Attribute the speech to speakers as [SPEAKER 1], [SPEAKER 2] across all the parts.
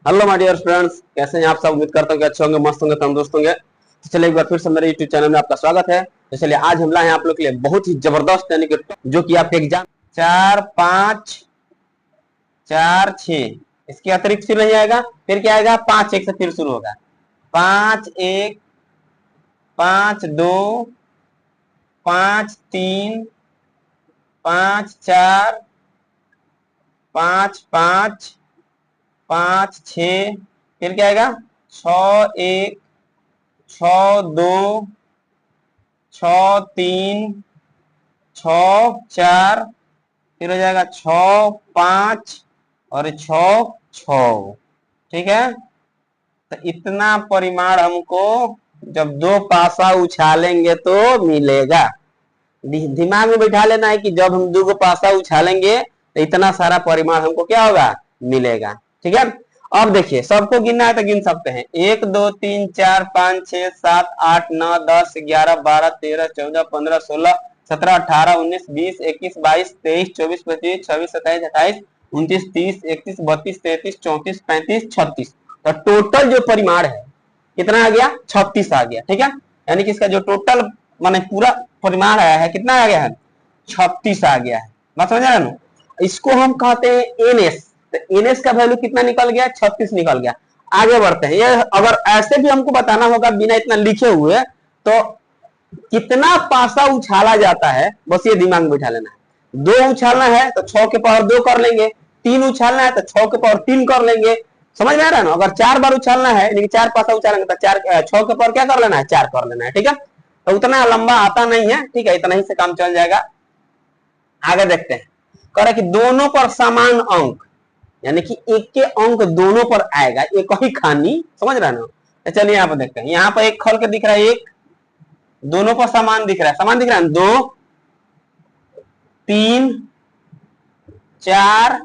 [SPEAKER 1] Hello my dear friends, कैसे हैं आप सब। उम्मीद करता हूँ कि अच्छे होंगे, मस्त होंगे, तंदुरुस्त होंगे। तो चलिए एक बार फिर से मेरे यूट्यूब चैनल में आपका स्वागत है। तो चलिए आज हम लाए हैं आप लोग के लिए बहुत ही जबरदस्त यानी कि जो कि आपके एग्जाम 4, 5, 4, 6 इसके अतिरिक्त फिर नहीं आएगा। फिर क्या आएगा? 5 1 से फिर शुरू होगा। 5 1, 5 2, 5 3, 5 4, 5 5, 5 6, फिर क्या आएगा? 6 1, 6 2, 6 3, 6 4, फिर हो जाएगा 6 5 और 6 6। ठीक है, तो इतना परिमाण हमको जब दो पासा उछालेंगे तो मिलेगा। दिमाग में बैठा लेना है कि जब हम दो पासा उछालेंगे तो इतना सारा परिमाण हमको क्या होगा? मिलेगा। ठीक है, अब देखिए सबको गिनना है तो गिन सकते हैं। 1 2 3 4 5 6 7 8 9 10 11 12 13 14 15 16 17 18 19 20 21 22 23 24 25 26 27 28 29 30 31 32 33 34 35 36। तो टोटल जो परिमाण है कितना आ गया? 36 आ गया। ठीक है, यानी कि इसका जो टोटल माने पूरा परिमाण आया है कितना आ गया है? 36 आ गया है। बात समझ रहे ना? इसको हम कहते हैं एनएस। तो एनएस का वैल्यू कितना निकल गया? 36 निकल गया। आगे बढ़ते हैं। ये अगर ऐसे भी हमको बताना होगा बिना इतना लिखे हुए तो कितना पासा उछाला जाता है, बस ये दिमाग में बैठा लेना है। 2 उछालना है तो 6 के पावर 2 कर लेंगे। 3 उछालना है तो 6 के पावर 3 कर लेंगे। समझ में आ रहा है ना? अगर 4 बार उछालना है यानी कि 4 पासा उछालेंगे तो 6 के पावर क्या कर लेना है? 4 कर लेना है। ठीक है, तो उतना लंबा आता नहीं है। ठीक है, इतना ही से काम चल जाएगा। आगे देखते हैं। कह रहा है कि दोनों पर समान अंक यानी कि एक के अंक दोनों पर आएगा, एक ही खानी। समझ रहा है ना? तो चलिए यहाँ पर देखते हैं। यहाँ पर एक खल के दिख रहा है, एक दोनों पर समान दिख रहा है। समान दिख रहा है 2 3 4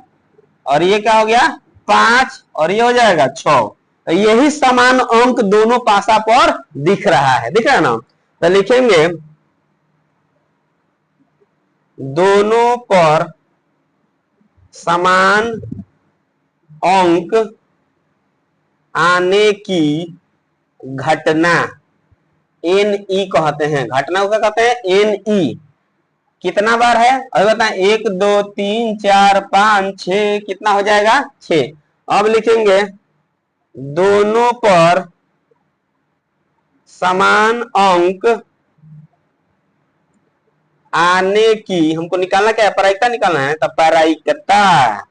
[SPEAKER 1] और ये क्या हो गया? 5 और ये हो जाएगा 6। तो यही समान अंक दोनों पासा पर दिख रहा है। दिख रहा है ना? तो लिखेंगे दोनों पर समान अंक आने की घटना एन ई कहते हैं। घटना को क्या कहते हैं? N E. कितना बार है अभी बताएं? 1 2 3 4 5 6, कितना हो जाएगा? 6। अब लिखेंगे दोनों पर समान अंक आने की, हमको निकालना क्या है? प्रायिकता निकालना है। तो प्रायिकता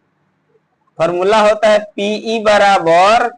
[SPEAKER 1] फॉर्मूला होता है पीई बराबर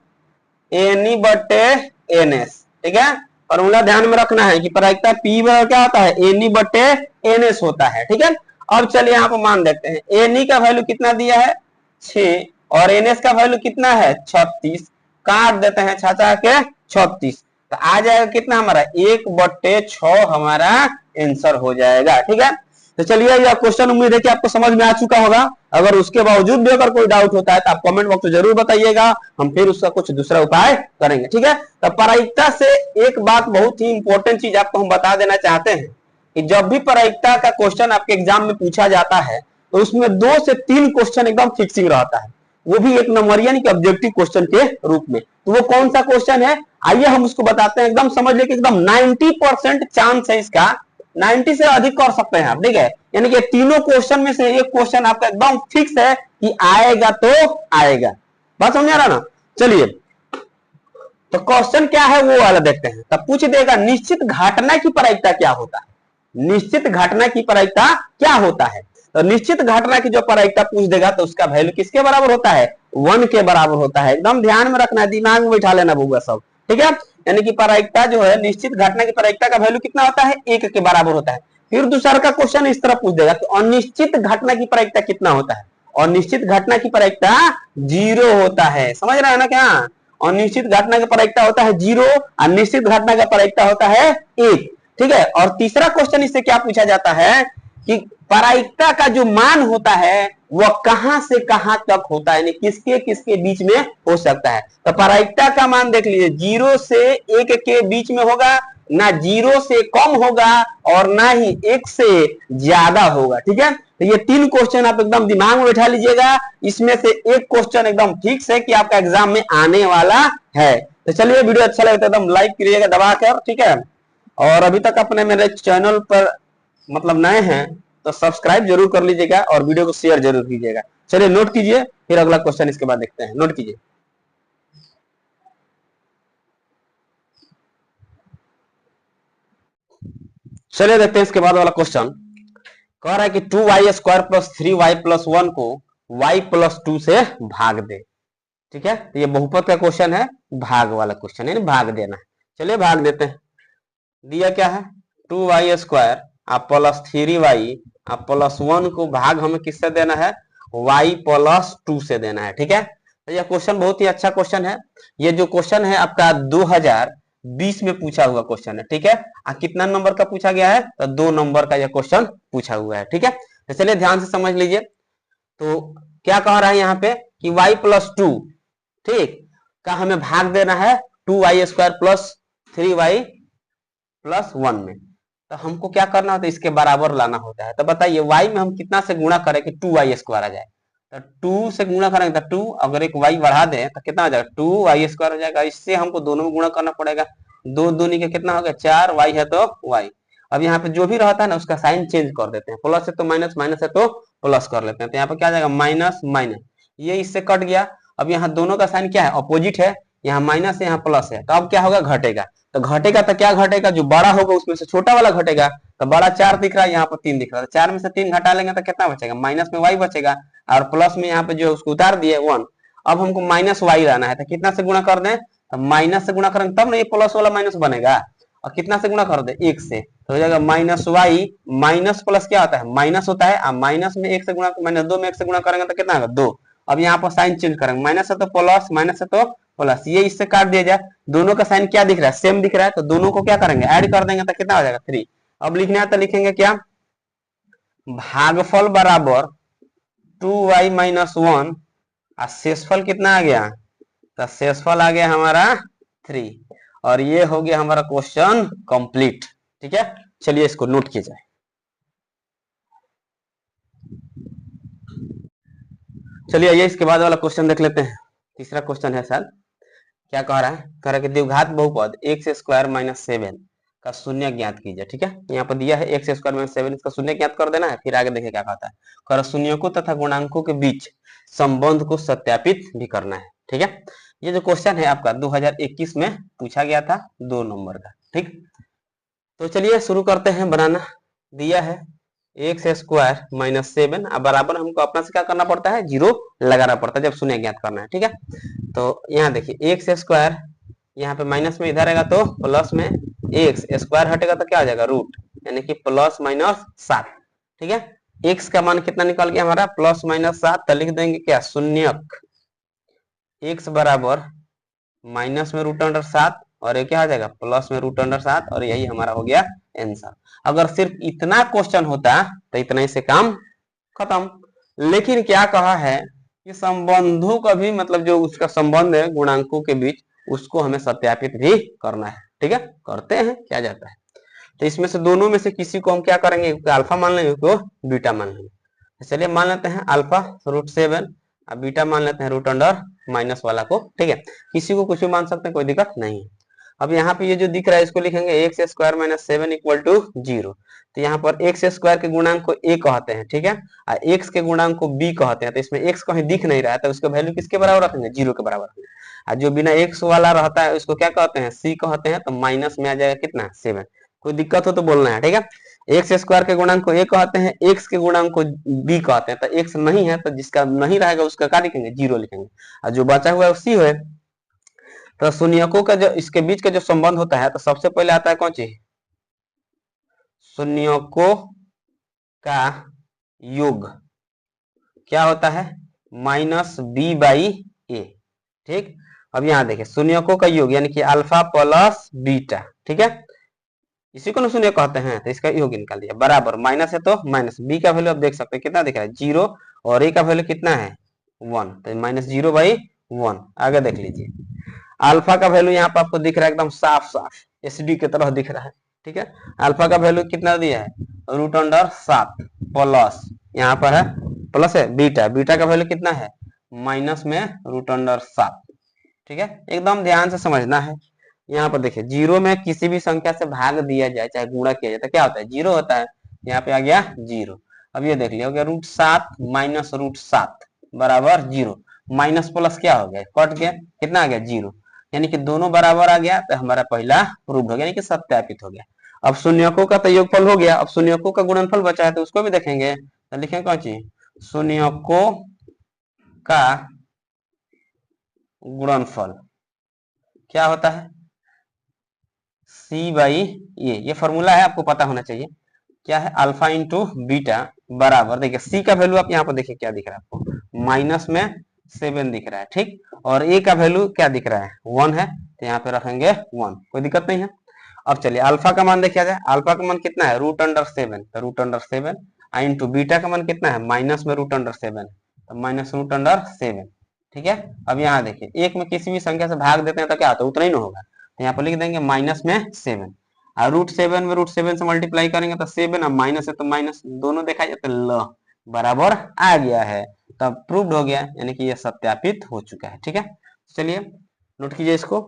[SPEAKER 1] एन बटे एन एस। ठीक है, फॉर्मूला ध्यान में रखना है कि प्रायिकता पी बराबर क्या होता है? एन बटे एन एस होता है। ठीक है, अब चलिए यहाँ पर मान देखते हैं। एन का वैल्यू कितना दिया है? 6 और एन एस का वैल्यू कितना है? 36। काट देते हैं छाचा के 36, तो आ जाएगा कितना हमारा? 1/6 हमारा आंसर हो जाएगा। ठीक है, तो चलिए यह क्वेश्चन उम्मीद है कि आपको समझ में आ चुका होगा। अगर उसके बावजूद भी अगर कोई डाउट होता है तो आप कमेंट बॉक्स में जरूर बताइएगा, हम फिर उसका कुछ दूसरा उपाय करेंगे। ठीक है, तो प्रायिकता से एक बात बहुत ही इंपॉर्टेंट चीज आपको हम बता देना चाहते हैं कि जब भी प्रायिकता का क्वेश्चन आपके एग्जाम में पूछा जाता है तो उसमें 2 से 3 क्वेश्चन एकदम फिक्सिंग रहता है, वो भी एक नंबर यानी कि ऑब्जेक्टिव क्वेश्चन के रूप में। तो वो कौन सा क्वेश्चन है आइए हम उसको बताते हैं। एकदम समझ लें कि एकदम 90% चांस है इसका, 90 से अधिक कर सकते हैं आप। ठीक है, यानी कि तीनों क्वेश्चन में से एक क्वेश्चन आपका एकदम फिक्स है कि आएगा तो आएगा। बात समझ आ रहा ना? चलिए, तो क्वेश्चन क्या है वो वाला देखते हैं। तब पूछ देगा निश्चित घटना की प्रायिकता क्या होता है? निश्चित घटना की प्रायिकता क्या होता है? तो निश्चित घटना की जो प्रायिकता पूछ देगा तो उसका वैल्यू किसके बराबर होता है? 1 के बराबर होता है। एकदम ध्यान में रखना है, दिमाग में बैठा लेना बउआ सब। ठीक है, यानी कि प्रायिकता जो है निश्चित घटना की प्रायिकता का वैल्यू कितना होता है? 1 के बराबर होता है। फिर दूसरा का क्वेश्चन इस तरह पूछ देगा कि अनिश्चित घटना की प्रायिकता कितना होता है? और निश्चित घटना की प्रायिकता 0 होता है। समझ रहे हैं ना? क्या अनिश्चित घटना का प्रायिकता होता है 0 और निश्चित घटना का प्रायिकता होता है 1। ठीक है, और तीसरा क्वेश्चन इससे क्या पूछा जाता है कि प्रायिकता का जो मान होता है वह कहां से कहां तक होता है, यानी किसके किसके बीच में हो सकता है। तो प्रायिकता का मान देख लीजिए 0 से 1 के बीच में होगा, ना जीरो से कम होगा और ना ही एक से ज्यादा होगा। ठीक है, तो ये 3 क्वेश्चन आप एकदम दिमाग में बैठा लीजिएगा। इसमें से एक क्वेश्चन एकदम फिक्स है कि आपका एग्जाम में आने वाला है। तो चलिए, वीडियो अच्छा लगे तो एकदम लाइक करिएगा दबा कर। ठीक है, और अभी तक अपने मेरे चैनल पर मतलब नए हैं तो सब्सक्राइब जरूर कर लीजिएगा और वीडियो को शेयर जरूर कीजिएगा। चलिए नोट कीजिए, फिर अगला क्वेश्चन इसके बाद देखते हैं। नोट कीजिए, चलिए देखते हैं इसके बाद वाला क्वेश्चन। कह रहा है कि 2y² + 3y+1 को y+2 से भाग दे। ठीक है, तो ये बहुपद का क्वेश्चन है, भाग वाला क्वेश्चन है, भाग देना है। चलिए भाग देते हैं। दिया क्या है, 2y² आप +3y आप +1 को भाग हमें किससे देना है, y+2 से देना है। ठीक है, तो यह क्वेश्चन बहुत ही अच्छा क्वेश्चन है। ये जो क्वेश्चन है आपका 2020 में पूछा हुआ क्वेश्चन है। ठीक है, कितना नंबर का पूछा गया है, तो 2 नंबर का यह क्वेश्चन पूछा हुआ है। ठीक है, तो चलिए ध्यान से समझ लीजिए। तो क्या कह रहा है यहाँ पे कि y+2 ठीक का हमें भाग देना है 2y² + 3y+1 में। तो हमको क्या करना होता है, इसके बराबर लाना होता है। तो बताइए y में हम कितना से गुणा करें कि 2y² आ जाए। तो 2 से गुणा करेंगे तो 2, अगर एक y बढ़ा दें तो कितना हो जाएगा, 2y² हो जाएगा। इससे हमको दोनों में गुणा करना पड़ेगा। 2 दूनी के कितना हो गया, 4, y है तो y। अब यहाँ पे जो भी रहता है ना उसका साइन चेंज कर देते हैं, प्लस है तो माइनस, माइनस है तो प्लस कर लेते हैं। तो यहाँ पे क्या आ जाएगा, माइनस माइनस, ये इससे कट गया। अब यहाँ दोनों का साइन क्या है, अपोजिट है, यहाँ माइनस है यहाँ प्लस है। तो अब क्या होगा, घटेगा। तो घटेगा तो क्या घटेगा, जो बड़ा होगा उसमें से छोटा वाला घटेगा। तो बड़ा 4 दिख रहा है, यहाँ पर 3 दिख रहा है। 4 में से 3 घटा लेंगे तो कितना बचेगा, माइनस में y बचेगा, और प्लस में यहाँ पे जो उसको उतार दिए 1। अब हमको माइनस y लाना है, तो कितना से गुणा कर दें, तो माइनस से गुणा करेंगे तब ना ये प्लस वाला माइनस बनेगा। और कितना से गुणा कर दे, 1 से, तो हो जाएगा -y। माइनस प्लस क्या होता है, माइनस होता है। और माइनस में 1 से गुणा, -2 में 1 से गुणा करेंगे तो कितना होगा, 2। अब यहाँ पर साइन चेंज करेंगे, माइनस है तो प्लस, माइनस है तो प्लस, ये इससे काट दिया जाए। दोनों का साइन क्या दिख रहा है, सेम दिख रहा है। तो दोनों को क्या करेंगे, ऐड कर देंगे तो कितना हो जाएगा, 3। अब लिखना है तो लिखेंगे क्या, भागफल बराबर 2y-1 और शेषफल कितना आ गया, तो शेषफल आ गया हमारा 3। और ये हो गया हमारा क्वेश्चन कंप्लीट। ठीक है, चलिए इसको नोट किया जाए। चलिए ये इसके बाद वाला क्वेश्चन देख लेते हैं। तीसरा क्वेश्चन है सर, क्या कह रहा है, कह रहा है कि द्विघात बहुपद x² - 7 का शून्य ज्ञात कीजिए। ठीक है, यहाँ पर दिया है x² - 7, इसका शून्य ज्ञात कर देना है। फिर आगे देखिए क्या कहता है, कह रहा शून्यकों तथा गुणांकों के बीच संबंध को सत्यापित भी करना है। ठीक है, ये जो क्वेश्चन है आपका 2021 में पूछा गया था, 2 नंबर का। ठीक, तो चलिए शुरू करते हैं बनाना। दिया है x² - 7, अब बराबर हमको अपना से क्या करना पड़ता है, 0 लगाना पड़ता है जब शून्य ज्ञात करना है। ठीक है, तो यहाँ देखिए x², यहाँ पे माइनस में इधर आएगा तो प्लस में, x² हटेगा तो क्या हो जाएगा, रूट, यानी कि +-7। ठीक है, x का मान कितना निकल गया हमारा, +-7। तो लिख देंगे क्या, शून्यक x बराबर माइनस में √7 और ये क्या हो जाएगा, प्लस में √7, और यही हमारा हो गया आंसर। अगर सिर्फ इतना क्वेश्चन होता तो इतना ही से काम खत्म। लेकिन क्या कहा है कि संबंधों का भी, मतलब जो उसका संबंध है गुणांकों के बीच, उसको हमें सत्यापित भी करना है। ठीक है, करते हैं, क्या जाता है। तो इसमें से दोनों में से किसी को हम क्या करेंगे, अल्फा मान लेंगे, तो बीटा मान लेंगे। चलिए मान लेते हैं अल्फा √7 और बीटा मान लेते हैं √माइनस वाला को। ठीक है, किसी को कुछ भी मान सकते हैं, कोई दिक्कत नहीं है। अब यहाँ पे ये जो दिख रहा है इसको लिखेंगे x² - 7 = 0। तो यहाँ पर x² के गुणांक को a कहते हैं। ठीक है, और x के गुणांक को b कहते हैं। तो इसमें x कहीं दिख नहीं रहा है, तो उसका वैल्यू किसके बराबर रखेंगे, 0 के बराबर रखेंगे। और जो बिना x वाला रहता है उसको क्या कहते हैं, c कहते हैं। तो माइनस में आ जाएगा कितना, 7। कोई दिक्कत हो तो बोलना है। ठीक है, x² के गुणांक को a कहते हैं, x के गुणांक को b कहते हैं। तो x नहीं है तो जिसका नहीं रहेगा उसका क्या लिखेंगे, 0 लिखेंगे, और जो बचा हुआ है c है। तो शून्यकों का जो इसके बीच का जो संबंध होता है, तो सबसे पहले आता है कौन चीज, शून्यकों का योग क्या होता है, -b/a। ठीक, अब यहाँ देखिए शून्यकों का योग यानी कि अल्फा प्लस बीटा। ठीक है, इसी को ना शून्य कहते हैं। तो इसका योग निकाल दिया, बराबर माइनस है तो माइनस, बी का वैल्यू आप देख सकते हैं कितना दिख रहा है, 0, और ए का वैल्यू कितना है, 1। तो -0/1। आगे देख लीजिए, अल्फा का वैल्यू यहाँ पर आपको दिख रहा है एकदम साफ साफ, एच डी की तरह दिख रहा है, ठीक है। अल्फा का वैल्यू कितना दिया है, रूट अंडर 7 प्लस, यहाँ पर है प्लस है बीटा, बीटा का वैल्यू कितना है माइनस में रूट अंडर 7, ठीक है। एकदम ध्यान से समझना है। यहाँ पर देखिए जीरो में किसी भी संख्या से भाग दिया जाए चाहे गुणा किया जाए तो क्या होता है, जीरो होता है। यहाँ पे आ गया जीरो। अब ये देख लिया हो गया रूट 7 माइनस रूट 7 बराबर जीरो, माइनस प्लस क्या हो गया कट गया, कितना आ गया जीरो, यानी कि दोनों बराबर आ गया तो हमारा पहला प्रूव हो गया, यानी कि सत्यापित हो गया। अब शून्यकों का तो योगफल हो गया, अब शून्यकों का गुणनफल बचा है तो उसको भी देखेंगे, तो लिखेंगे कौन चीज, शून्यकों का गुणनफल क्या होता है, सी बाई ये फॉर्मूला है, आपको पता होना चाहिए क्या है, अल्फा इंटू बीटा बराबर, देखिए सी का वैल्यू आप यहाँ पर देखिए क्या दिख रहा है आपको, माइनस में 7 दिख रहा है, ठीक। और ए का वैल्यू क्या दिख रहा है 1 है, तो यहाँ पे रखेंगे 1, कोई दिक्कत नहीं है। अब चलिए अल्फा का मान देखा जाए, अल्फा का मान कितना है रूट अंडर 7, तो रूट अंडर 7 इंटू बीटा का मान कितना है माइनस में रूट अंडर 7, तो माइनस रूट अंडर 7, ठीक है। अब यहाँ देखिए एक में किसी भी संख्या से भाग देते हैं तो क्या होता है उतना ही ना होगा, तो यहाँ पर लिख देंगे माइनस में 7, और रूट 7 में रूट 7 से मल्टीप्लाई करेंगे तो 7 अब माइनस है तो माइनस दोनों देखा जाए तो ल बराबर आ गया है, तब प्रूव्ड हो गया, यानी कि ये सत्यापित हो चुका है, ठीक है। चलिए नोट कीजिए इसको।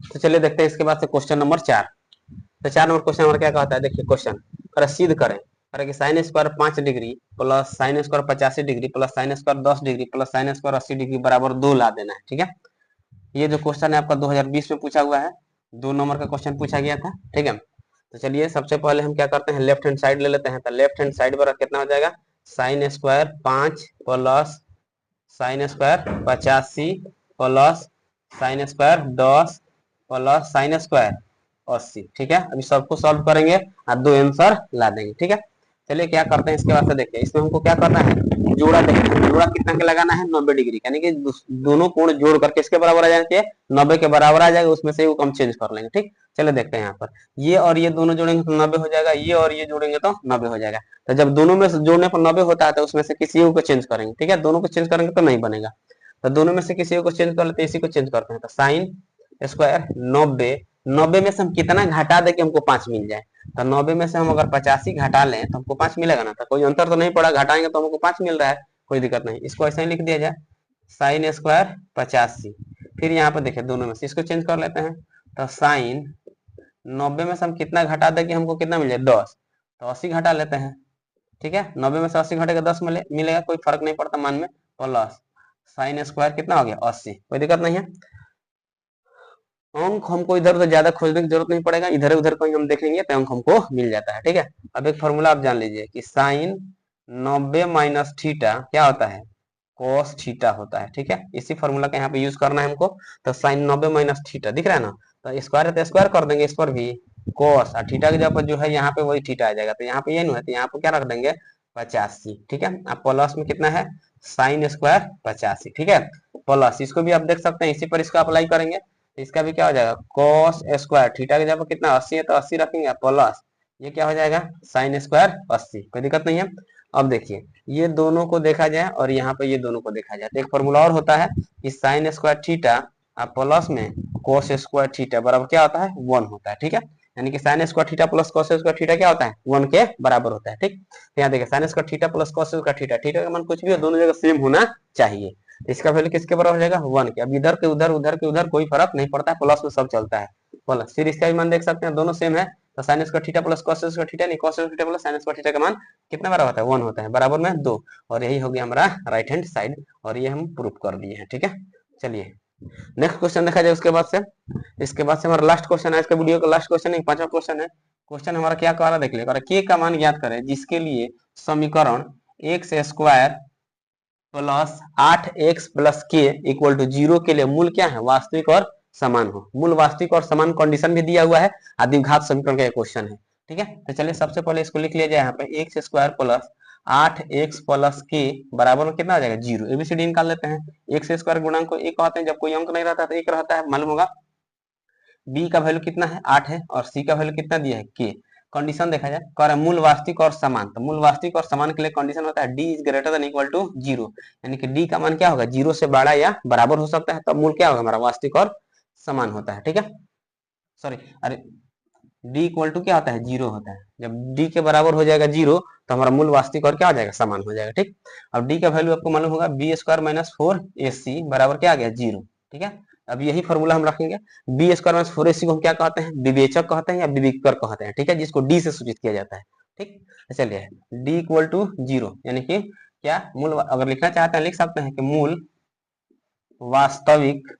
[SPEAKER 1] तो चलिए देखते हैं इसके बाद से क्वेश्चन नंबर 4। तो 4 नंबर क्वेश्चन हमारा क्या कहता है, देखिए क्वेश्चन अरे सिद्ध करें अरे कि sine square 5 degree plus sine square 85 degree plus sine square 10 degree plus sine square 80 degree बराबर 2 ला देना है, ठीक है। ये जो क्वेश्चन है आपका 2020 में पूछा हुआ है, 2 नंबर का क्वेश्चन पूछा गया था, ठीक है। तो चलिए सबसे पहले हम क्या करते हैं, लेफ्ट हैंड साइड ले लेते हैं, तो लेफ्ट हैंड साइड पर कितना हो जाएगा, sine square 5 plus sine square 85 plus sine square 10 plus sine square 80, ठीक है। अभी सबको सॉल्व करेंगे और 2 आंसर ला देंगे, ठीक है। चलिए क्या करते हैं इसके बाद से देखिए, इसमें हमको क्या करना है, जोड़ा देखना है, जोड़ा कितना के लगाना है 90 डिग्री, यानी कि दोनों कोण जोड़ करके इसके बराबर आ जाना चाहिए, 90 के बराबर आ जाएगा, उसमें से वो हम चेंज कर लेंगे, ठीक। चलिए देखते हैं यहाँ पर, ये और ये दोनों जोड़ेंगे तो 90 हो जाएगा, ये और ये जोड़ेंगे तो 90 हो जाएगा। तो जब दोनों में से जोड़ने पर 90 होता है तो उसमें से किसी को चेंज करेंगे, ठीक है, दोनों को चेंज करेंगे तो नहीं बनेगा, तो दोनों में से किसी को चेंज कर लेते हैं, इसी को चेंज करते हैं, तो साइन स्क्वायर 90, 90 में से हम कितना घटा दे कि हमको 5 मिल जाए, तो 90 में से हम अगर 85 घटा लें तो हमको 5 मिलेगा ना, तो कोई अंतर तो नहीं पड़ा, घटाएंगे तो हमको 5 मिल रहा है, कोई दिक्कत नहीं, इसको ऐसे ही लिख दिया जाए साइन स्क्वायर 85, फिर यहाँ पे देखिए दोनों में से इसको चेंज कर लेते हैं, तो साइन 90 में से हम कितना घटा दे कि हमको कितना मिल जाए 10, तो 80 घटा लेते हैं, ठीक है, 90 में से 80 घटेगा 10 मिलेगा, कोई फर्क नहीं पड़ता मान में, प्लस साइन स्क्वायर कितना हो गया 80, कोई दिक्कत नहीं है। अंक हमको इधर उधर ज्यादा खोजने की जरूरत नहीं पड़ेगा, इधर उधर कहीं हम देखेंगे तो अंक हमको मिल जाता है, ठीक है। अब एक फॉर्मूला आप जान लीजिए कि साइन 90 माइनस थीटा क्या होता है, कोस थीटा होता है, ठीक है। इसी फॉर्मूला का यहाँ पे यूज करना है हमको, तो साइन 90 माइनस थीटा दिख रहा है ना, तो स्क्वायर है तो स्क्वायर कर देंगे इस पर भी, कोस और थीटा की जगह पर जो है यहाँ पे वही थीटा आ जाएगा, तो यहाँ पे ये नहीं है तो यहाँ पे क्या रख देंगे 85, ठीक है। अब प्लस में कितना है साइन स्क्वायर 85, ठीक है, प्लस इसको भी आप देख सकते हैं, इसी पर इसको अप्लाई करेंगे तो इसका भी क्या हो जाएगा cos स्क्वायर थीटा की जगह कितना 80 है तो 80 रखेंगे प्लस ये क्या हो जाएगा साइन स्क्वायर 80, कोई दिक्कत नहीं है। अब देखिए ये दोनों को देखा जाए और यहाँ पे ये दोनों को देखा जाए तो एक फॉर्मूला और होता है कि साइन स्क्वायर थीटा प्लस में cos स्क्वायर थीटा बराबर क्या होता है 1 होता है, ठीक है। यानी कि sine square theta plus cos square theta क्या होता है 1 के बराबर होता है, ठीक। तो यहाँ देखिए sine square theta plus cos square theta, theta का मान कुछ भी हो दोनों जगह सेम होना चाहिए, इसका वैल्यू किसके बराबर हो जाएगा 1 के। अब इधर के उधर उधर के उधर कोई फर्क नहीं पड़ता है, प्लस में सब चलता है प्लस, फिर इसका भी मान देख सकते हैं दोनों सेम है, तो sine square theta plus cos square theta नहीं cos square theta plus sine square theta का मान कितना बराबर होता है 1 होता है, बराबर में 2, और यही हो गया हमारा राइट हैंड साइड, और ये हम प्रूफ कर दिए हैं, ठीक है। चलिए नेक्स्ट क्वेश्चन देखा जाए उसके बाद से, इसके बाद से हमारा लास्ट क्वेश्चन है, इसका वीडियो का लास्ट क्वेश्चन है, 5वां क्वेश्चन है। क्वेश्चन हमारा क्या कह रहा है देख लिया, के का मान ज्ञात करें जिसके लिए समीकरण x square plus 8x plus के इक्वल टू 0 के लिए मूल क्या है वास्तविक और समान हो, मूल वास्तविक और समान कंडीशन भी दिया हुआ है, द्विघात समीकरण का क्वेश्चन है, ठीक है। तो चलिए सबसे पहले इसको लिख लिया जाए यहाँ पे x square plus 8x plus के बराबर में कितना आ जाएगा 0, एबीसीडी निकाल लेते हैं, एक्स स्क्वायर गुणांक को एक कहते हैं, जब कोई अंक नहीं रहता तो एक रहता है, मालूम होगा। बी का वैल्यू कितना है 8 है और सी का वैल्यू कितना दिया है के, कंडीशन देखा जाए, कह रहा है मूल वास्तविक और समान। तो मूल वास्तविक और समान के लिए कंडीशन होता है D is greater than equal to 0, यानी कि डी का मान क्या होगा, 0 से बड़ा या बराबर हो सकता है, तब मूल क्या होगा हमारा, वास्तविक और समान होता है। ठीक है, सॉरी, अरे डी इक्वल टू क्या होता है, 0 होता है। जब डी के बराबर हो जाएगा 0, तो हमारा मूल वास्तविक और क्या हो जाएगा, समान हो जाएगा। ठीक, अब डी का वैल्यू आपको मालूम होगा, बी स्क्वायर माइनस 4ac बराबर क्या आ गया, 0। ठीक है, अब यही फॉर्मूला हम रखेंगे। बी स्क्वायर माइनस 4ac को हम क्या कहते हैं, विवेचक कहते हैं या विविक्तर कहते हैं। ठीक है, जिसको डी से सूचित किया जाता है। ठीक, तो चलिए डी इक्वल टू 0, यानी कि क्या मूल, अगर लिखना चाहते हैं लिख सकते हैं कि मूल वास्तविक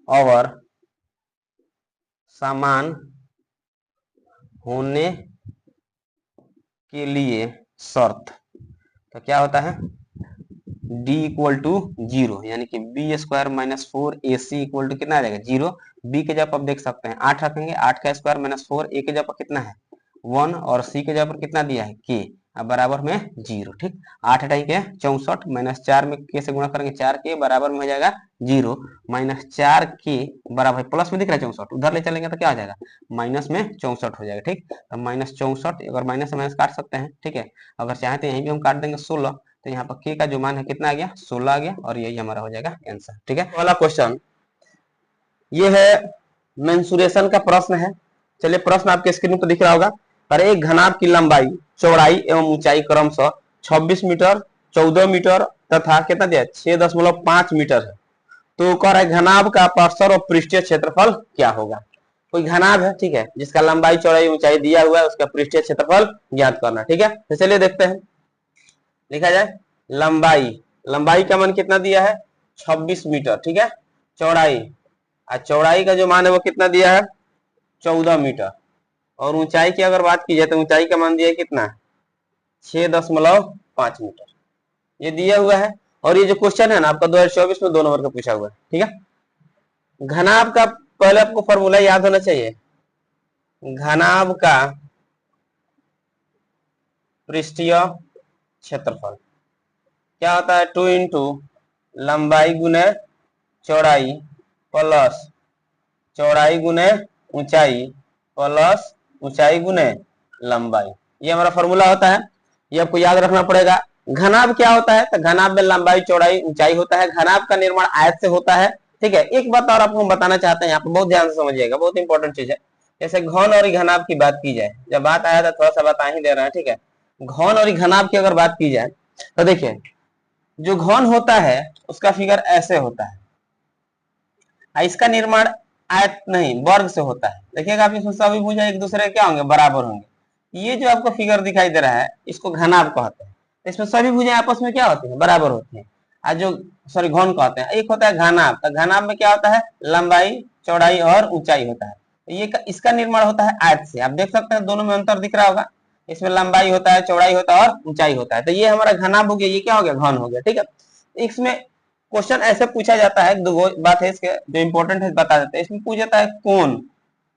[SPEAKER 1] और समान होने के लिए शर्त, तो क्या होता है, d इक्वल टू 0, यानी कि B square minus 4ac equal to कितना आ जाएगा, 0। b के जगह पर आप देख सकते हैं 8 रखेंगे, 8 का स्क्वायर माइनस 4, a के जगह पर कितना है 1, और c के जगह पर कितना दिया है k, अब बराबर में 0। ठीक, 8 हटाई के 64 माइनस 4 में k से गुणा करेंगे 4 के बराबर में हो जाएगा 0, माइनस 4 के बराबर, प्लस में दिख रहा है 64, उधर ले चलेंगे तो क्या हो जाएगा, माइनस में 64 हो जाएगा। ठीक, अब माइनस 64, अगर माइनस से माइनस काट सकते हैं। ठीक है, अगर चाहे तो यहीं भी हम काट देंगे 16, तो यहाँ पर k का जो मान है कितना आ गया, 16 आ गया, और यही हमारा हो जाएगा आंसर। ठीक है, वाला क्वेश्चन ये है, मेंसुरेशन का प्रश्न है। चलिए प्रश्न आपके स्क्रीन पर दिख रहा होगा, पर एक घनाभ की लंबाई, चौड़ाई एवं ऊंचाई क्रमशः 26 मीटर, 14 मीटर तथा कितना दिया 6.5 मीटर है। तो कह रहा है घनाभ का पार्श्व और पृष्ठीय क्षेत्रफल क्या होगा। कोई घनाभ है, ठीक है, जिसका लंबाई चौड़ाई ऊंचाई दिया हुआ है, उसका पृष्ठीय क्षेत्रफल ज्ञात करना। ठीक है, तो चलिए देखते हैं, लिखा जाए लंबाई, लंबाई का मान कितना दिया है 26 मीटर। ठीक है, चौड़ाई, चौड़ाई का जो मान है वो कितना दिया है 14 मीटर, और ऊंचाई की अगर बात की जाए तो ऊंचाई का मान दिया है कितना 6.5 मीटर, ये दिया हुआ है। और ये जो क्वेश्चन है ना आपका 2024 में 2 नंबर का पूछा हुआ है। ठीक है, घनाभ का पहले आपको फॉर्मूला याद होना चाहिए, घनाभ का पृष्ठीय क्षेत्रफल क्या होता है, 2 इंटू लंबाई गुने चौड़ाई प्लस चौड़ाई गुने ऊंचाई प्लस ऊंचाई गुने लंबाई, ये हमारा फॉर्मूला होता है, ये आपको याद रखना पड़ेगा। घनाभ क्या होता है, तो घनाभ में लंबाई चौड़ाई ऊंचाई होता है। घनाभ का निर्माण आयत से होता है। ठीक है, एक बात और आपको हम बताना चाहते हैं, यहाँ पे बहुत ध्यान से समझिएगा, बहुत इंपॉर्टेंट चीज है। जैसे घन और घनाभ की बात की जाए, जब बात आया था थोड़ा सा बता ही दे रहा है। ठीक है, घन और घनाभ की अगर बात की जाए तो देखिए, जो घन होता है उसका फिगर ऐसे होता है, इसका निर्माण आयत नहीं वर्ग से होता है। देखिएगा आप इसमें सभी भुजा एक दूसरे के क्या होंगे, बराबर होंगे। ये जो आपको फिगर दिखाई दे रहा है इसको घनाभ कहते हैं, इसमें सभी भुजाएं आपस में क्या होती है, बराबर होती है। आज जो सॉरी घन कहते हैं, एक होता है घनाभ, तो घनाभ में क्या होता है, लंबाई चौड़ाई और ऊंचाई होता है। ये इसका निर्माण होता है आयत से। आप देख सकते हैं दोनों में अंतर दिख रहा होगा, इसमें लंबाई होता है चौड़ाई होता है और ऊंचाई होता है। तो ये हमारा घनाभ हो गया, ये क्या हो गया, घन हो गया। ठीक है, इसमें क्वेश्चन ऐसे पूछा जाता है, दो बात है इसके जो इंपॉर्टेंट है बता देते हैं। इसमें पूछा जाता है कोण,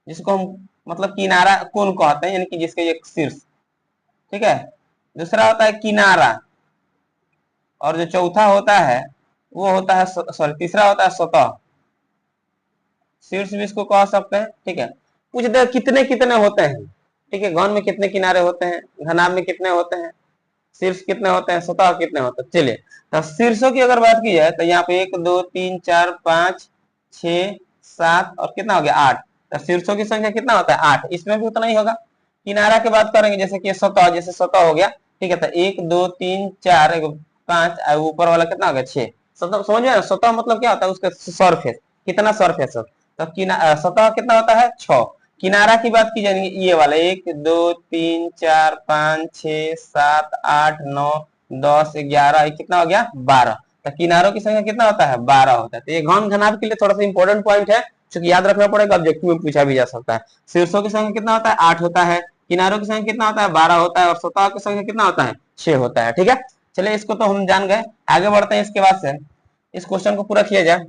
[SPEAKER 1] जिसको हम मतलब किनारा कोण कहते हैं, यानी कि जिसके एक शीर्ष। ठीक है, दूसरा होता है किनारा, और जो चौथा होता है वो होता है सॉरी तीसरा होता है सतह, शीर्ष भी इसको कह सकते हैं। ठीक है, पूछते हैं कितने कितने होते हैं। ठीक है, घन में कितने किनारे होते हैं, घनाभ में कितने होते हैं, शीर्ष कितने होते हैं, सतह कितने होते हैं। चलिए, तो शीर्षों की अगर बात की जाए तो यहाँ पे 1 2 3 4 5 6 7 और कितना हो गया 8, तो शीर्षों की संख्या कितना होता है 8, इसमें भी उतना ही होगा। किनारा की बात करेंगे जैसे कि सतह, जैसे सतह हो गया। ठीक है, तो 1 2 3 4 5, ऊपर वाला कितना हो गया 6। सतह समझ में, सतह मतलब क्या होता है, उसका सरफेस कितना, सरफेस। तो सतह कितना होता है 6। किनारा की बात की जाएगी, ये वाला 1 2 3 4 5 6 7 8 9 10 11, कितना हो गया 12। तो किनारों की संख्या कितना होता है 12 होता है। तो ये घन घनाभ के लिए थोड़ा सा इंपॉर्टेंट पॉइंट है, जो याद रखना पड़ेगा, ऑब्जेक्टिव में पूछा भी जा सकता है। शीर्षों की संख्या कितना होता है 8 होता है, किनारों की संख्या कितना होता है 12 होता है, और सतह की संख्या कितना होता है 6 होता है। ठीक है, चलिए इसको तो हम जान गए, आगे बढ़ते हैं। इसके बाद से इस क्वेश्चन को पूरा किया जाए,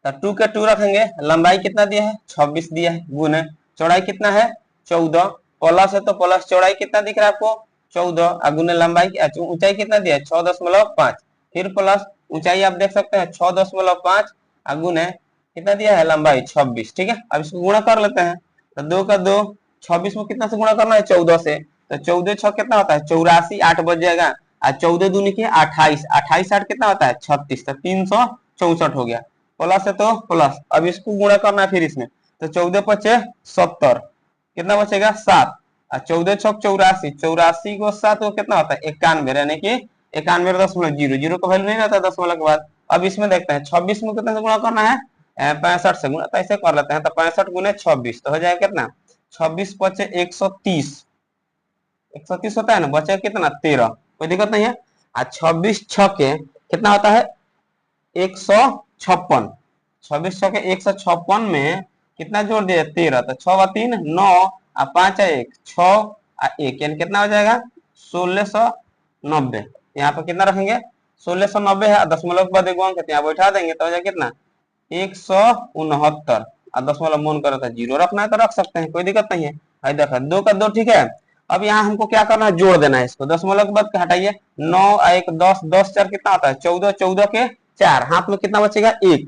[SPEAKER 1] तो 2 के 2 रखेंगे, लंबाई कितना दिया है 26 दिया है, गुने चौड़ाई कितना है 14, प्लस है तो प्लस चौड़ाई कितना दिख रहा है आपको 14, गुने लंबाई ऊंचाई कितना दिया है 6.5, फिर प्लस ऊंचाई आप देख सकते हैं 6.5, गुने कितना दिया है लंबाई 26। ठीक है, अब इसको गुणा कर लेते हैं, तो 2 का 2 26 में कितना से गुणा करना है, 14 से। तो 14 6 कितना होता है, 84, 8 बच जाएगा। और 14 दूनी के 28, 28 8 कितना होता है, 36। तो 364 हो गया। प्लस है तो प्लस, अब इसको गुणा करना है फिर इसमें। तो 14 पचे 70, कितना बचेगा 7। और 14 छक 84, 84 को 7 को कितना होता है 91, यानी कि 91.0, जीरो का वैल्यू नहीं रहता दशमलव के बाद। अब इसमें देखते हैं 26 में कितना से गुणा करना है, 65 से गुणा। तो ऐसे कर लेते हैं, तो 65 गुने 26 तो हो जाएगा कितना, 26 पचे 130, 130 होता है ना, बचेगा कितना 13, कोई दिक्कत नहीं है। और 26 छके कितना होता है 156, 26 छके 156 में कितना जोड़ दिया 13, तो 6 3 9 और 5 1 6 और 1 यानी कितना हो जाएगा 1690। यहाँ पर कितना रखेंगे 1690 है, दशमलव के बाद एक अंक यहाँ बैठा देंगे तो हो जाएगा कितना 169। और दशमलव मन करो तो जीरो रखना है तो रख सकते हैं, कोई दिक्कत नहीं है। भाई देखो 2 का 2 ठीक है। अब यहाँ हमको क्या करना है, जोड़ देना है इसको, दशमलव के बाद हटाइए 9 1 10 10 4 कितना होता है 14, 14 के 4 हाथ में कितना बचेगा 1,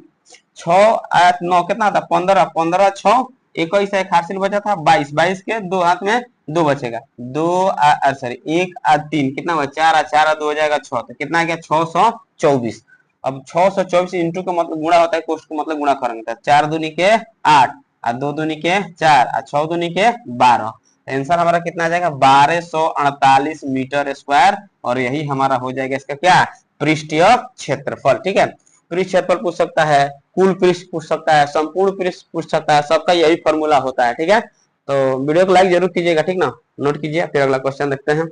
[SPEAKER 1] 6 8 9 कितना था 15, 15 6 21 एक हासिल बचा था 22, 22 के 2 हाथ में 2 बचेगा, 2 सॉरी 1 और 3 कितना बचा 4 4 2 हो जाएगा 6, तो कितना आ गया 624। अब 624 इंटू का मतलब गुणा होता है, कोष्ठ का मतलब गुणा करेंगे तो 4 दूनी के 8 और 2 दूनी के 4 और 6 दूनी के 12। आंसर हमारा कितना आ जाएगा 1248 मीटर स्क्वायर। और यही हमारा हो जाएगा इसका क्या, पृष्ठीय क्षेत्रफल। ठीक है, पृष्ठ क्षेत्रफल पूछ सकता है, कुल पृष्ठ पूछ सकता है, संपूर्ण पृष्ठ पूछ सकता है, सबका यही फॉर्मूला होता है। ठीक है, तो वीडियो को लाइक जरूर कीजिएगा, ठीक ना, नोट कीजिए। फिर अगला क्वेश्चन देखते हैं।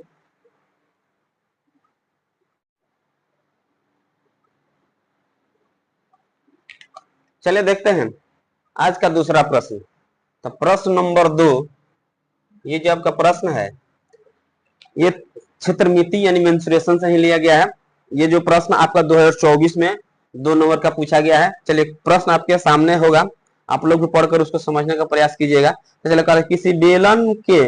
[SPEAKER 1] चलिए देखते हैं आज का दूसरा प्रश्न। तो प्रश्न नंबर 2, ये जो आपका प्रश्न है ये क्षेत्रमिति यानी मेंसुरेशन से ही लिया गया है। ये जो प्रश्न आपका 2024 में 2 नंबर का पूछा गया है। चलिए प्रश्न आपके सामने होगा, आप लोग भी पढ़कर उसको समझने का प्रयास कीजिएगा। तो चलिए, किसी बेलन के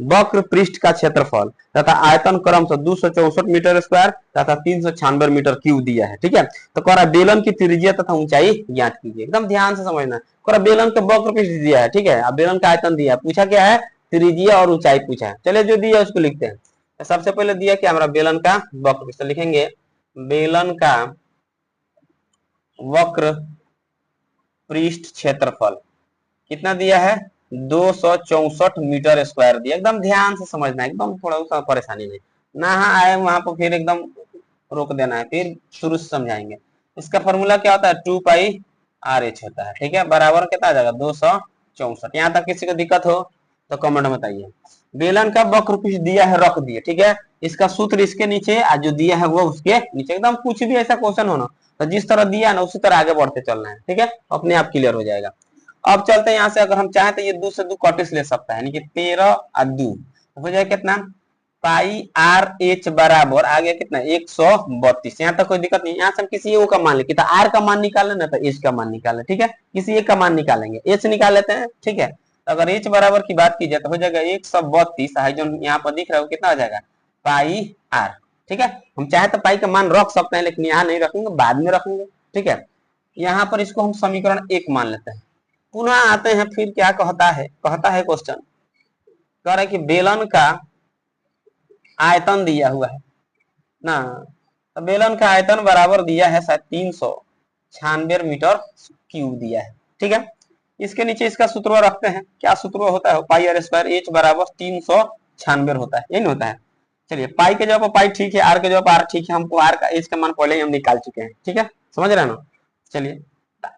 [SPEAKER 1] वक्र पृष्ठ का क्षेत्रफल तथा आयतन क्रम से 264 मीटर स्क्वायर तथा 396 मीटर क्यूब दिया है। ठीक है, तो कह रहा बेलन की त्रिज्या तथा ऊंचाई ज्ञात कीजिए। एकदम ध्यान से समझना, कह रहा बेलन के वक्र पृष्ठ दिया है, ठीक है, अब बेलन का आयतन दिया है, पूछा क्या है त्रिज्या और ऊंचाई पूछा है। चलिए जो दिया उसको लिखते हैं। सबसे पहले दिया क्या हमारा बेलन का वक्र पृष्ठ, लिखेंगे बेलन का वक्र पृष्ठ क्षेत्रफल कितना दिया है 264 मीटर स्क्वायर दिया। एकदम ध्यान से समझना है, एकदम थोड़ा सा परेशानी नहीं ना आए वहां पर फिर एकदम रोक देना है, फिर शुरू से समझाएंगे। इसका फॉर्मूला क्या होता है 2 पाई RH होता है। ठीक है, बराबर कितना आ जाएगा 264। यहाँ तक किसी को दिक्कत हो तो कमेंट में बताइए। बेलन का वक्र पृष्ठ दिया है, रख दिए, ठीक है, इसका सूत्र इसके नीचे और जो दिया है वो उसके नीचे। एकदम कुछ भी ऐसा क्वेश्चन हो ना तो जिस तरह दिया ना उसी तरह आगे बढ़ते चलना है। ठीक है, अपने आप क्लियर हो जाएगा। अब चलते हैं यहाँ से, अगर हम चाहें तो ये 2 से 2 कटिस ले सकता है, यानी कि 13 और 2 हो जाए कितना पाई RH बराबर आ गया कितना 132। यहाँ तक कोई दिक्कत नहीं। यहाँ से हम किसी एक का मान ले, तो R का मान निकाले ना तो H का मान निकाले। ठीक है, किसी एक का मान निकालेंगे, H निकाल लेते हैं। ठीक है, तो अगर H बराबर की बात की जाए तो हो जाएगा 132 जो यहाँ पर दिख रहा है कितना हो जाएगा पाई R। ठीक है, हम चाहे तो पाई का मान रख सकते हैं लेकिन यहाँ नहीं रखेंगे, बाद में रखेंगे। ठीक है, यहाँ पर इसको हम समीकरण 1 मान लेते हैं। पुनः आते हैं, फिर क्या कहता है क्वेश्चन कह रहा है कि बेलन का आयतन दिया हुआ है ना, तो बेलन का आयतन बराबर दिया है शायद 396 मीटर क्यूब दिया है। ठीक है, इसके नीचे इसका सूत्र रखते हैं। क्या सूत्र होता है पाई R स्क्वायर H बराबर 396 होता है, यही नहीं होता है। चलिए पाई के जगह पाई ठीक है, आर के जगह आर ठीक है, हमको आर का H का मान पहले ही हम निकाल चुके हैं। ठीक है, समझ रहे हैं ना। चलिए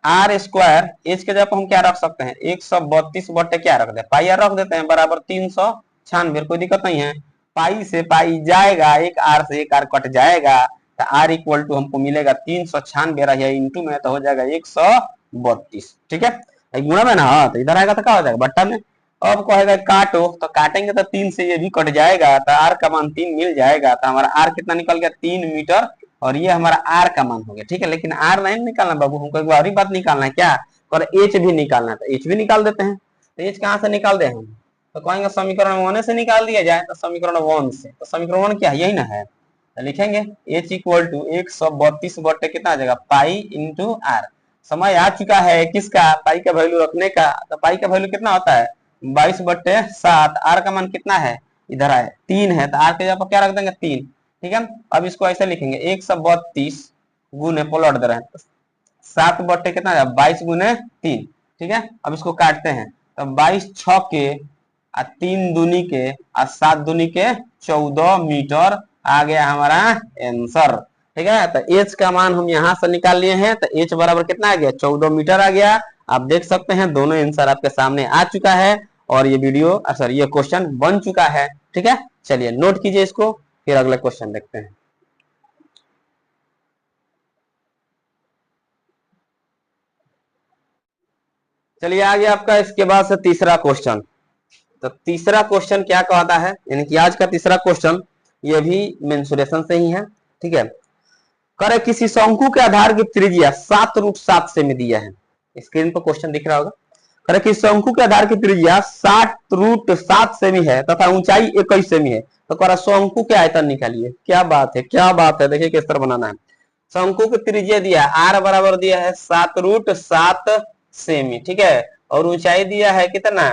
[SPEAKER 1] R स्क्वायर H के जगह हम क्या रख सकते हैं 132 बटे क्या रख दे पाई R रख देते हैं बराबर 396, कोई दिक्कत नहीं है। पाई से पाई जाएगा, एक R से एक R कट जाएगा, तो R इक्वल टू हमको मिलेगा 396 रहा इंटू में तो हो जाएगा 132। ठीक है, गुणा में ना तो इधर आएगा तो क्या हो जाएगा बट्टा में। अब कहेगा काटो, तो काटेंगे तो 3 से ये भी कट जाएगा, तो R का मान 3 मिल जाएगा, तो हमारा R कितना निकल गया 3 मीटर और ये हमारा R का मान हो गया। ठीक है, लेकिन R नहीं निकालना बाबू, हमको एक और ही बात निकालना है, क्या और H भी निकालना है, तो H भी निकाल देते हैं। तो H कहाँ से निकाल दे हम, तो कहेंगे समीकरण 1 से निकाल दिया जाए, तो समीकरण 1 से, तो समीकरण 1 क्या है यही ना है, तो लिखेंगे H इक्वल टू 132 बटे कितना आ जाएगा पाई इंटू R। समय आ चुका है किसका पाई का वैल्यू रखने का, तो पाई का वैल्यू कितना होता है 22/7, आर का मान कितना है, इधर है 3 है, तो आर के जगह पर क्या रख देंगे 3। ठीक है, अब इसको ऐसे लिखेंगे 132 गुने पलट दे रहे हैं 7 कितना है 22 × 3। ठीक है, अब इसको काटते हैं तो 22 के 3 दूनी के 7 दूनी के 14 मीटर आ गया हमारा आंसर। ठीक है, तो एच का मान हम यहां से निकाल लिए हैं, तो एच बराबर कितना आ गया 14 मीटर आ गया। आप देख सकते हैं दोनों आंसर आपके सामने आ चुका है और ये वीडियो सॉरी ये क्वेश्चन बन चुका है। ठीक है, चलिए नोट कीजिए इसको, फिर अगला क्वेश्चन देखते हैं। चलिए आगे आपका इसके बाद से तीसरा क्वेश्चन। तो तीसरा क्वेश्चन क्या कहता है, यानी कि आज का तीसरा क्वेश्चन ये भी मेंसुरेशन से ही है। ठीक है, करे किसी शंकु के आधार की त्रिज्या 7√7 सेमी दिया है, स्क्रीन पर क्वेश्चन दिख रहा होगा। करे किसी शंकु के आधार की त्रिज्या 7√7 सेमी है तथा ऊंचाई 21 सेमी है, तो करा शंकु के आयतन निकालिए। क्या बात है, क्या बात है, देखिए किस तरह बनाना है। शंकु की त्रिज्या दिया आर बराबर दिया है 7√7 सेमी। ठीक है, और ऊंचाई दिया है कितना,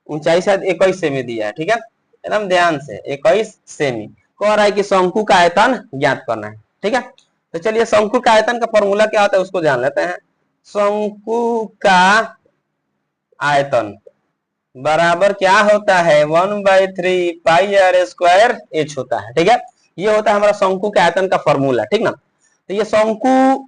[SPEAKER 1] ऊंचाई शायद 21 सेमी दिया है। ठीक है, एकदम ध्यान से 21 सेमी। कह रहा है कि शंकु का आयतन ज्ञात करना है। ठीक है, तो चलिए शंकु का आयतन का फॉर्मूला क्या होता है उसको जान लेते हैं। शंकु का आयतन बराबर क्या होता है 1/3 पाई आर स्क्वायर एच होता है। ठीक है, ये होता है हमारा शंकु के आयतन का फॉर्मूला। ठीक ना, तो ये शंकु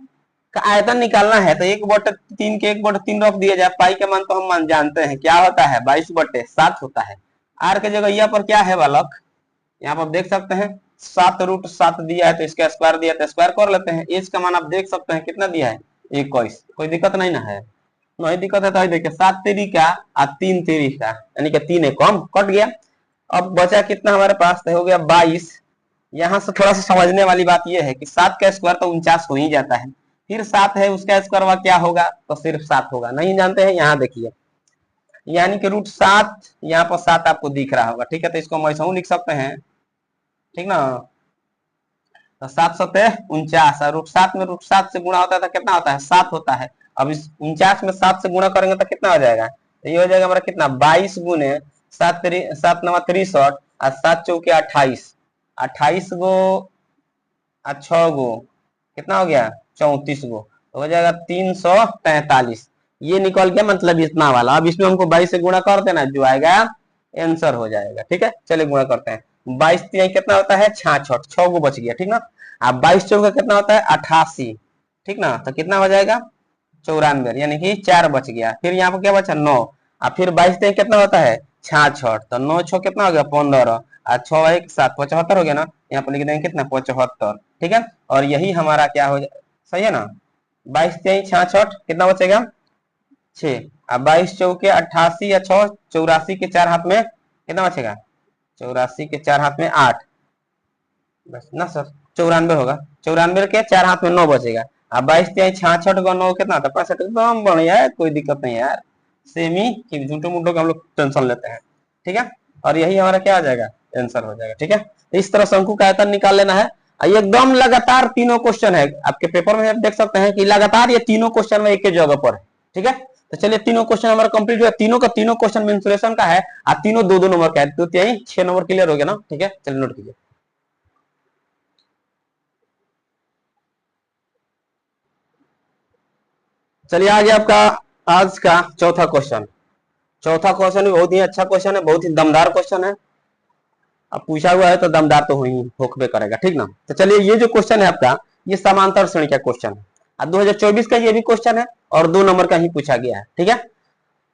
[SPEAKER 1] का आयतन निकालना है तो 1/3 के 1/3 रख दिया जाए। पाई का मान तो हम जानते हैं क्या होता है 22/7 होता है। आर के जगह यहाँ पर क्या है बालक, यहाँ पर देख सकते हैं 7√7 दिया है तो इसका स्क्वायर दिया तो स्क्वायर कर लेते हैं। एच का मान आप देख सकते हैं कितना दिया है 21, कोई दिक्कत नहीं ना है, नहीं दिक्कत है। तो देखिए 7 तेरी का 3 तेरी का यानी कि 3 एक कम कट गया। अब बचा कितना हमारे पास, तो हो गया 22। यहाँ से थोड़ा सा समझने वाली बात यह है कि 7 का स्क्वायर तो 49 हो ही जाता है, फिर 7 है उसका स्क्वायर हुआ क्या होगा, तो सिर्फ 7 होगा। नहीं जानते हैं, यहाँ देखिए यानी कि √7, यहाँ पर 7 आपको दिख रहा होगा। ठीक है, तो इसको हम ऐसा लिख सकते हैं। ठीक ना, तो 7 7 49 और √7 में √7 से गुणा होता है तो कितना होता है 7 होता है। अब इस 49 में 7 से गुणा करेंगे तो कितना हो जाएगा, तो ये हो जाएगा हमारा कितना 22 गुने 7 7 9 63 और 7 चौके 28, 28 गो 6 गो कितना हो गया 34 गो, तो हो जाएगा 343। ये निकल गया मतलब इतना वाला। अब इसमें हमको 22 से गुणा कर देना, जो आएगा आंसर हो जाएगा। ठीक है, चलिए गुणा करते हैं। 22 कितना होता है 66, 6 गो बच गया। ठीक ना, अब 22 चौका कितना होता है 88। ठीक ना, तो कितना हो जाएगा 94, यानी कि 4 बच गया। फिर यहाँ पर क्या बचा 9, और फिर 22 कितना होता है 66, तो 9 6 कितना हो गया 15 और 6 1 7 75 हो गया ना, यहाँ पर लिख देंगे कितना 75। ठीक है, और यही हमारा क्या हो जाए, सही है ना। 22 66 कितना बचेगा 6, अब 22 चौके 88 या 6 84 के 4 हाथ में कितना बचेगा 84 के 4 हाथ में 8, बस ना सर 94 होगा। 94 के 4 हाथ में 9 बचेगा। अब 22 66 का 9 कितना होता है 65, एकदम बढ़िया है, कोई दिक्कत नहीं है यार। सेमी की झूठो मूठो का हम लोग टेंशन लेते हैं। ठीक है, और यही हमारा क्या आ जाएगा आंसर हो जाएगा। ठीक है, तो इस तरह शंकु का आयतन निकाल लेना है। एकदम लगातार तीनों क्वेश्चन है आपके पेपर में, आप देख सकते हैं कि लगातार ये तीनों क्वेश्चन में एक ही जगह पर है। ठीक है, तो चलिए तीनों क्वेश्चन हमारा कंप्लीट हुआ। तीनों का तीनों क्वेश्चन मेंसुरेशन का है और तीनों 2 2 नंबर का है, तो 6 नंबर क्लियर हो गया ना। ठीक है, चलिए नोट कीजिए। चलिए आगे आपका आज का चौथा क्वेश्चन। चौथा क्वेश्चन भी बहुत ही अच्छा क्वेश्चन है, बहुत ही दमदार क्वेश्चन है। अब पूछा हुआ है तो दमदार तो ही होकबे करेगा। ठीक ना, तो चलिए ये जो क्वेश्चन है आपका ये समांतर श्रेणी का क्वेश्चन है, और 2024 का ये भी क्वेश्चन है और 2 नंबर का ही पूछा गया है। ठीक है,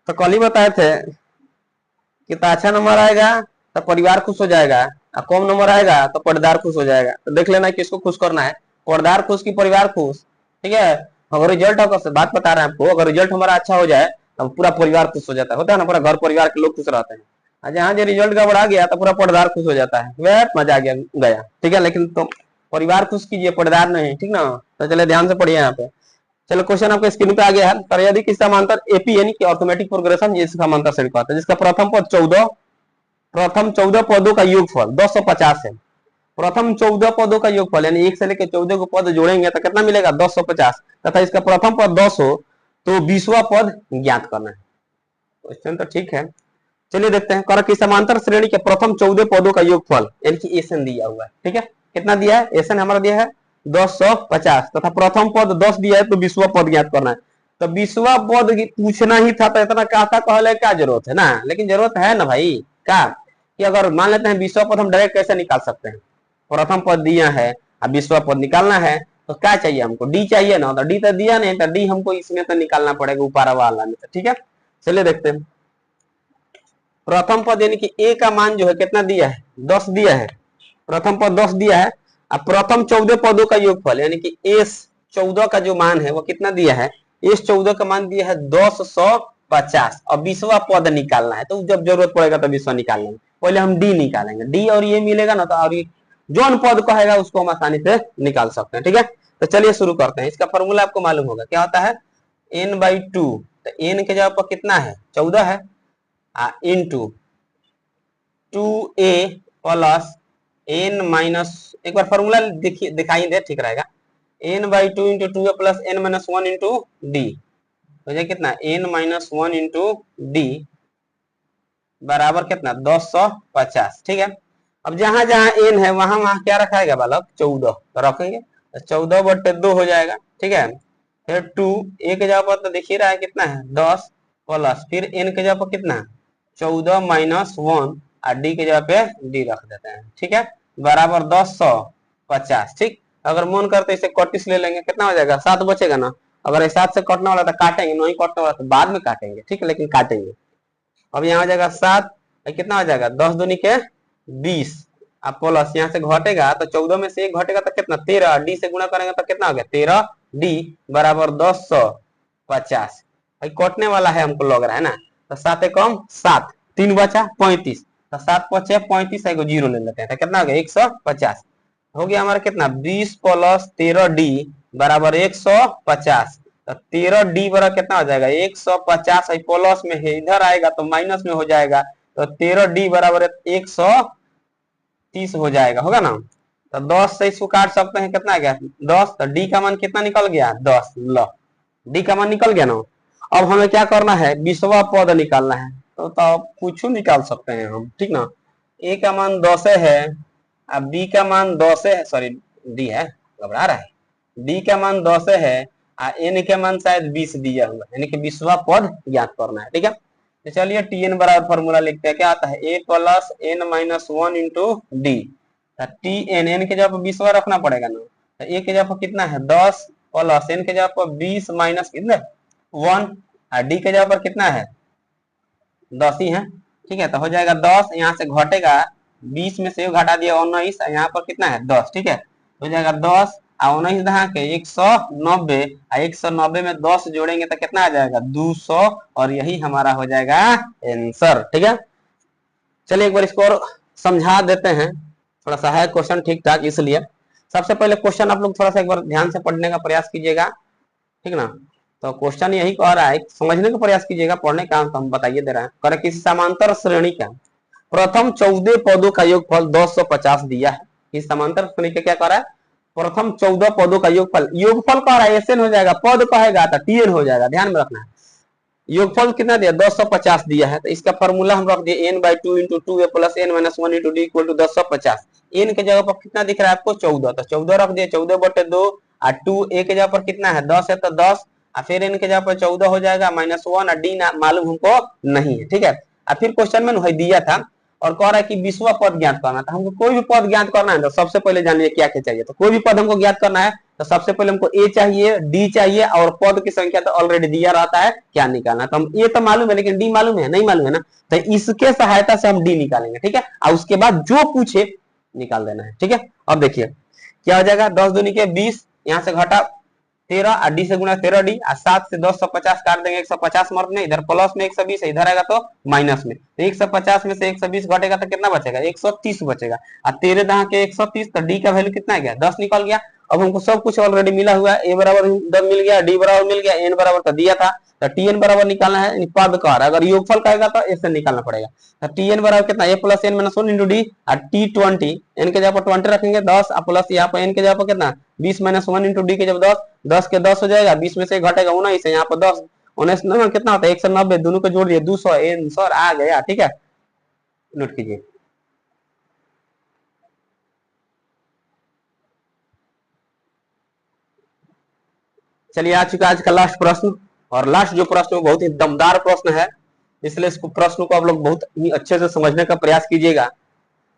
[SPEAKER 1] तो कल ही बताए थे कितना अच्छा नंबर आएगा तो परिवार खुश हो जाएगा, और कम नंबर आएगा तो पर्दार खुश हो जाएगा। तो देख लेना किसको खुश करना है, पर्दार खुश की परिवार खुश। ठीक है, अगर रिजल्ट अगर बात बता रहे हैं आपको, अगर रिजल्ट हमारा अच्छा हो जाए तो पूरा परिवार खुश हो जाता है, होता है ना, पूरा घर परिवार के लोग खुश रहते हैं। जहाँ जो रिजल्ट गड़बड़ा गया तो पूरा पर्दार खुश हो जाता है, वह मजा आ गया। ठीक है, लेकिन तो परिवार खुश कीजिए, पर्दार नहीं। ठीक ना, तो चले ध्यान से पढ़िए यहाँ पे। चलो क्वेश्चन आपके स्क्रीन पे आ गया है। परियादिक समांतर एपी यानी कि ऑर्थोमेटिक प्रोग्रेशन, ये समांतर श्रेणी कहते हैं, जिसका प्रथम पद 14 पदों का योगफल 250 है। प्रथम 14 पदों का योगफल यानी 1 से लेकर 14 को पद जोड़ेंगे तो कितना मिलेगा 250, तथा इसका प्रथम पद 10 हो तो 20वां पद ज्ञात करना है। क्वेश्चन तो ठीक है, चलिए देखते हैं, करा कि समांतर श्रेणी के प्रथम 14 पदों का योगफल यानी कि एसन दिया हुआ है। ठीक है, कितना दिया है? एसन हमारा दिया है 250 तथा प्रथम पद 10 दिया है, तो 20वां पद ज्ञात करना है। तो 20वां पद पूछना ही था, तो इतना कहता कहले क्या जरूरत है ना, लेकिन जरूरत है ना भाई क्या, कि अगर मान लेते हैं 20वां पद हम डायरेक्ट कैसे निकाल सकते हैं, प्रथम पद दिया है अब 20वां पद निकालना है, तो क्या चाहिए हमको? डी चाहिए ना, तो डी तो दिया नहीं, तो डी हमको इसमें तो निकालना पड़ेगा ऊपर वाला में। ठीक है, चलिए देखते हैं। प्रथम पद यानी कि ए का मान जो है कितना दिया है? 10 दिया है, प्रथम पद 10 दिया है। अब प्रथम 14 पदों का योगफल यानी कि एस 14 का जो मान है वो कितना दिया है? एस 14 का मान दिया है 1050 और 20वां पद निकालना है, तो जब जरूरत पड़ेगा तो 20वां निकाल लेंगे। पहले हम डी निकालेंगे, डी और ये मिलेगा ना, तो और ये जोन पद कहेगा उसको हम आसानी से निकाल सकते हैं। ठीक है, तो चलिए शुरू करते हैं। इसका फॉर्मूला आपको मालूम होगा, क्या होता है? n/2, तो n के जगह पर कितना है? 14 है, into 2a plus n minus, एक बार फॉर्मूला देखिए दिखाई दे, ठीक रहेगा। n/2 into 2a plus n-1 into D हो जाए कितना? n-1 इंटू डी बराबर कितना? 250। ठीक है, अब जहां जहां n है वहां वहां क्या रखाएगा बालक? 14 तो रखेंगे, 14/2 हो जाएगा। ठीक है, फिर 2 a के जगह पर तो दिख ही रहा है कितना है? 10 प्लस फिर n के जगह पर कितना? 14 माइनस 1 और डी के जगह पे डी रख देते हैं। ठीक है, बराबर 250। ठीक, अगर मन करते इसे 31 ले लेंगे, कितना हो जाएगा? 7 बचेगा ना। अगर इस 7 से कटने वाला तो काटेंगे, नहीं कटने वाला तो बाद में काटेंगे। ठीक है, लेकिन काटेंगे। अब यहाँ हो जाएगा 7, कितना हो जाएगा? 10 दूनी के 20, अब प्लस यहाँ से घटेगा तो 14 में से 1 घटेगा तो कितना? 13, डी से गुणा करेंगे तो कितना हो गया? 13 डी बराबर 250। भाई कटने वाला है हमको लग रहा है ना, तो 7 कम 7, 3 बचा 35, तो 7 बचे 35, एगो जीरो ले लेते हैं, तो कितना हो गया? 150 हो गया हमारा कितना? 20 प्लस 13 डी बराबर 150, तो 13 डी बराबर कितना हो जाएगा? 150 प्लस में है, इधर आएगा तो माइनस में हो जाएगा, तो 13 डी बराबर 130 हो जाएगा, होगा ना। तो 10 से इसको काट सकते हैं, कितना आ गया? 10, तो डी का मान कितना निकल गया? 10। लो, डी का मान निकल गया ना। अब हमें क्या करना है? 20वां पद निकालना है, तो कुछ निकाल सकते हैं हम। ठीक ना, ए का मान 10 है, अब बी का मान 10 है, सॉरी डी है, घबरा रहा है। डी का मान 10 है, एन के मान शायद 20 दिया हुआ, यानी कि 20वां पद ज्ञात करना है। ठीक है, तो चलिए टी एन बराबर फॉर्मूला लिखते हैं, क्या आता है? A plus n-1 into D, T N, N के जगह पर 20वां रखना पड़ेगा ना, तो ए के जगह पर कितना है? 10 प्लस एन के जगह पर 20 माइनस कितना? 1, और डी के जगह पर कितना है? 10 ही है। ठीक है, तो हो जाएगा 10, यहाँ से घटेगा 20 में से घटा दिया 19, यहाँ पर कितना है? 10। ठीक है, हो जाएगा 10 और 19 दहा के 190, 190 में 10 जोड़ेंगे तो कितना आ जाएगा? 200, और यही हमारा हो जाएगा आंसर। ठीक है, चलिए एक बार इसको और समझा देते हैं, थोड़ा सा है क्वेश्चन ठीक ठाक, इसलिए सबसे पहले क्वेश्चन आप लोग थोड़ा सा एक बार ध्यान से पढ़ने का प्रयास कीजिएगा। ठीक ना, तो क्वेश्चन यही कह रहा है, समझने का प्रयास कीजिएगा, पढ़ने का हम बताइए दे रहे हैं। करे किसी समांतर श्रेणी का प्रथम 14 पदों का योगफल 250 दिया है। इस समांतर श्रेणी का क्या कर रहा है? प्रथम 14 पदों का योगफल, योगफल कह रहा है एसएन हो जाएगा, पद कहेगा तो टीएन हो जाएगा, ध्यान में रखना है। योगफल कितना दिया? 250 दिया है, तो इसका फॉर्मूला हम रख दिए n/2 into 2a plus n-1 into D equal to 250। n के जगह पर कितना दिख रहा है आपको? 14, तो 14 रख दिए, 14/2, और 2a के जगह पर कितना है? 10 है, तो 10, और फिर n के जगह पर 14 हो जाएगा -1, और डी मालूम हमको नहीं है। ठीक है, और फिर क्वेश्चन में वही दिया था और कह रहा है कि 20वां पद ज्ञात करना था। हमको कोई भी पद ज्ञात करना है तो सबसे पहले जानिए क्या क्या चाहिए। तो कोई भी पद हमको ज्ञात करना है तो सबसे पहले हमको ए चाहिए, डी चाहिए, और पद की संख्या तो ऑलरेडी दिया रहता है, क्या निकालना है। तो हम ए तो मालूम है, लेकिन डी मालूम है? नहीं मालूम है ना, तो इसके सहायता से हम डी निकालेंगे। ठीक है, और उसके बाद जो पूछे निकाल देना है। ठीक है, अब देखिए क्या हो जाएगा? 10 दूनी के 20, यहाँ से घटा 13, और डी से गुणा 13 डी, और 7 से 250 काट देंगे, 150 मर्द में, इधर प्लस में 120 है, इधर आएगा तो माइनस में, तो 150 में से 120 घटेगा तो कितना बचेगा? 130 बचेगा, और 13 दहा के 130, तो डी का वैल्यू कितना आ गया? 10 निकल गया। अब हमको सब कुछ ऑलरेडी मिला हुआ है, ए बराबर 10 मिल गया, डी बराबर मिल गया, एन बराबर तो दिया था, तो टी एन बराबर निकालना है, पद का अगर योगफल कहेगा तो ऐसे निकालना पड़ेगा। तो टी एन बराबर कितना? A plus N minus 1 into D, और टी 20, एन के जगह पर 20 रखेंगे 10, प्लस यहाँ पर एन के जगह पर कितना? 20 माइनस 1 इंटू डी के जब 10, 10 के 10 हो जाएगा, 20 में से घटेगा 19, यहाँ पर 10 19 में कितना होता है 190, दोनों को जोड़ दिए 200 आंसर आ गया। ठीक है, नोट कीजिए। चलिए आ चुका आज का लास्ट प्रश्न, और लास्ट जो प्रश्न बहुत ही दमदार प्रश्न है, इसलिए इस प्रश्न को आप लोग बहुत ही अच्छे से समझने का प्रयास कीजिएगा।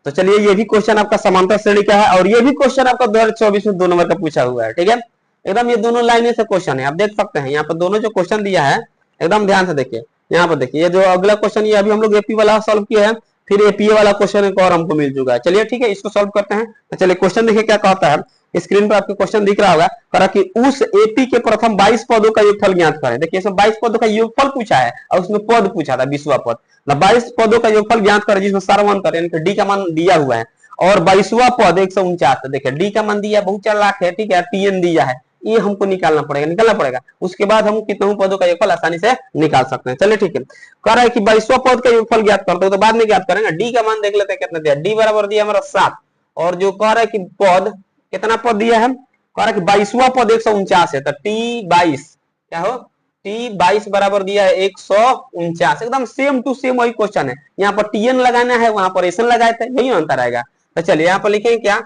[SPEAKER 1] तो चलिए ये भी क्वेश्चन आपका समांतर श्रेणी का है, और ये भी क्वेश्चन आपका 2024 में 2 नंबर का पूछा हुआ है। ठीक है, एकदम ये दोनों लाइनें से क्वेश्चन है, आप देख सकते हैं यहाँ पर दोनों जो क्वेश्चन दिया है, एकदम ध्यान से देखिए। यहाँ पर देखिए ये जो अगला क्वेश्चन, ये अभी हम लोग एपी वाला सॉल्व किया है, फिर एपीए वाला क्वेश्चन एक और हमको मिल चुका है। चलिए ठीक है, इसको सॉल्व करते हैं। तो चलिए क्वेश्चन देखिए क्या कहता है, स्क्रीन पर आपको क्वेश्चन दिख रहा होगा, कहा कि उस एपी के प्रथम 22 पदों का योगफल ज्ञात करें। देखिए इसमें 22 पदों का योगफल पूछा है, और उसमें पद पूछा था 20वां पद। 22 पदों का योगफल ज्ञात करें जिसमें सारवंतर यानी कि डी का मान दिया हुआ है, और 22वां पद 149। देखिए डी का मान दिया बहुत चालाक है, ठीक है, टीएन दिया है, ये हमको निकालना पड़ेगा। उसके बाद हम कितनों पदों का योगफल आसानी से निकाल सकते हैं। चलिए ठीक है, कह रहा है कि 22वां पद का योगफल ज्ञात करते हो, तो बाद में ज्ञात करेंगे। डी का मान देख लेते हैं कितना दिया, डी बराबर दिया हमारा 7, और जो कह रहा है कि पद कितना पद दिया है, कह रहा है कि 22वां पद 149 है, तो टी 22 क्या हो, टी 22 बराबर दिया है 149। एकदम सेम टू सेम वही क्वेश्चन है, यहाँ पर टीएन लगाना है, वहां पर एसएन लगाए थे, यही अंतर आएगा। तो चलिए यहाँ पर लिखेंगे क्या,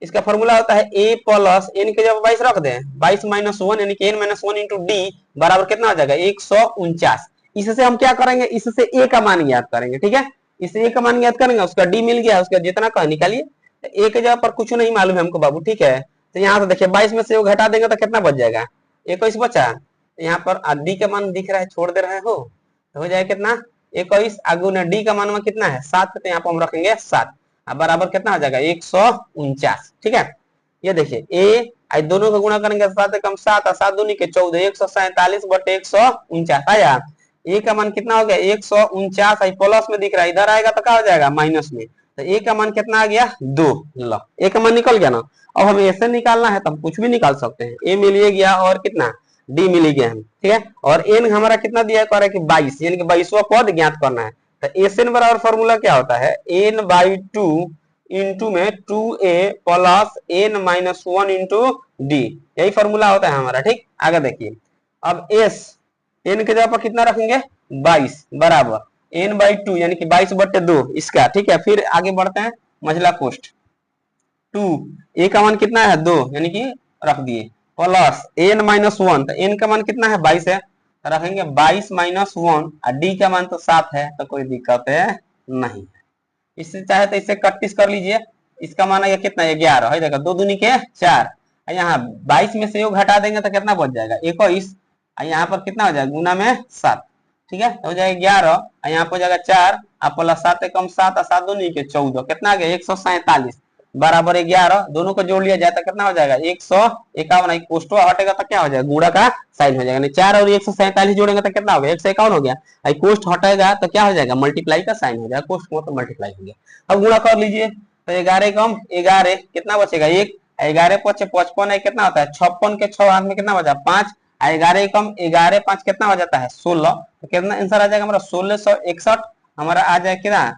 [SPEAKER 1] इसका फॉर्मूला होता है a प्लस एन के जब 22 रख दें, 22 माइनस 1 यानी कि n माइनस 1 इंटू डी बराबर कितना हो जाएगा 149। इससे हम क्या करेंगे, इससे a का मान ज्ञात करेंगे। ठीक है, इससे a का मान ज्ञात करेंगे, उसका d मिल गया, उसका जितना का निकालिए। a के जगह पर कुछ नहीं मालूम है हमको बाबू। ठीक है, तो यहाँ से देखिए 22 में से वो घटा देंगे तो कितना बच जाएगा, 21 बचा। यहाँ पर डी का मान दिख रहा है, छोड़ दे रहे हो, तो हो जाएगा कितना 21, आगू ने डी का मान कितना है 7, तो यहाँ पर हम रखेंगे 7, अब बराबर कितना हो जाएगा 149। ठीक है, ये देखिए ए आई दोनों को गुणा करेंगे 7 कम 7 और 7 दूनी के 14, 147 बटे 149 आया। ए का मान कितना हो गया 149, आई प्लस में दिख रहा है, इधर आएगा तो क्या हो जाएगा माइनस में, तो ए का मान कितना आ गया 2। लो ए का मान निकल गया ना। अब हमें ऐसे निकालना है तो हम कुछ भी निकाल सकते हैं, ए मिल गया और कितना डी मिल गया हम। ठीक है, और एन हमारा कितना दिया है कि 22 यानी कि 22वां पद ज्ञात करना है। तो एस एन बराबर फॉर्मूला क्या होता है, एन बाई 2 इंटू में 2a plus N minus 1 into D, यही फॉर्मूला होता है हमारा। ठीक, आगे देखिए, अब एस एन के जगह पर कितना रखेंगे 22 बराबर एन बाई 2 यानी कि 22 बटे 2 इसका। ठीक है, फिर आगे बढ़ते हैं, मझला कोष्ठ 2 ए का मान कितना है 2 यानी कि रख दिए, प्लस एन माइनस 1, तो एन का मान कितना है 22 है, तो रखेंगे 22 माइनस 1, और डी का मान तो 7 है, तो कोई दिक्कत है नहीं। इससे चाहे तो इससे 31 कर लीजिए, इसका मान है कितना 11 है, देखो 2 दूनी के 4, यहाँ 22 में से योग हटा देंगे तो कितना बच जाएगा 21, यहाँ पर कितना हो जाएगा गुना में 7। ठीक है, तो हो जाएगा 11, यहाँ पर हो जाएगा 4 आप प्लस 7 कम 7 और 7 दूनी के 14, कितना आ गया 147 बराबर 11, दोनों को जोड़ लिया जाए तो कितना हो जाएगा 151, कोष्टो हटेगा तो क्या हो जाएगा गुणा का साइन हो जाएगा, 4 और 147 जोड़ेंगे तो कितना हो गया 151 हो गया, कोष्ट हटेगा तो क्या हो जाएगा मल्टीप्लाई का साइन हो जाएगा, कोष्ट को तो मल्टीप्लाई हो गया। अब गुणा कर लीजिए, तो 11 कम 11 कितना बचेगा 1, 11 पचे 55 कितना होता है 56 के 6 हाथ में कितना बचा 5, 11 कम 11 5 कितना हो जाता है 16, तो कितना आंसर आ जाएगा हमारा 1661, हमारा आ जाएगा कितना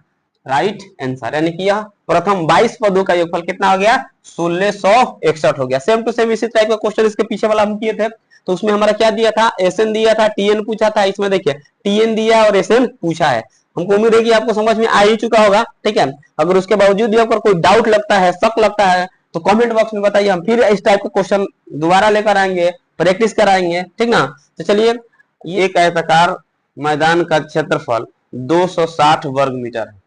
[SPEAKER 1] राइट आंसर, यानी कि यह प्रथम 22 पदों का योगफल कितना हो गया 1661 हो गया। सेम टू सेम इसी टाइप का क्वेश्चन इसके पीछे वाला हम किए थे, तो उसमें हमारा क्या दिया था एसएन दिया था, टीएन पूछा था, इसमें देखिए टीएन दिया और एसएन पूछा है। हमको उम्मीद है कि आपको समझ में आ ही चुका होगा। ठीक है, अगर उसके बावजूद भी आपको कोई डाउट लगता है, शक लगता है, तो कमेंट बॉक्स में बताइए, हम फिर इस टाइप का क्वेश्चन दोबारा लेकर आएंगे, प्रैक्टिस कराएंगे। ठीक ना, तो चलिए, ये एक आयताकार मैदान का क्षेत्रफल 260 वर्ग मीटर है।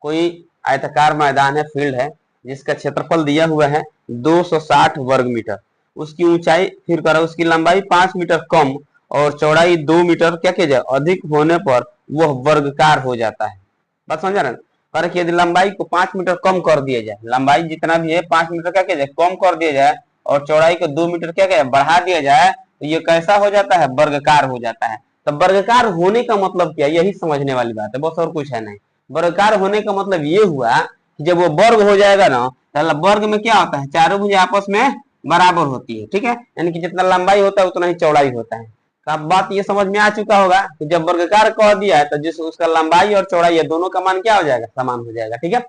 [SPEAKER 1] कोई आयताकार मैदान है, फील्ड है, जिसका क्षेत्रफल दिया हुआ है 260 वर्ग मीटर, उसकी ऊंचाई फिर करो, उसकी लंबाई 5 मीटर कम और चौड़ाई 2 मीटर क्या किया जाए अधिक होने पर वह वर्गकार हो जाता है। बात समझ रहे हैं, कि यदि लंबाई को 5 मीटर कम कर दिया जाए, लंबाई जितना भी है 5 मीटर क्या किया जाए कम कर दिया जाए, और चौड़ाई को 2 मीटर क्या किया बढ़ा दिया जाए, तो ये कैसा हो जाता है वर्गकार हो जाता है। तो वर्गकार होने का मतलब क्या, यही समझने वाली बात है, बस और कुछ है नहीं। वर्गकार होने का मतलब ये हुआ कि जब वो वर्ग हो जाएगा ना, तो वर्ग में क्या होता है चारों भुजा आपस में बराबर होती है। ठीक है, यानी कि जितना लंबाई होता है उतना ही चौड़ाई होता है। तो अब बात ये समझ में आ चुका होगा कि जब वर्गकार कह दिया है तो जिस उसका लंबाई और चौड़ाई है दोनों का मान क्या हो जाएगा समान हो जाएगा। ठीक है,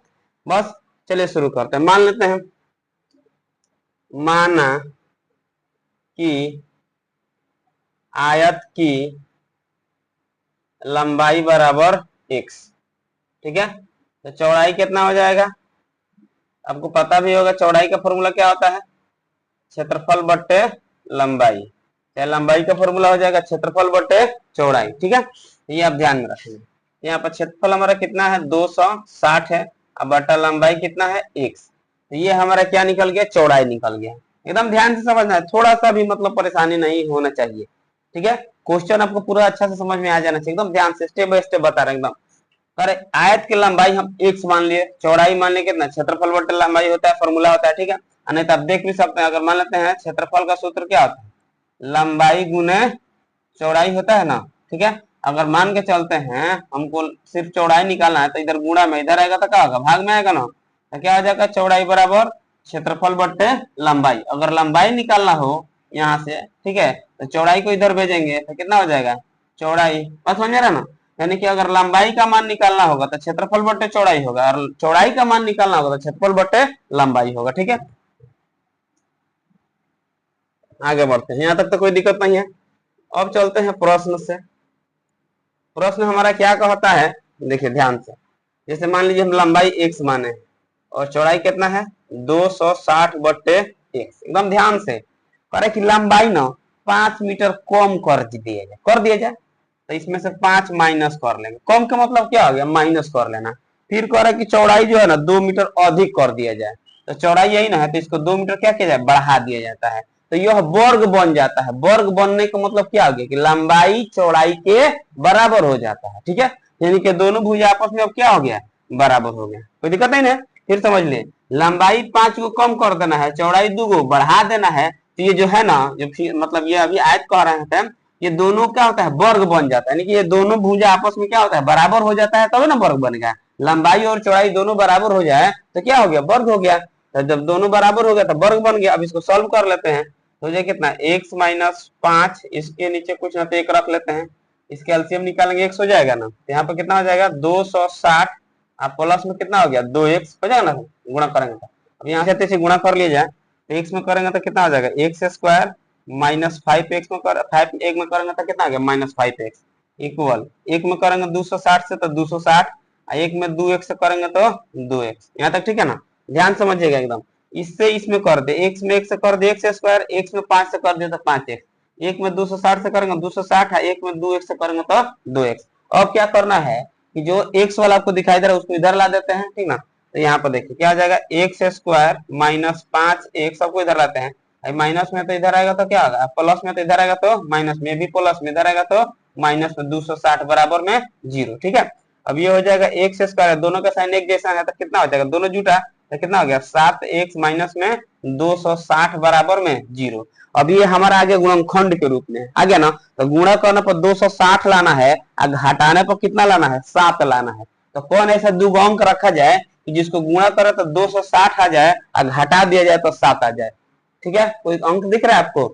[SPEAKER 1] बस चलिए शुरू करते हैं। मान लेते हैं, माना कि आयत की लंबाई बराबर x। ठीक है, तो चौड़ाई कितना हो जाएगा, आपको पता भी होगा चौड़ाई का फॉर्मूला क्या होता है, क्षेत्रफल बट्टे लंबाई। क्या लंबाई का फॉर्मूला हो जाएगा क्षेत्रफल बट्टे चौड़ाई। ठीक है, ये आप ध्यान में रखेंगे। यहाँ पर क्षेत्रफल हमारा कितना है 260 है, अब बटा लंबाई कितना है x। तो ये हमारा क्या निकल गया, चौड़ाई निकल गया। एकदम ध्यान से समझना है, थोड़ा सा भी मतलब परेशानी नहीं होना चाहिए। ठीक है, क्वेश्चन आपको पूरा अच्छा से समझ में आ जाना चाहिए, एकदम ध्यान से स्टेप बाय स्टेप बता रहे हैं एकदम। अरे आयत की लंबाई हम x मान लिए, चौड़ाई मान लिए कितना, क्षेत्रफल बटे लंबाई होता है, फॉर्मूला होता है। ठीक है, नहीं तो आप देख भी सकते हैं, अगर मान लेते हैं क्षेत्रफल का सूत्र क्या होता है, लंबाई गुने चौड़ाई होता है ना। ठीक है, अगर मान के चलते हैं हमको सिर्फ चौड़ाई निकालना है, तो इधर गुणा में इधर आएगा तो क्या होगा, भाग में आएगा ना, तो क्या हो जाएगा चौड़ाई बराबर क्षेत्रफल बट्टे लंबाई। अगर लंबाई निकालना हो यहाँ से, ठीक है, तो चौड़ाई को इधर भेजेंगे तो कितना हो जाएगा चौड़ाई, बात समझ रहा ना। यानी कि अगर लंबाई का मान निकालना होगा तो क्षेत्रफल बट्टे चौड़ाई होगा, और चौड़ाई का मान निकालना होगा तो क्षेत्रफल बट्टे लंबाई होगा। ठीक है, आगे बढ़ते हैं, यहाँ तक तो कोई दिक्कत नहीं है। अब चलते हैं प्रश्न से। प्रश्न हमारा क्या कहता है, देखिए ध्यान से। जैसे मान लीजिए हम लंबाई x माने और चौड़ाई कितना है 260 बट्टे x। एकदम ध्यान से करे कि लंबाई ना 5 मीटर कम कर दिया जाए, तो इसमें से 5 माइनस कर लेंगे। कम का मतलब क्या हो गया, माइनस कर लेना। फिर कह रहा है कि चौड़ाई जो है ना 2 मीटर अधिक कर दिया जाए, तो चौड़ाई यही ना है, तो इसको 2 मीटर क्या किया जाए, बढ़ा दिया जाता है, तो यह वर्ग बन जाता है। वर्ग बनने का मतलब क्या हो गया कि लंबाई चौड़ाई के बराबर हो जाता है। ठीक है, यानी कि दोनों भुजा आपस में अब क्या हो गया, बराबर हो गया, कोई दिक्कत नहीं ना। फिर समझ लिए, लंबाई 5 को कम कर देना है, चौड़ाई 2 को बढ़ा देना है, तो ये जो है ना, जो मतलब ये अभी आयत कह रहे हैं, ये दोनों क्या होता है, वर्ग बन जाता है। यानी कि ये दोनों भुजा आपस में क्या होता है, बराबर हो जाता है, तब ना वर्ग बन गया। लंबाई और चौड़ाई दोनों बराबर हो जाए तो क्या हो गया, वर्ग हो गया। तो जब दोनों बराबर हो गया तो वर्ग बन गया। अब इसको सॉल्व कर लेते हैं, तो ये कितना x माइनस 5, इसके नीचे कुछ ना तो एक रख लेते हैं, इसके एलसीएम निकालेंगे x हो जाएगा ना, तो यहाँ पर कितना हो जाएगा 260, आप प्लस में कितना हो गया 2x हो जाएगा ना, गुणा करेंगे तो। अब यहाँ से ऐसे गुणा कर लिया जाए, तो x में करेंगे तो कितना हो जाएगा एक्स स्क्वायर माइनस 5x में कर 5 एक में करेंगे तो कितना आ गया माइनस 5x इक्वल, एक में करेंगे 260 से तो 260, एक में 2x से करेंगे तो 2x। यहाँ तक ठीक है ना, ध्यान समझिएगा एकदम। इससे इसमें कर दे, x में 1 से कर दे एक्स स्क्वायर, x में 5 से कर दे तो 5x, एक में 260 से करेंगे 260, एक में 2x से करेंगे तो 2x। अब क्या करना है कि जो x वाला आपको दिखाई दे रहा है उसको इधर ला देते हैं, ठीक ना। तो यहाँ पर देखिए क्या हो जाएगा एक्स स्क्वायर माइनस 5x, सबको इधर लाते हैं, माइनस में तो इधर आएगा तो क्या होगा प्लस में, तो इधर आएगा तो माइनस में, भी प्लस में इधर आएगा तो माइनस में, 260 बराबर में 0। ठीक है, अब ये हो जाएगा एक्स स्क्वायर, दोनों का साइन एक जैसा है तो कितना हो जाएगा, दोनों जुटा तो कितना हो गया 7x माइनस में 260 बराबर में 0। अब ये हमारा आगे गुणनखंड के रूप में आ गया ना, तो गुणा करने पर 260 लाना है और घटाने पर कितना लाना है 7 लाना है। तो कौन ऐसा दो अंक रखा जाए कि जिसको गुणा करे तो 260 आ जाए और घटा दिया जाए तो 7 आ जाए। ठीक है, कोई अंक दिख रहा है आपको,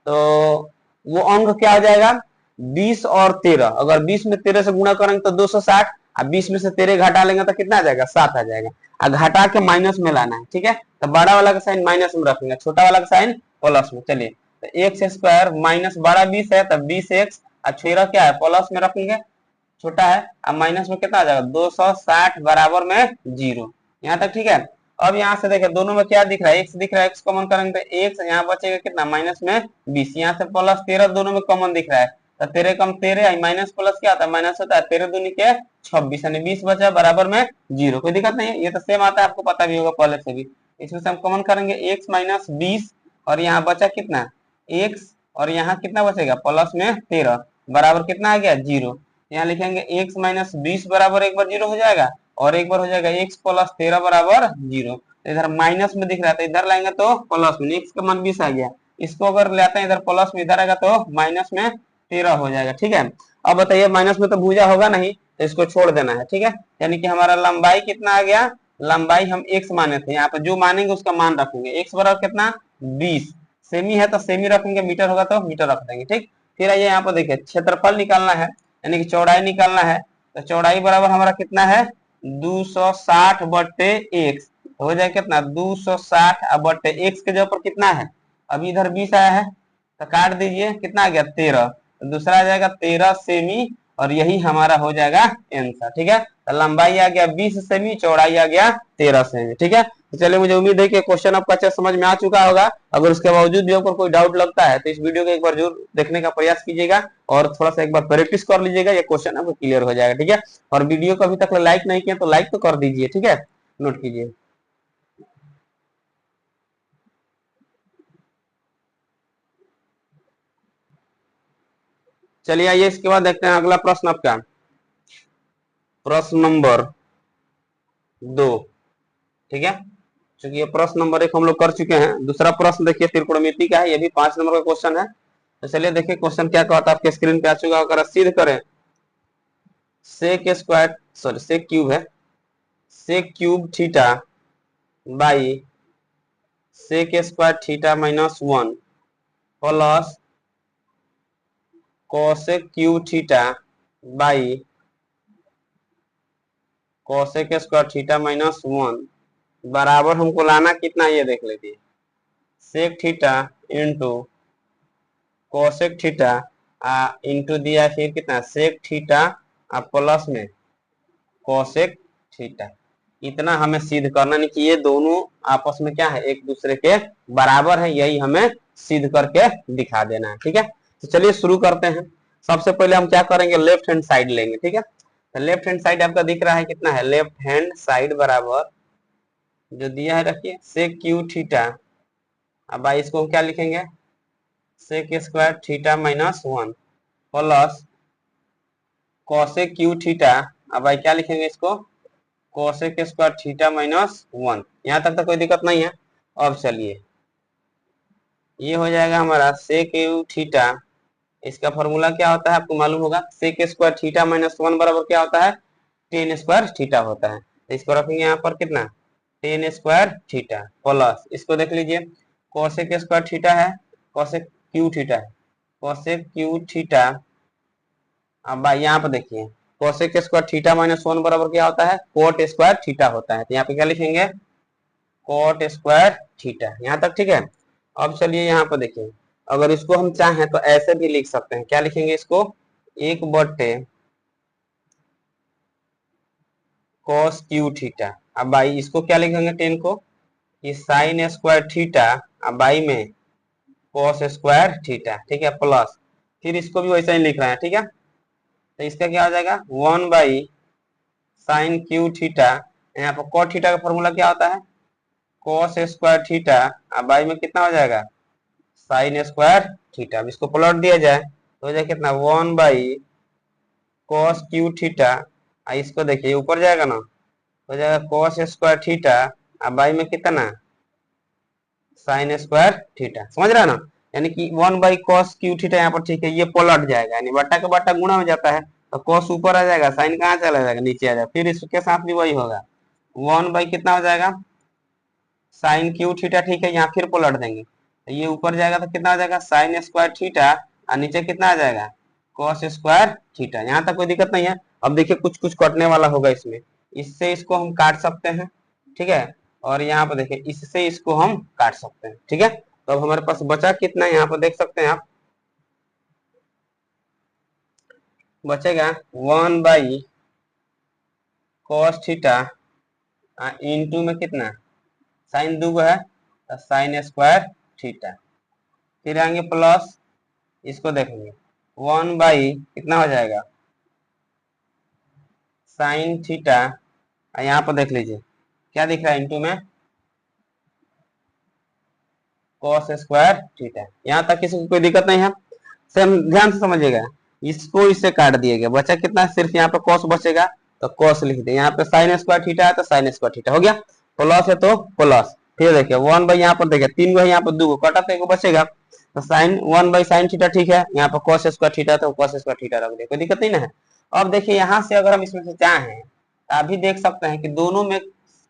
[SPEAKER 1] तो वो अंक क्या हो जाएगा 20 और 13। अगर 20 में 13 से गुणा करेंगे तो 260, और 20 में से 13 घटा लेंगे तो कितना आ जाएगा 7 आ जाएगा, और घटा के माइनस में लाना है। ठीक है, तो बड़ा वाला का साइन माइनस में रखेंगे, छोटा वाला का साइन प्लस में। चलिए, तो एक्स स्क्वायर माइनस 20 है तब 20x, और छोटा क्या है प्लस में रखेंगे, छोटा है, अब माइनस में कितना आ जाएगा 260 बराबर में 0। यहाँ तक ठीक है। अब यहाँ से देखिए दोनों में क्या दिख रहा है, एक्स दिख रहा है, एक्स कॉमन करेंगे तो एक्स यहाँ बचेगा कितना माइनस में 20, यहाँ से प्लस 13 दोनों में कॉमन दिख रहा है, तो 13 कम 13 माइनस प्लस क्या आता है माइनस होता है, 13 दूनी के 26, यानी 20 बचा बराबर में 0। कोई दिक्कत नहीं है, ये तो सेम आता है, आपको पता भी होगा पहले से भी। इसमें से हम कॉमन करेंगे एक्स माइनस 20, और यहाँ बचा कितना एक्स, और यहाँ कितना बचेगा प्लस में 13 बराबर कितना आ गया 0। यहाँ लिखेंगे x माइनस 20 बराबर एक बार 0 हो जाएगा, और एक बार हो जाएगा x प्लस 13 बराबर 0। तो इधर माइनस में दिख रहा है तो इधर लाएंगे तो प्लस में, x का मान 20 आ गया, इसको अगर लेते हैं इधर प्लस में, इधर आएगा तो माइनस में 13 हो जाएगा। ठीक है, अब बताइए माइनस में तो भुजा होगा नहीं, तो इसको छोड़ देना है। ठीक है, यानी कि हमारा लंबाई कितना आ गया, लंबाई हम x माने थे, यहाँ पे जो मानेंगे उसका मान रखेंगे, x बराबर कितना 20, सेमी है तो सेमी रखेंगे, मीटर होगा तो मीटर रख देंगे। ठीक, फिर आइए यहाँ पर देखिए क्षेत्रफल निकालना है, यानी कि चौड़ाई निकालना है, तो चौड़ाई बराबर हमारा कितना है 260 बट्टे एक्स, हो जाए कितना 260 बट्टे एक्स के जगह पर कितना है, अभी इधर 20 आया है तो काट दीजिए, कितना आ गया 13, तो दूसरा आ जाएगा 13 सेमी, और यही हमारा हो जाएगा आंसर। ठीक है, तो लंबाई आ गया 20 सेमी, चौड़ाई आ गया 13 सेमी। ठीक है, तो चलिए मुझे उम्मीद है कि क्वेश्चन आपको अच्छे समझ में आ चुका होगा। अगर उसके बावजूद भी आपको कोई डाउट लगता है तो इस वीडियो को एक बार जरूर देखने का प्रयास कीजिएगा और थोड़ा सा एक बार प्रैक्टिस कर लीजिएगा, ये क्वेश्चन आपको क्लियर हो जाएगा। ठीक है, और वीडियो को अभी तक लाइक नहीं किया तो लाइक तो कर दीजिए। ठीक है, नोट कीजिए। चलिए आइए इसके बाद देखते हैं अगला प्रश्न आपका, प्रश्न नंबर 2। ठीक है, चूंकि ये प्रश्न नंबर 1 हम लोग कर चुके हैं, दूसरा प्रश्न देखिए त्रिकोणमिति का है, ये भी 5 नंबर का क्वेश्चन है। तो चलिए देखिए क्वेश्चन क्या कहता है, आपके स्क्रीन पे आ चुका होगा। सिद्ध करें sec square, sorry sec cube है, sec cube theta by sec square theta minus 1 plus cosec cube theta by cosec square theta minus 1 बराबर हमको लाना कितना, ये देख लेते हैं। Sec theta into cosec theta into दिया फिर कितना सेक थीटा प्लस में कोसेक थीटा। इतना हमें सिद्ध करना, नहीं कि ये दोनों आपस में क्या है, एक दूसरे के बराबर है, यही हमें सिद्ध करके दिखा देना है। ठीक है, तो चलिए शुरू करते हैं। सबसे पहले हम क्या करेंगे, लेफ्ट हैंड साइड लेंगे। ठीक है, तो लेफ्ट हैंड साइड आपका दिख रहा है कितना है, लेफ्ट हैंड साइड बराबर जो दिया है रखिए सेक क्यू थीटा। अब भाई इसको क्या लिखेंगे, sec square theta minus 1 plus cosec क्यू थीटा। अब भाई क्या लिखेंगे इसको, कोसेक स्क्वायर थीटा माइनस 1। यहाँ तक तो कोई दिक्कत नहीं है। अब चलिए ये हो जाएगा हमारा सेक क्यू थीटा, इसका फॉर्मूला क्या होता है आपको मालूम होगा, सेक स्क्वायर थीटा माइनस 1 बराबर क्या होता है, टेन स्क्वायर थीटा होता है। तो इसको रखेंगे यहाँ पर कितना, टेन स्क्वायर थीटा प्लस इसको देख लीजिए कोसेक स्क्वायर थीटा है, कोसेक क्यू थीटा है, कोसेक क्यू थीटा। अब भाई यहाँ पे देखिए कोसेक स्क्वायर थीटा माइनस 1 बराबर क्या होता है, कोट स्क्वायर थीटा होता है। तो यहाँ पे क्या लिखेंगे, कोट स्क्वायर थीटा। यहाँ तक ठीक है। अब चलिए यहाँ पे देखिए, अगर इसको हम चाहें तो ऐसे भी लिख सकते हैं। क्या लिखेंगे इसको, 1/, कोस क्यू थीटा। अब भाई इसको क्या लिखेंगे, 10 को कि साइन स्क्वायर थीटा, अब बाई में कोस स्क्वायर थीटा। ठीक है, प्लस फिर इसको भी वैसा ही लिख रहे हैं। ठीक है, तो इसका क्या हो जाएगा 1/साइन क्यू थीटा। यहाँ पर कोट थीटा का फॉर्मूला क्या होता है, कोस स्क्वायर थीटा। अब बाई में कितना हो जाएगा, साइन स्क्वायर थीटा। अब इसको प्लॉट दिया जाए तो हो जाएगा कितना, 1/कोस क्यू थीटा। इसको देखिए ऊपर जाएगा ना, हो जाएगा कोस स्क्वायर थीटा। अब बाई में कितना, साइन स्क्वायर थीटा। समझ रहा है ना, यानी कि 1/cos क्यू थीटा यहाँ पर। ठीक है, ये पलट जाएगा, यानी बट्टा का बट्टा गुणा हो जाता है, तो cos ऊपर आ जाएगा, साइन कहाँ चला जाएगा, नीचे आ जाएगा। फिर इसके साथ भी वही होगा, 1 कितना हो जाएगा, साइन क्यू थीटा। ठीक है, यहाँ फिर पलट देंगे तो ये ऊपर जाएगा तो कितना आ जाएगा, साइन स्क्वायर थीटा, और नीचे कितना आ जाएगा, cos स्क्वायर थीटा। यहाँ तक कोई दिक्कत नहीं है। अब देखिए कुछ कुछ कटने वाला होगा इसमें, इससे इसको हम काट सकते हैं। ठीक है, और यहाँ पर देखिए इससे इसको हम काट सकते हैं। ठीक है, तो अब हमारे पास बचा कितना है, यहाँ पर देख सकते हैं आप, बचेगा 1/cos थीटा इंटू में कितना, साइन 2 है तो साइन स्क्वायर थीटा। फिर आएंगे प्लस, इसको देखेंगे 1 कितना हो जाएगा, साइन थीटा। यहाँ पर देख लीजिए क्या दिख रहा है, इंटू में cos स्क्वायर थीटा। यहाँ तक किसी को कोई दिक्कत नहीं है। सेम ध्यान से समझिएगा, इसको इससे काट दिया गया, बचा कितना, सिर्फ यहाँ पे cos बचेगा तो cos लिख दे। यहाँ पे साइन स्क्वायर थीटा है तो साइन स्क्वायर थीटा हो गया, प्लस है तो प्लस। फिर देखिए 1 यहाँ पर देखिए 3 है, यहाँ पर 2 कटा तो एक बचेगा, तो साइन 1/साइन थीटा। ठीक है, यहाँ पर cos स्क्वायर थीटा तो cos स्क्वायर थीटा रख दे, कोई दिक्कत नहीं ना है। अब देखिए यहाँ से अगर हम इसमें से चाहें अभी देख सकते हैं कि दोनों में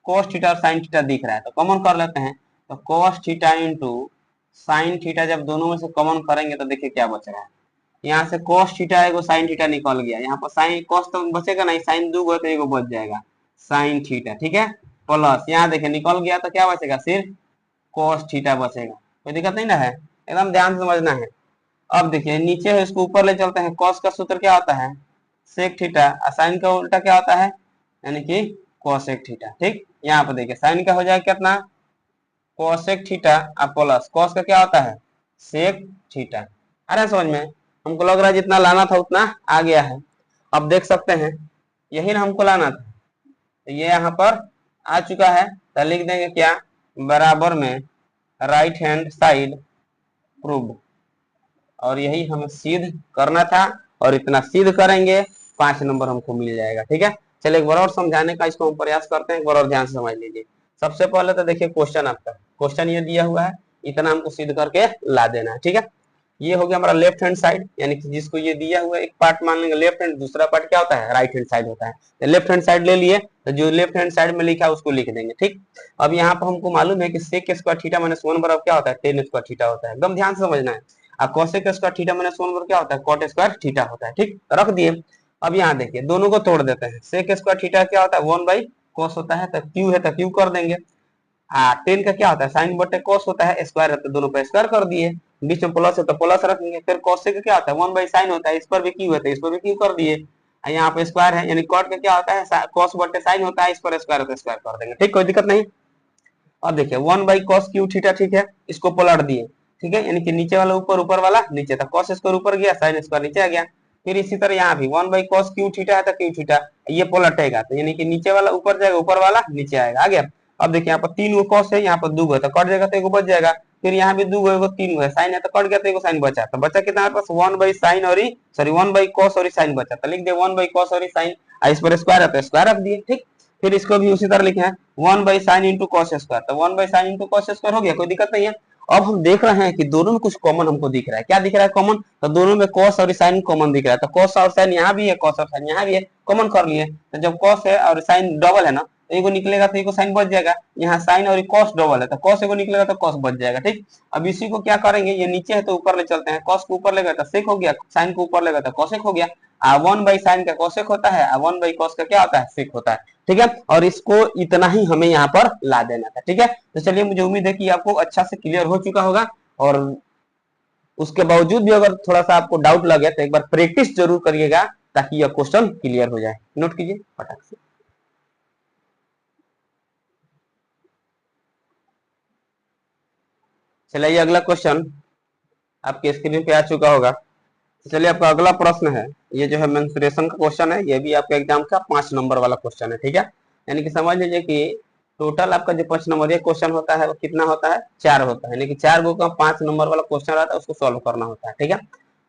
[SPEAKER 1] cos थीटा और साइन थीटा दिख रहा है, तो कॉमन कर लेते हैं। तो cos theta into sine theta, जब दोनों में से कॉमन करेंगे तो देखिए क्या बच रहा है, यहाँ से cos थीटा एगो साइन थीटा निकल गया, यहाँ पर साइन cos तो बचेगा नहीं, साइन 2 तो एगो बच जाएगा साइन थीटा। ठीक है, प्लस यहाँ देखिए निकल गया तो क्या बचेगा, सिर्फ cos थीटा बचेगा। कोई दिक्कत नहीं ना है, एकदम ध्यान से समझना है। अब देखिए नीचे है, इसको ऊपर ले चलते हैं। cos का सूत्र क्या होता है, सेक थीटा, साइन का उल्टा क्या होता है यानी कि कोसेक थीटा। ठीक, यहाँ पर देखिए साइन का हो जाएगा कितना कोसेक थीटा और प्लस कॉस का क्या होता है सेक थीटा। अरे समझ में, हमको लग रहा है जितना लाना था उतना आ गया है। अब देख सकते हैं यही ना हमको लाना था, तो ये यहाँ पर आ चुका है, तो लिख देंगे क्या बराबर में राइट हैंड साइड प्रूव्ड, और यही हमें सिद्ध करना था, और इतना सिद्ध करेंगे 5 नंबर हमको मिल जाएगा। ठीक है, चलिए एक बार और समझाने का इसको हम प्रयास करते हैं, एक बार और ध्यान से समझ लीजिए। सबसे पहले तो देखिए क्वेश्चन, आपका क्वेश्चन ये दिया हुआ है, इतना हमको सिद्ध करके ला देना है। ठीक है, ये हो गया हमारा लेफ्ट हैंड साइड, यानी कि जिसको ये दिया हुआ है एक पार्ट मान लेंगे लेफ्ट हैंड, दूसरा पार्ट क्या होता है राइट हैंड साइड होता है। तो लेफ्ट हैंड साइड ले लिए, तो जो लेफ्ट हैंड साइड में लिखा है उसको लिख देंगे। ठीक, अब यहाँ पर हमको मालूम है कि सेक स्क्वायर थीटा माइनस 1 बराबर क्या होता है टेन स्क्वायर थीटा होता है, एकदम ध्यान से समझना है। और कोसेक स्क्वायर थीटा माइनस 1 बराबर क्या होता है कॉट स्क्वायर थीटा होता है। ठीक, रख दिए। अब यहाँ देखिए दोनों को तोड़ देते हैं, सेक स्क्वायर थीटा क्या होता है 1 बाई कोस होता है, तो क्यू है तो क्यू कर देंगे। टेन का क्या होता है साइन बटे कोस होता है, स्क्वायर है तो दोनों पे स्क्वायर कर दिए, बीच में प्लस है तो प्लस रखेंगे। फिर कोसेक का क्या होता है 1 बाई साइन होता है, इस पर भी क्यू है तो इस पर भी क्यू कर दिए। यहाँ पे स्क्वायर है, यानी कॉट का क्या होता है कोस बटे साइन होता है, इस पर स्क्वायर है तो स्क्वायर कर देंगे। ठीक, कोई दिक्कत नहीं। अब देखिए 1 बाई कॉस क्यू थीटा, ठीक है, इसको पलट दिए। ठीक है, यानी कि नीचे वाला ऊपर, ऊपर वाला नीचे था, कॉस स्क्वायर ऊपर गया साइन स्क्वायर नीचे आ गया। फिर इसी तरह यहाँ भी 1 बाई कॉस क्यू थीटा है तो क्यू थीटा, ये पलटेगा तो यानी कि नीचे वाला ऊपर जाएगा, ऊपर वाला नीचे आएगा, आ गया। अब देखिए यहाँ पर 3 गो कॉस है, यहाँ पर 2 गो है तो कट जाएगा तो 1 बच जाएगा। फिर यहाँ भी 2 गो एगो 3 गो है, साइन है तो कट गया तो 1 साइन बचा, तो बचा कितना हमारे पास 1 बाई साइन और सॉरी 1 बाई कॉस और साइन बचा, तो लिख दे 1 बाई कॉस और साइन, इस पर स्क्वायर है तो स्क्वायर रख दिए। ठीक, फिर इसको भी उसी तरह लिखे हैं 1 by sine into cos square, तो 1 by sine into cos square हो गया, कोई दिक्कत नहीं है। अब हम देख रहे हैं कि दोनों में कुछ कॉमन हमको दिख रहा है, क्या दिख रहा है कॉमन, तो दोनों में कॉस और साइन कॉमन दिख रहा है, तो कॉस और साइन यहाँ भी है, कॉस और साइन यहाँ भी है, कॉमन कर लिए। तो जब कॉस है और साइन डबल है ना, तो एगो निकलेगा तो एगो साइन बच जाएगा, यहाँ साइन और कॉस डबल है तो कॉस एगो निकलेगा तो कॉस बच जाएगा। ठीक, अब इसी को क्या करेंगे, ये नीचे है तो ऊपर ले चलते हैं, कॉस को ऊपर लेगा तो सेक हो गया, साइन को ऊपर लेगा तो कॉसेक हो गया। 1 बाई साइन का कॉसेक होता है, 1 बाई कॉस का क्या होता है सेक होता है। ठीक है, और इसको इतना ही हमें यहाँ पर ला देना था। ठीक है, तो चलिए मुझे उम्मीद है कि आपको अच्छा से क्लियर हो चुका होगा, और उसके बावजूद भी अगर थोड़ा सा आपको डाउट लगे तो एक बार प्रैक्टिस जरूर करिएगा, ताकि यह क्वेश्चन क्लियर हो जाए। नोट कीजिए फटाक से। चलिए अगला क्वेश्चन आपके स्क्रीन पे आ चुका होगा। चलिए आपका अगला प्रश्न है, ये जो है मेंसुरेशन का क्वेश्चन है, ये भी आपके एग्जाम का 5 नंबर वाला क्वेश्चन है। ठीक है, यानी कि समझ लीजिए कि टोटल आपका जो 5 नंबर ये क्वेश्चन होता है वो कितना होता है 4 होता है, यानी कि 4 गो का 5 नंबर वाला क्वेश्चन रहता है, उसको सॉल्व करना होता है। ठीक है,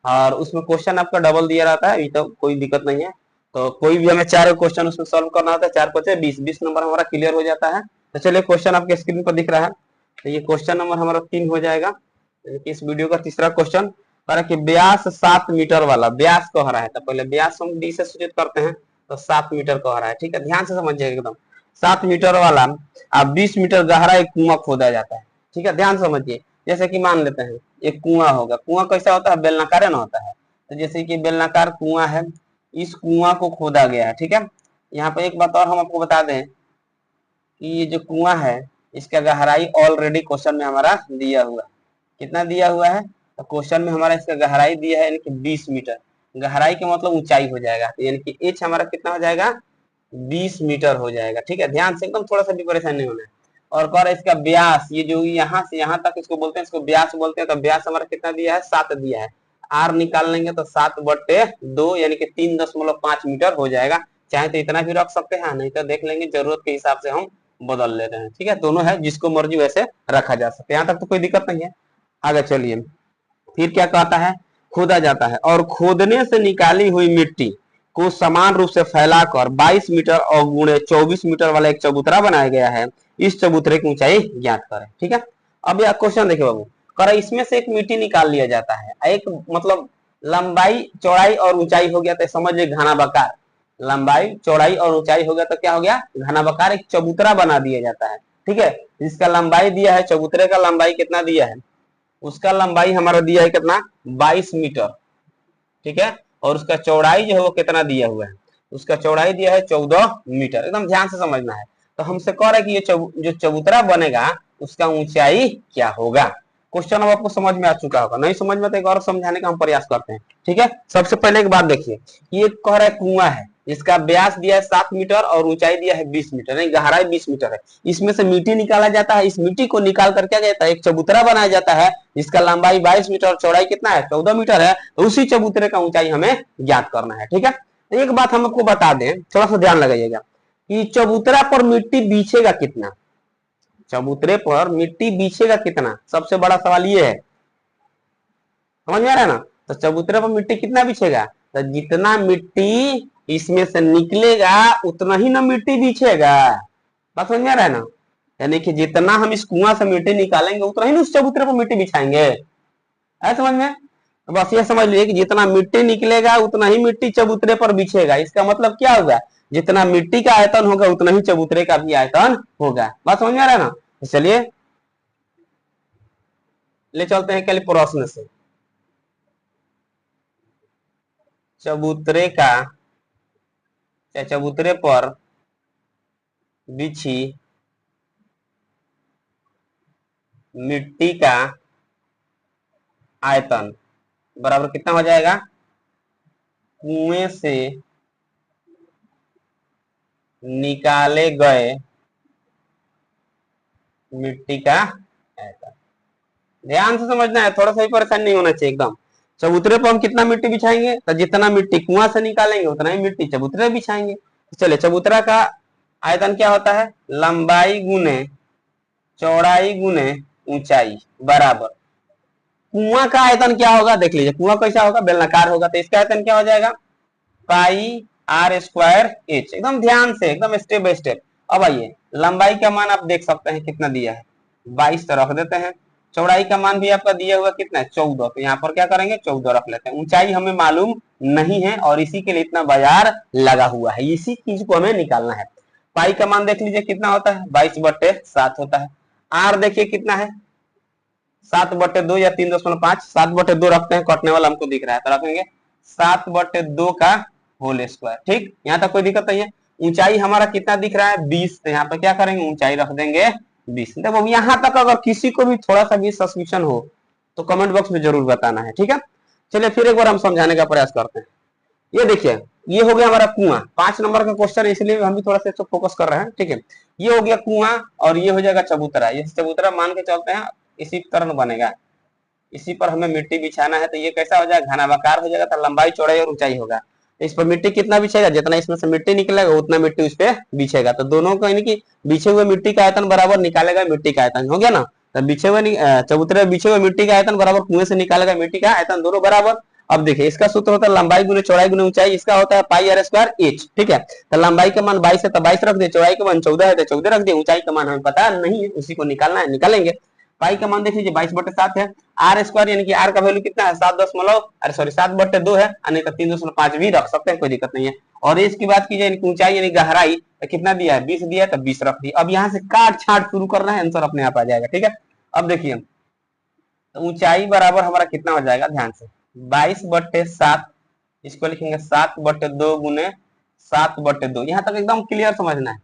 [SPEAKER 1] और उसमें क्वेश्चन आपका डबल दिया रहता है, ये तो कोई दिक्कत नहीं है, तो कोई भी हमें 4 क्वेश्चन उसमें सॉल्व करना होता है, 4 5 20 नंबर हमारा क्लियर हो जाता है। तो चलिए क्वेश्चन आपके स्क्रीन पर दिख रहा है, तो ये क्वेश्चन नंबर हमारा 3 हो जाएगा, इस वीडियो का तीसरा क्वेश्चन कह कि व्यास 7 मीटर वाला, व्यास कह रहा है, तो पहले व्यास हम डी से सूचित करते हैं, तो 7 मीटर कह रहा है। ठीक है, ध्यान से समझिएगा एकदम, 7 मीटर वाला अब 20 मीटर गहरा एक कुआं खोदा जाता है। ठीक है, ध्यान समझिए, जैसे कि मान लेते हैं एक कुआं होगा, कुआं कैसा होता है बेलनाकार ना होता है, तो जैसे कि बेलनाकार कुआं है, इस कुआं को खोदा गया है। ठीक है, यहाँ पे एक बात और हम आपको बता दें कि ये जो कुआं है इसका गहराई ऑलरेडी क्वेश्चन में हमारा दिया हुआ है, कितना दिया हुआ है, तो क्वेश्चन में हमारा इसका गहराई दिया है यानी कि 20 मीटर, गहराई का मतलब ऊंचाई हो जाएगा, तो यानी कि एच हमारा कितना हो जाएगा 20 मीटर हो जाएगा। ठीक है, ध्यान से एकदम थोड़ा सा भी परेशान नहीं होना है। और कर इसका व्यास, ये जो यहाँ से यहाँ तक इसको बोलते हैं, इसको व्यास बोलते हैं, तो व्यास हमारा कितना दिया है 7 दिया है, आर निकाल लेंगे तो 7/2 यानी कि 3.5 मीटर हो जाएगा। चाहे तो इतना भी रख सकते हैं, नहीं तो देख लेंगे जरूरत के हिसाब से हम बदल लेते हैं। ठीक है, दोनों है, जिसको मर्जी वैसे रखा जा सकता है, यहाँ तक तो कोई दिक्कत नहीं है। आगे चलिए, फिर क्या कहता है, खोदा जाता है और खोदने से निकाली हुई मिट्टी को समान रूप से फैलाकर 22 मीटर और गुणे 24 मीटर वाला एक चबूतरा बनाया गया है, इस चबूतरे की ऊंचाई ज्ञात करें। ठीक है, अब यह क्वेश्चन देखिए बाबू, कर इसमें से एक मिट्टी निकाल लिया जाता है, एक मतलब लंबाई चौड़ाई और ऊंचाई हो गया तो समझ लीजिए घनाबकार, लंबाई चौड़ाई और ऊंचाई हो गया तो क्या हो गया घनाबकार, एक चबूतरा बना दिया जाता है। ठीक है, जिसका लंबाई दिया है, चबूतरे का लंबाई कितना दिया है, उसका लंबाई हमारा दिया है कितना 22 मीटर। ठीक है, और उसका चौड़ाई जो है वो कितना दिया हुआ है, उसका चौड़ाई दिया है 14 मीटर, एकदम ध्यान से समझना है। तो हमसे कह रहा है कि ये जो चबूतरा बनेगा उसका ऊंचाई क्या होगा, क्वेश्चन अब आपको समझ में आ चुका होगा, नहीं समझ में तो एक और समझाने का हम प्रयास करते हैं। ठीक है, सबसे पहले एक बात देखिए, ये कह रहा है कुआं है, इसका व्यास दिया है 7 मीटर और ऊंचाई दिया है 20 मीटर, नहीं गहराई 20 मीटर है। इसमें से मिट्टी निकाला जाता है, इस मिट्टी को निकाल कर क्या कहता है, एक चबूतरा बनाया जाता है जिसका लंबाई 22 मीटर और चौड़ाई कितना है, 14 मीटर है। तो उसी चबूतरे का ऊंचाई हमें ज्ञात करना है। ठीक है, तो एक बात हम आपको बता दें, थोड़ा सा ध्यान लगाइएगा कि चबूतरा पर मिट्टी बिछेगा कितना, चबूतरे पर मिट्टी बिछेगा कितना, सबसे बड़ा सवाल ये है। समझ में आ रहा है ना? तो चबूतरे पर मिट्टी कितना बिछेगा, तो जितना मिट्टी इसमें से निकलेगा उतना ही ना मिट्टी बिछेगा। बात समझ में आ रहा है ना? यानी कि जितना हम इस कुआं से मिट्टी निकालेंगे उतना ही उस चबूतरे पर मिट्टी बिछाएंगे। है समझ में? तो बस ये समझ लीजिए कि जितना मिट्टी निकलेगा उतना ही मिट्टी चबूतरे पर बिछेगा। इसका मतलब क्या होगा, जितना मिट्टी का आयतन होगा उतना ही चबूतरे का भी आयतन होगा। बात समझ में आ रहा है ना? तो चलिए ले चलते हैं कल प्रश्न से। चबूतरे पर बिछी मिट्टी का आयतन बराबर कितना हो जाएगा, कुएं से निकाले गए मिट्टी का आयतन। ध्यान से समझना है, थोड़ा सा भी परेशान नहीं होना चाहिए एकदम। चबूतरे पर हम कितना मिट्टी बिछाएंगे, तो जितना मिट्टी कुआं से निकालेंगे उतना ही मिट्टी चबूतरे बिछाएंगे। तो चलिए, चबूतरा का आयतन क्या होता है, लंबाई गुने चौड़ाई गुने ऊंचाई बराबर कुआं का आयतन क्या होगा, देख लीजिए कुआं कैसा होगा, बेलनाकार होगा, तो इसका आयतन क्या हो जाएगा, पाई आर स्क्वायर एच। एकदम ध्यान से, एकदम स्टेप बाय स्टेप। अब आइए, लंबाई का मान आप देख सकते हैं कितना दिया है, 22 तो रख देते हैं। चौड़ाई का मान भी आपका दिया हुआ कितना है, 14, तो यहाँ पर क्या करेंगे 14 रख लेते हैं। ऊंचाई हमें मालूम नहीं है और इसी के लिए इतना बाजार लगा हुआ है, इसी चीज को हमें निकालना है। पाई का मान देख लीजिए कितना होता है, 22/7 होता है। आर देखिए कितना है, 7/2 या 3.5, 7/2 रखते हैं, कटने वाला हमको दिख रहा है तो रखेंगे 7/2 का होल स्क्वायर। ठीक, यहाँ तक कोई दिक्कत नहीं है। ऊंचाई हमारा कितना दिख रहा है, 20, तो यहाँ पे क्या करेंगे, ऊंचाई रख देंगे 20। देखो यहाँ तक अगर किसी को भी थोड़ा सा भी सस्पिशन हो तो कमेंट बॉक्स में जरूर बताना है। ठीक है, चलिए फिर एक बार हम समझाने का प्रयास करते हैं। ये देखिए, ये हो गया हमारा कुआं, 5 नंबर का क्वेश्चन, इसलिए हम भी थोड़ा सा फोकस कर रहे हैं। ठीक है, ये हो गया कुआं और ये हो जाएगा चबूतरा। ये चबूतरा मान के चलते हैं, इसी तरह बनेगा, इसी पर हमें मिट्टी बिछाना है। तो ये कैसा हो जाएगा, घनाभाकार हो जाएगा, तो लंबाई चौड़ाई और ऊंचाई होगा। तो इस पर मिट्टी कितना बिछेगा, जितना इसमें से मिट्टी निकलेगा उतना मिट्टी उस पर बिछेगा। तो दोनों का यानी कि बिछे हुए मिट्टी का आयतन बराबर निकालेगा मिट्टी का आयतन, हो गया ना? तो बिछे हुए चबूतरे बिछे हुए मिट्टी का आयतन बराबर कुएं से निकालेगा मिट्टी का आयतन, दोनों बराबर। अब देखिए, इसका सूत्र होता है लंबाई गुने चौड़ाई गुने ऊंचाई, इसका होता है पाई आर स्क्वायर एच। ठीक है, तो लंबाई का मान 22 है तो 22 रख दिए, चौड़ाई का मान 14 है तो 14 रख दिए, ऊंचाई का मान हमें पता नहीं है, उसी को निकालना है, निकालेंगे। पाई का मान देख लीजिए 22/7 है। आर स्क्वायर यानी कि आर का वैल्यू कितना है, 7/2 है, नहीं तो 3.5 भी रख सकते हैं, कोई दिक्कत नहीं है। और इसकी बात की जाए ऊंचाई यानी गहराई, तो कितना दिया है, 20 दिया है, तो 20 रख दिया। अब यहाँ से काट छाट शुरू करना है, आंसर अपने आप आ जाएगा। ठीक है, अब देखिए, तो ऊंचाई बराबर हमारा कितना हो जाएगा, ध्यान से 22/7, इसको लिखेंगे 7/2 गुने 7/2, यहाँ तक एकदम क्लियर समझना है,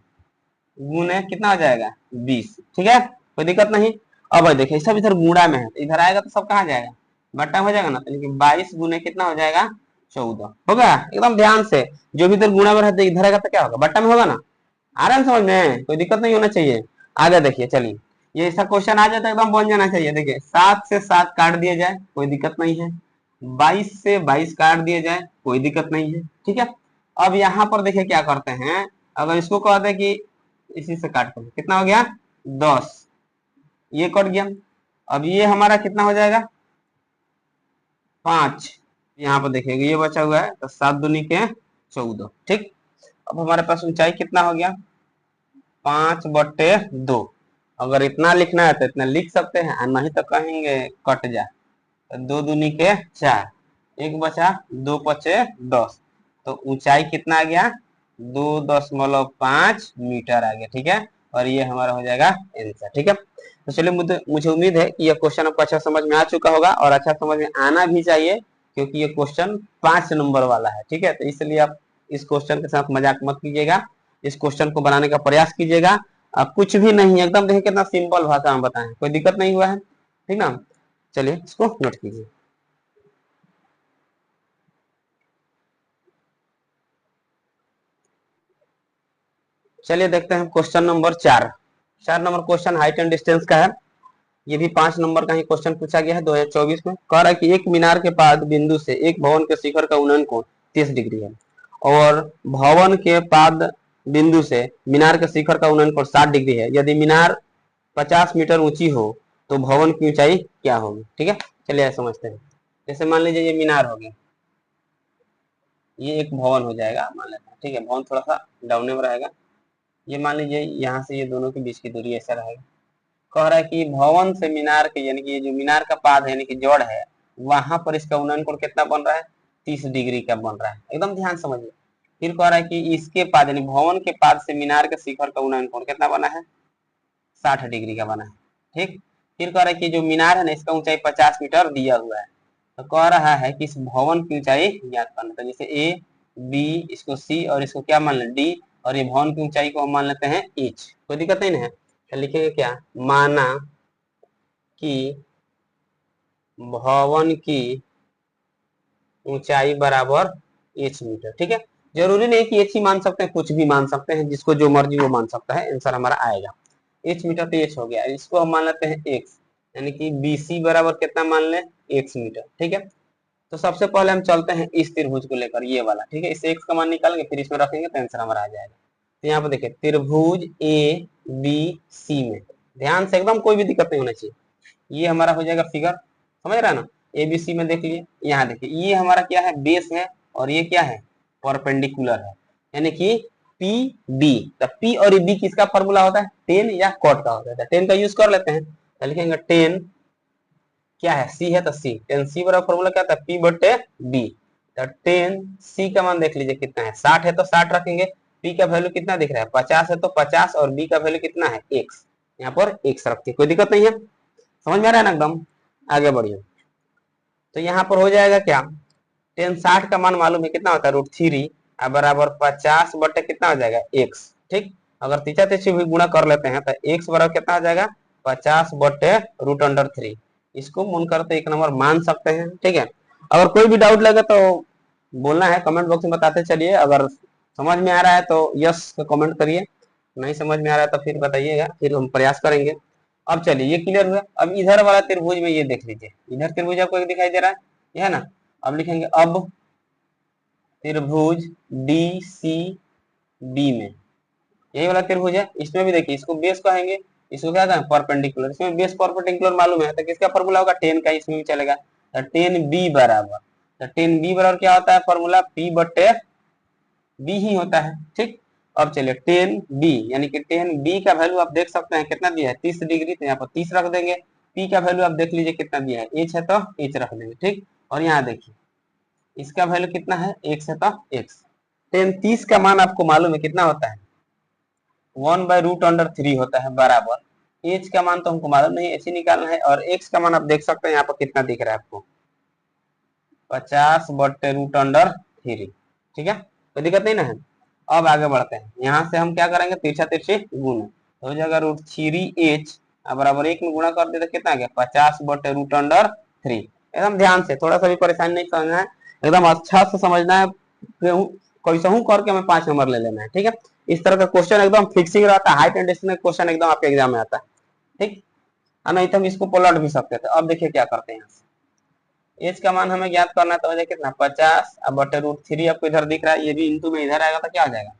[SPEAKER 1] गुने कितना हो जाएगा 20। ठीक है, कोई दिक्कत नहीं। अब देखिए, सब इधर गुणा में है, तो इधर आएगा तो सब कहाँ जाएगा, बट्टा हो जाएगा ना, तो 22 गुने कितना हो जाएगा 14 होगा। एकदम ध्यान से, जो भी इधर गुणा में रहता है इधर आएगा तो क्या होगा, बट्टा में होगा ना। आराम समझ में, कोई दिक्कत नहीं होना चाहिए। आगे देखिए, चलिए ये ऐसा क्वेश्चन आ जाता है एकदम बन जाना चाहिए। देखिए 7 से 7 काट दिया जाए, कोई दिक्कत नहीं है। 22 से 22 काट दिया जाए, कोई दिक्कत नहीं है। ठीक है, अब यहाँ पर देखिए क्या करते हैं, अगर इसको कहते हैं कि इसी से काट कर कितना हो गया 10, ये कट गया। अब ये हमारा कितना हो जाएगा 5, यहाँ पर देखिएगा ये बचा हुआ है, तो 7 दूनी के 14। ठीक, अब हमारे पास ऊंचाई कितना हो गया 5/2। अगर इतना लिखना है तो इतना लिख सकते हैं, और नहीं तो कहेंगे कट जा, तो 2 दूनी के 4, एक बचा 2 पचे 10, तो ऊंचाई कितना आ गया 2.5 मीटर आ गया। ठीक है, और ये हमारा हो जाएगा आंसर। ठीक है, तो चलिए मुझे उम्मीद है कि यह क्वेश्चन आपको अच्छा समझ में आ चुका होगा और अच्छा समझ में आना भी चाहिए, क्योंकि ये क्वेश्चन 5 नंबर वाला है। ठीक है, तो इसलिए आप इस क्वेश्चन के साथ मजाक मत कीजिएगा, इस क्वेश्चन को बनाने का प्रयास कीजिएगा। कुछ भी नहीं, एकदम देखिए कितना सिंपल भाषा हम बताएं, कोई दिक्कत नहीं हुआ है। ठीक ना, चलिए इसको नोट कीजिए। चलिए देखते हैं question number 4। 4 number question height and distance का है। ये भी 5 नंबर का ही क्वेश्चन पूछा गया है 2024 में। कह रहा है कि एक मीनार के पाद बिंदु से एक भवन के शिखर का उन्नयन कोण 30 डिग्री है और भवन के पाद बिंदु से मीनार के शिखर का उन्नयन कोण 60 डिग्री है। यदि मीनार 50 मीटर ऊंची हो तो भवन की ऊंचाई क्या होगी। ठीक है, चलिए समझते हैं। जैसे मान लीजिए ये मीनार हो गया, ये एक भवन हो जाएगा मान लेते हैं। ठीक है, भवन थोड़ा सा डाउन में रहेगा। ये मान लीजिए यहाँ से ये दोनों के बीच की दूरी ऐसा रहेगा। कह रहा है कि भवन से मीनार के यानी कि ये जो मीनार का पाद है यानी कि जड़ है, वहां पर इसका उन्नयन कोण कितना बन रहा है, 30 डिग्री का बन रहा है। एकदम ध्यान समझिए। फिर कह रहा है कि इसके पाद यानी भवन के पाद से मीनार के शिखर का उन्नयन कोण कितना बना है, 60 डिग्री का बना है। ठीक, फिर कह रहा है कि जो मीनार है ना इसका ऊंचाई 50 मीटर दिया हुआ है। तो कह रहा है कि इस भवन की ऊंचाई ज्ञात करना। तो जैसे ए बी, इसको सी और इसको क्या मान लें डी, और ये भवन की ऊंचाई को हम मान लेते हैं एच। कोई दिक्कत नहीं है। तो लिखेंगे क्या, माना कि भवन की ऊंचाई बराबर एच मीटर। ठीक है, जरूरी नहीं कि एच ही मान सकते हैं, कुछ भी मान सकते हैं, जिसको जो मर्जी वो मान सकता है। आंसर हमारा आएगा एच मीटर। तो एच हो गया, इसको हम मान लेते हैं एक्स, यानी कि बीसी बराबर कितना मान लें, एक्स मीटर। ठीक है, तो सबसे पहले हम चलते हैं इस त्रिभुज को लेकर, ये वाला। ठीक है, इस एक्स का मान निकालेंगे फिर इसमें रखेंगे तो आंसर हमारा आ जाएगा। तो यहाँ पर देखिए त्रिभुज ए बी सी में, ध्यान से एकदम कोई भी दिक्कत नहीं होना चाहिए। ये हमारा हो जाएगा फिगर, समझ रहा है ना। एबीसी में देख लिए, यहाँ देखिए ये हमारा क्या है, बेस है, और ये क्या है, परपेंडिकुलर है, यानी कि पी बी। तो पी और बी किसका फॉर्मूला होता है, टेन या कॉट का होता है। टेन का यूज कर लेते हैं, तो लिखेंगे टेन क्या है, सी है तो सी, टेन सी बराबर फॉर्मूला क्या था, पी बटे बी। तो टेन सी का मान देख लीजिए कितना है, 60 है तो 60 रखेंगे। पी का वैल्यू कितना दिख रहा है, 50 है तो 50, और बी का वैल्यू कितना है, एक्स। यहाँ पर एक्स रखते, कोई दिक्कत नहीं है, समझ में आ रहा है ना एकदम। आगे बढ़िए, तो यहाँ पर हो जाएगा क्या, टेन 60 का मान मालूम है कितना होता है, √3 बराबर 50 बटे कितना हो जाएगा, एक्स। ठीक, अगर तीसरा तीसरी भी गुणा कर लेते हैं तो एक्स बराबर कितना हो जाएगा, 50 बटे √3। इसको मन करते एक नंबर मान सकते हैं। ठीक है, अगर कोई भी डाउट लगे तो बोलना है, कमेंट बॉक्स में बताते चलिए। अगर समझ में आ रहा है तो यस कमेंट करिए, नहीं समझ में आ रहा है तो फिर बताइएगा, फिर हम प्रयास करेंगे। अब चलिए ये क्लियर हुआ। अब इधर वाला त्रिभुज में ये देख लीजिए, इधर त्रिभुज आपको एक दिखाई दे रहा है, ये है ना। अब लिखेंगे अब त्रिभुज डी सी बी में, यही वाला त्रिभुज है, इसमें भी देखिए इसको बेस कहेंगे, इसको क्या कहें, परपेंडिकुलर। इसमें बेस परपेंडिकुलर मालूम है तो किसका फॉर्मूला होगा, टेन का, इसमें भी चलेगा। तो टेन बी बराबर, तो टेन बी बराबर क्या होता है फॉर्मूला, पी बटे बी ही होता है। ठीक, अब चलिए टेन बी यानी कि टेन बी का वैल्यू आप देख सकते हैं कितना दिया है, 30 डिग्री। तो यहाँ पर 30 रख देंगे। पी का वैल्यू आप देख लीजिए कितना दिया है, एच है तो एच रख देंगे। ठीक, और यहाँ देखिए इसका वैल्यू कितना है, एक्स है तो एक्स। टेन 30 का मान आपको मालूम है कितना होता है, 1/√3 होता है बराबर। एच का मान तो हमको मालूम नहीं, एच ही निकालना है। और एक्स का मान आप देख सकते हैं यहाँ पर कितना दिख रहा है आपको, 50 बटे √3। ठीक है, कोई दिक्कत नहीं ना है। अब आगे बढ़ते हैं, यहाँ से हम क्या करेंगे, तिरछा तिरछी गुण, तो हो जाएगा √3h बराबर 1 में गुणा कर देते कितना आ गया, 50 बटे √3। एकदम ध्यान से, थोड़ा सा भी परेशानी नहीं समझना है, एकदम अच्छा से समझना है। कैसा हूँ करके हमें 5 नंबर ले लेना है। ठीक है, इस तरह का क्वेश्चन एकदम फिक्सिंग रहता है, हाइट एंड डिस्टेंस क्वेश्चन एकदम आपके एग्जाम में आता है। ठीक, नहीं तो हम इसको पलट भी सकते थे। अब देखिए क्या करते हैं, यहाँ से एच का मान हमें ज्ञात करना है, तो हो जाएगा कितना, 50 बटे √3 आपको इधर दिख रहा है, ये भी इंटू में इधर आएगा तो क्या हो जाएगा,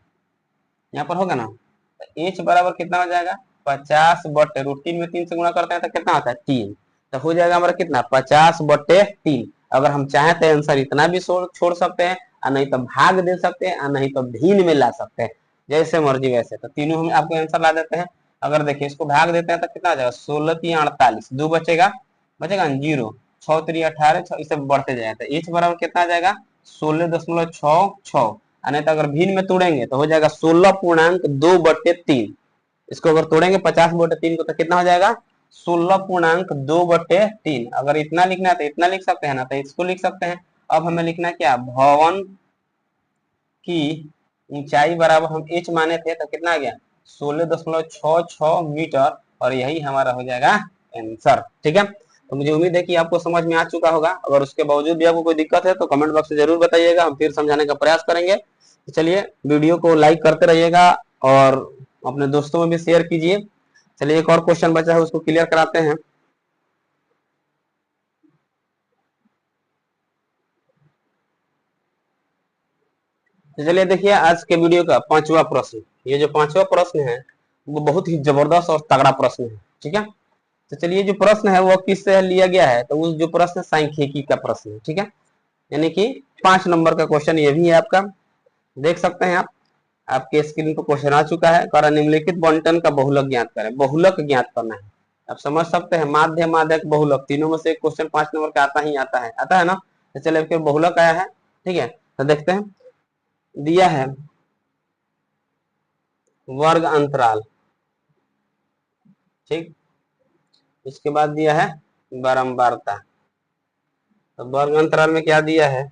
[SPEAKER 1] यहाँ पर होगा ना। तो एच बराबर कितना हो जाएगा, 50 बटे √3 में 3 से गुणा करते हैं तो कितना होता है, 3। तो हो जाएगा हमारा कितना, 50 बटे 3। अगर हम चाहें तो आंसर इतना भी छोड़ सकते हैं, और नहीं तो भाग दे सकते हैं, और नहीं तो भिन्न में ला सकते हैं, जैसे मर्जी वैसे। तो तीनों हम आपको आंसर ला देते हैं। अगर देखिए इसको भाग देते हैं तो कितना आ जाएगा, 16×3 = 48, 2 बचेगा, बचेगा 0, 6×3 = 18, इसे बढ़ते जाए तो एच बराबर कितना आ जाएगा, 16.66। नहीं तो अगर भिन्न में तोड़ेंगे तो हो जाएगा 16.2/3। इसको अगर तोड़ेंगे 50/3 को तो कितना हो जाएगा, 16.2/3। अगर इतना लिखना है तो इतना लिख सकते हैं ना, तो इसको लिख सकते हैं। अब हमें लिखना है क्या, भवन की ऊंचाई बराबर हम एच माने थे तो कितना आ गया, 16.66 मीटर, और यही हमारा हो जाएगा आंसर। ठीक है, तो मुझे उम्मीद है कि आपको समझ में आ चुका होगा। अगर उसके बावजूद भी आपको कोई दिक्कत है तो कमेंट बॉक्स में जरूर बताइएगा, हम फिर समझाने का प्रयास करेंगे। तो चलिए वीडियो को लाइक करते रहिएगा और अपने दोस्तों में भी शेयर कीजिए। चलिए एक और क्वेश्चन बचा है, उसको क्लियर कराते हैं। तो चलिए देखिए आज के वीडियो का 5वां प्रश्न। ये जो 5वां प्रश्न है वो बहुत ही जबरदस्त और तगड़ा प्रश्न है, ठीक है। तो चलिए जो प्रश्न है वो किससे लिया गया है, तो उस जो प्रश्न सांख्यिकी का प्रश्न है, ठीक है। यानी कि 5 नंबर का क्वेश्चन ये भी है आपका, देख सकते हैं आप, आपके स्क्रीन पर क्वेश्चन आ चुका है। कारण निम्नलिखित बंटन का बहुलक ज्ञात करें। बहुलक ज्ञात करना है, आप समझ सकते हैं, माध्य माध्यक बहुलक तीनों में से एक क्वेश्चन 5 नंबर का आता ही आता है ना। तो चलिए फिर बहुलक आया है, ठीक है। तो देखते हैं, दिया है वर्ग अंतराल, ठीक। इसके बाद दिया है बारंबारता। तो वर्ग अंतराल में क्या दिया है,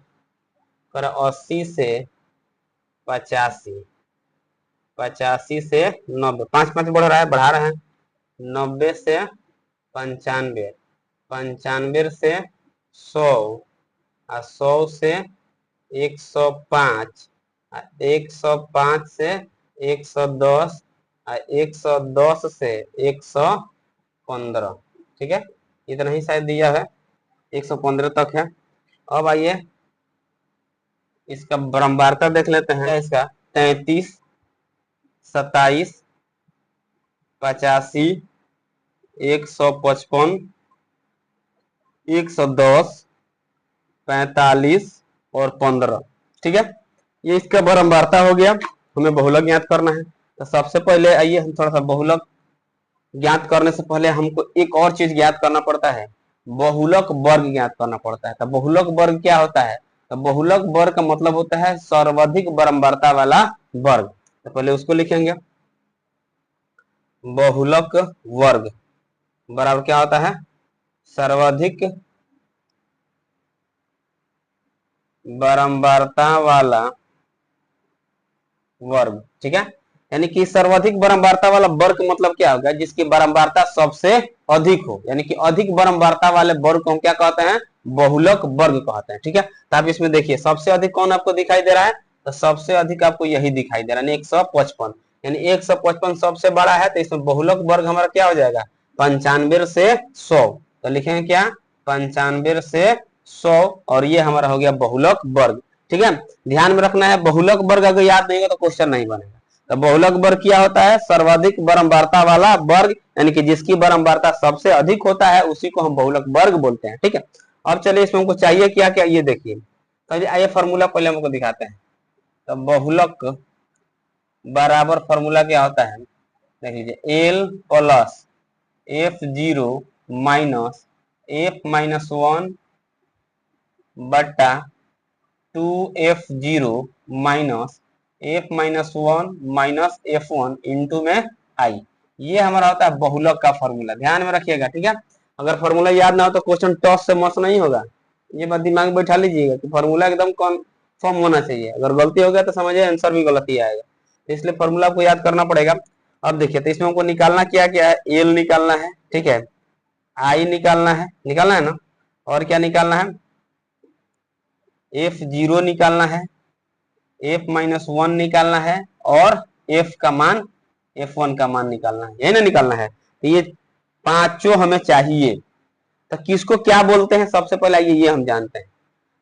[SPEAKER 1] 80 से 85, 85 से 90, 5 5 बढ़ रहा है, बढ़ा रहे हैं। 90 से 95, 95 से 100, 100 से 105, 105 से 110, 110 से 115, ठीक है। इतना ही शायद दिया है, 115 तक है। अब आइए इसका बारंबारता देख लेते हैं। इसका 33, 27, 85, 155, 110, 45 और 15, ठीक है। ये इसका बारंबारता हो गया। हमें बहुलक ज्ञात करना है। तो सबसे पहले आइए हम थोड़ा सा बहुलक ज्ञात करने से पहले हमको एक और चीज ज्ञात करना पड़ता है, बहुलक वर्ग ज्ञात करना पड़ता है। तो बहुलक वर्ग क्या होता है, तो बहुलक वर्ग का मतलब होता है सर्वाधिक बारंबारता वाला वर्ग। तो पहले उसको लिखेंगे, बहुलक वर्ग बराबर क्या होता है, सर्वाधिक बारंबारता वाला वर्ग, ठीक है। यानी कि सर्वाधिक बारंबारता वाला वर्ग मतलब क्या होगा, जिसकी बारंबारता सबसे अधिक हो, यानी कि अधिक बारंबारता वाले वर्ग को हम क्या कहते हैं, बहुलक वर्ग कहते हैं, ठीक है। तो आप इसमें देखिए सबसे अधिक कौन आपको दिखाई दे रहा है, तो सबसे अधिक आपको यही दिखाई दे रहा है 155, यानी 155 सबसे बड़ा है। तो इसमें बहुलक वर्ग हमारा क्या हो जाएगा, 95 से 100। तो लिखेंगे क्या, 95 से 100, और ये हमारा हो गया बहुलक वर्ग, ठीक है। ध्यान में रखना है, बहुलक वर्ग अगर याद नहीं होगा तो क्वेश्चन नहीं बनेगा। तो बहुलक वर्ग क्या होता है, सर्वाधिक बारंबारता वाला वर्ग, यानी कि जिसकी बारंबारता सबसे अधिक होता है उसी को हम बहुलक वर्ग बोलते हैं, ठीक है। अब चलिए इसमें हमको चाहिए क्या क्या, ये देखिए। तो आइए फॉर्मूला पहले हमको दिखाते हैं। तो बहुलक बराबर फॉर्मूला क्या होता है, देख लीजिए, L plus F0 minus F-1 बटा 2F0 minus F-1 minus F1 into में आई। ये हमारा होता है बहुलक का फॉर्मूला, ध्यान में रखिएगा, ठीक है। अगर फॉर्मूला याद ना हो तो क्वेश्चन टॉस से मस नहीं होगा, ये बात दिमाग में बैठा लीजिएगा कि फॉर्मूला एकदम कन्फर्म होना चाहिए। अगर गलती हो गया तो समझिए आंसर भी गलत ही आएगा, इसलिए फॉर्मूला आपको याद करना पड़ेगा। अब देखिए, तो इसमें हमको निकालना क्या क्या है, एल निकालना है, ठीक है, आई निकालना है ना, और क्या निकालना है, F0 निकालना है, F-1 निकालना है, और F का मान, F1 का मान निकालना है, यही ना निकालना है। तो ये पांचों हमें चाहिए। तो किसको क्या बोलते हैं, सबसे पहले ये हम जानते हैं।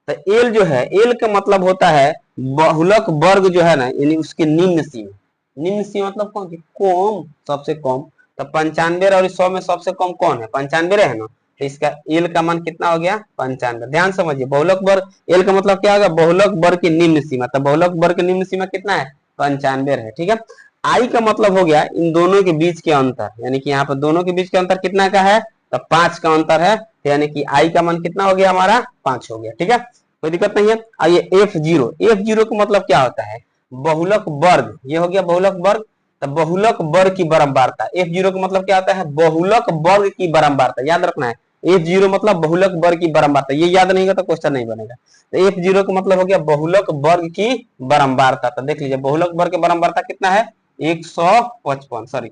[SPEAKER 1] तो एल जो है, एल का मतलब होता है बहुलक वर्ग जो है ना, यानी उसकी निम्न सीमा। निम्न सीमा मतलब कौन सी, कम, सबसे कम। तो 95 और 100 में सबसे कम कौन है, 95 है ना। तो इसका एल का मान कितना हो गया, 95। ध्यान समझिए, बहुलक वर्ग एल का मतलब क्या होगा, बहुलक वर्ग की निम्न सीमा। तो बहुलक वर्ग की निम्न सीमा कितना है, 95 है, ठीक है। आई का मतलब हो गया इन दोनों के बीच के अंतर, यानी कि यहाँ पर दोनों के बीच के अंतर कितना का है, तो 5 का अंतर है। यानी कि आई का मान कितना हो गया हमारा, 5 हो गया, ठीक है, कोई दिक्कत नहीं है। आइए F0 का मतलब क्या होता है, बहुलक वर्ग, ये हो गया बहुलक वर्ग। तो बहुलक वर्ग की बारंबारता, F0 का मतलब क्या होता है, बहुलक वर्ग की बारंबारता, याद रखना है। F0 मतलब बहुलक वर्ग की बारंबारता, ये याद नहीं होगा तो क्वेश्चन नहीं बनेगा। तो F0 का मतलब हो गया बहुलक वर्ग की बारंबारता। तो देख लीजिए बहुलक वर्ग की बारंबारता कितना है, 155, सॉरी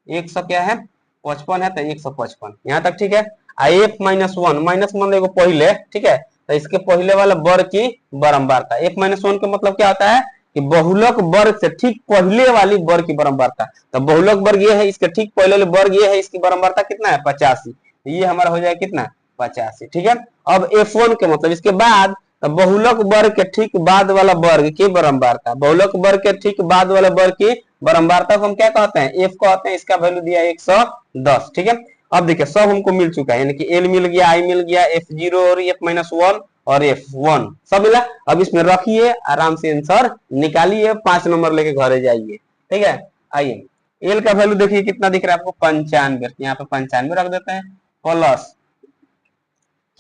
[SPEAKER 1] 100 क्या है, 55 है, तो 155 यहाँ तक, ठीक है। एफ माइनस वन देखो पहले, ठीक है, तो इसके पहले वाला वर्ग की बारंबारता। एफ माइनस वन का मतलब क्या होता है कि बहुलक वर्ग से ठीक पहले वाली वर्ग की बारंबारता। तो बहुलक वर्ग ये है, इसके ठीक पहले वाले वर्ग ये है, इसकी बारंबारता कितना है 85। ये हमारा हो जाएगा कितना 85, ठीक है। अब F1 के मतलब इसके बाद तो बहुलक वर्ग के ठीक बाद वाला वर्ग की बारंबारता, बहुलक वर्ग के ठीक बाद वाला वर्ग की बारंबारता को हम क्या कहते हैं, एफ कहते हैं। इसका वैल्यू दिया 110, ठीक है। अब देखिए सब हमको मिल चुका है, यानी कि एल मिल गया, आई मिल गया, F0 और F-1 और F1 सब मिला। अब इसमें रखिए, आराम से आंसर निकालिए, 5 नंबर लेके घरे जाइए, ठीक है। आइए एल का वैल्यू देखिए कितना दिख रहा है आपको 95, यहाँ पे 95 रख देते हैं, प्लस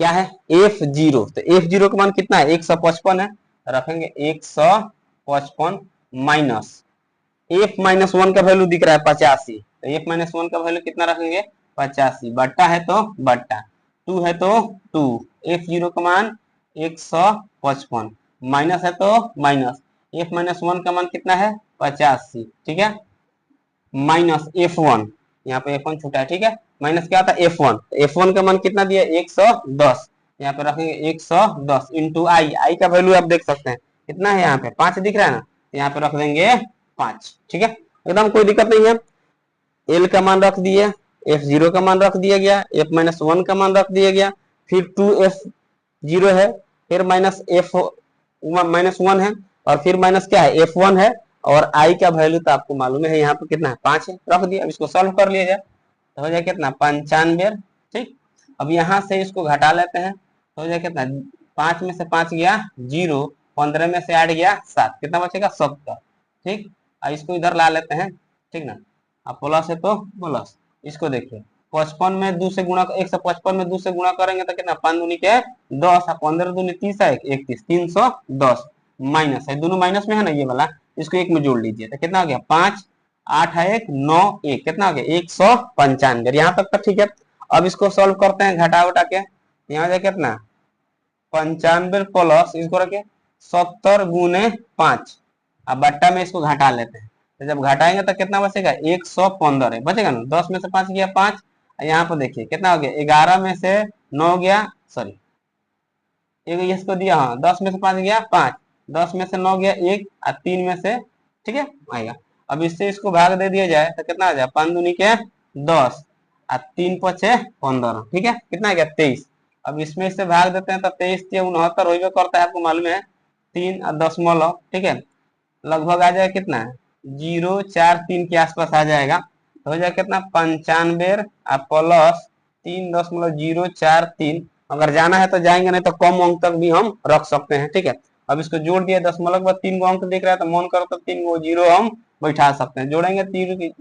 [SPEAKER 1] क्या है F0, तो F0 का मान कितना है 155 है, रखेंगे 155 माइनस F-1 का वैल्यू दिख रहा है 85, तो F-1 का वैल्यू कितना रखेंगे 85, बट्टा है तो बट्टा, 2 है तो 2, F0 का मान 155, माइनस है तो माइनस, F-1 का मान कितना है 85, ठीक है, माइनस F1, यहाँ पे F1 छूटा है, ठीक है, माइनस क्या होता है F1, F1 का मान कितना दिया 110, यहाँ पे रखेंगे 110 इंटू आई, आई का वैल्यू आप देख सकते हैं कितना है, यहाँ पे 5 दिख रहा है ना, तो यहाँ पे रख देंगे 5, ठीक है, एकदम कोई दिक्कत नहीं है। एल का मान रख दिए, F0 का मान रख दिया गया, F-1 का मान रख दिया गया, फिर 2F0 है, फिर माइनस F-1 है, और फिर माइनस क्या है F1 है, और आई का वैल्यू तो आपको मालूम है यहाँ पे कितना है 5 है, रख दिया। अब इसको सॉल्व कर लिया जाए तो हो जाए कितना 95, ठीक। अब यहाँ से इसको घटा लेते हैं तो हो जाए कितना, 5 में से 5 गया 0, 15 में से 8 गया 7, कितना बचेगा 70, ठीक। अब इसको इधर ला लेते हैं, ठीक ना, अब प्लस है तो प्लस, इसको देखिए 55 में 2 से गुणा, 155 में 2 से गुणा करेंगे तो कितना 5 दूनी के 10, 15 दूनी 30 है 31, 310, माइनस है, दोनों माइनस में है ना ये वाला, इसको एक में जोड़ लीजिए तो कितना हो गया 5, 8 है 1, 9 1, कितना हो गया 195, यहाँ तक तो ठीक है। अब इसको सॉल्व करते हैं घटा उठा के, यहाँ हो जाए कितना 95 प्लस इसको रखे 70 गुने 5, अब बट्टा में इसको घटा लेते हैं, तो जब घटाएंगे तो कितना बचेगा 115 है, बचेगा ना, 10 में से 5 गया 5, यहाँ पर देखिए कितना हो गया 11 में से 9 गया, सॉरी इसको दिया, हाँ 10 में से 5 गया 5, 10 में से 9 गया 1 और 3 में से, ठीक है आएगा। अब इससे इसको भाग दे दिया जाए तो कितना आ जाए 5 दूनी के 10 और 3 पचे 15, ठीक है, कितना आ गया 23। अब इसमें इससे भाग देते हैं तो 23 से 69 होइबे करता है, आपको मालूम है 3 और 10, ठीक है, लगभग आ जाएगा कितना 043 के आसपास आ जाएगा, तो हो जाएगा कितना 95 प्लस 3.043, अगर जाना है तो जाएंगे, नहीं तो कम अंक तक भी हम रख सकते हैं, ठीक है। अब इसको जोड़ दिया, दशमलव के बाद 3 गो अंक दिख रहा है तो मन करो तो 3 गो जीरो हम बैठा सकते हैं, जोड़ेंगे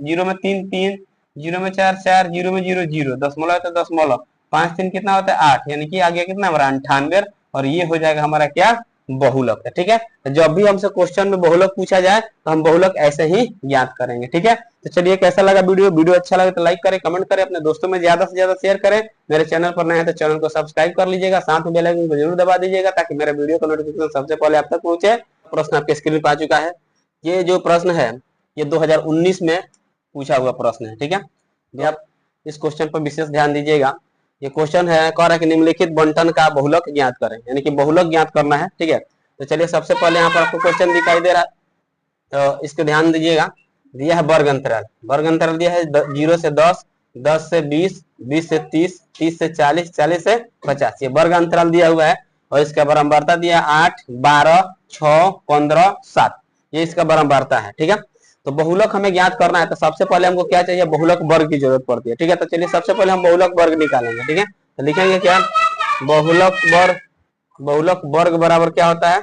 [SPEAKER 1] 0 में 3 3, 0 में 4 4, 0 में 0 0, दशमलव तो दशमलव, 5 3 कितना होता है 8, यानी कि आगे कितना हमारा 98, और ये हो जाएगा हमारा क्या बहुलक है, ठीक है। तो जब भी हमसे क्वेश्चन में बहुलक पूछा जाए तो हम बहुलक ऐसे ही ज्ञात करेंगे, ठीक है। तो चलिए कैसा लगा वीडियो अच्छा लगे तो लाइक करें, कमेंट करें, अपने दोस्तों में ज्यादा से ज्यादा शेयर करें, मेरे चैनल पर नए हैं तो चैनल को सब्सक्राइब कर लीजिएगा, साथ में बेल आइकन को जरूर दबा दीजिएगा ताकि मेरे वीडियो का नोटिफिकेशन सबसे पहले आप तक पहुंचे। प्रश्न आपके स्क्रीन पर आ चुका है, ये जो प्रश्न है ये 2019 में पूछा हुआ प्रश्न है, ठीक है। आप इस क्वेश्चन पर विशेष ध्यान दीजिएगा। ये क्वेश्चन है, कह रहा है कि निम्नलिखित बंटन का बहुलक ज्ञात करें, यानी कि बहुलक ज्ञात करना है, ठीक है। तो चलिए सबसे पहले यहाँ पर आपको क्वेश्चन दिखाई दे रहा है, तो इसको ध्यान दीजिएगा। दिया है वर्ग अंतराल, वर्ग अंतराल दिया है 0 से 10, 10 से 20, 20 से 30, 30 से 40, 40 से 50, ये वर्ग अंतराल दिया हुआ है। और इसका बारंबारता दिया 8, 12, 6, 15, 7, ये इसका बारंबारता है, ठीक है। तो बहुलक हमें ज्ञात करना है, तो सबसे पहले हमको क्या चाहिए, बहुलक वर्ग की जरूरत पड़ती है, ठीक है। तो चलिए सबसे पहले हम बहुलक वर्ग निकालेंगे, ठीक है। तो लिखेंगे क्या, बहुलक वर्ग, बहुलक वर्ग बराबर क्या होता है,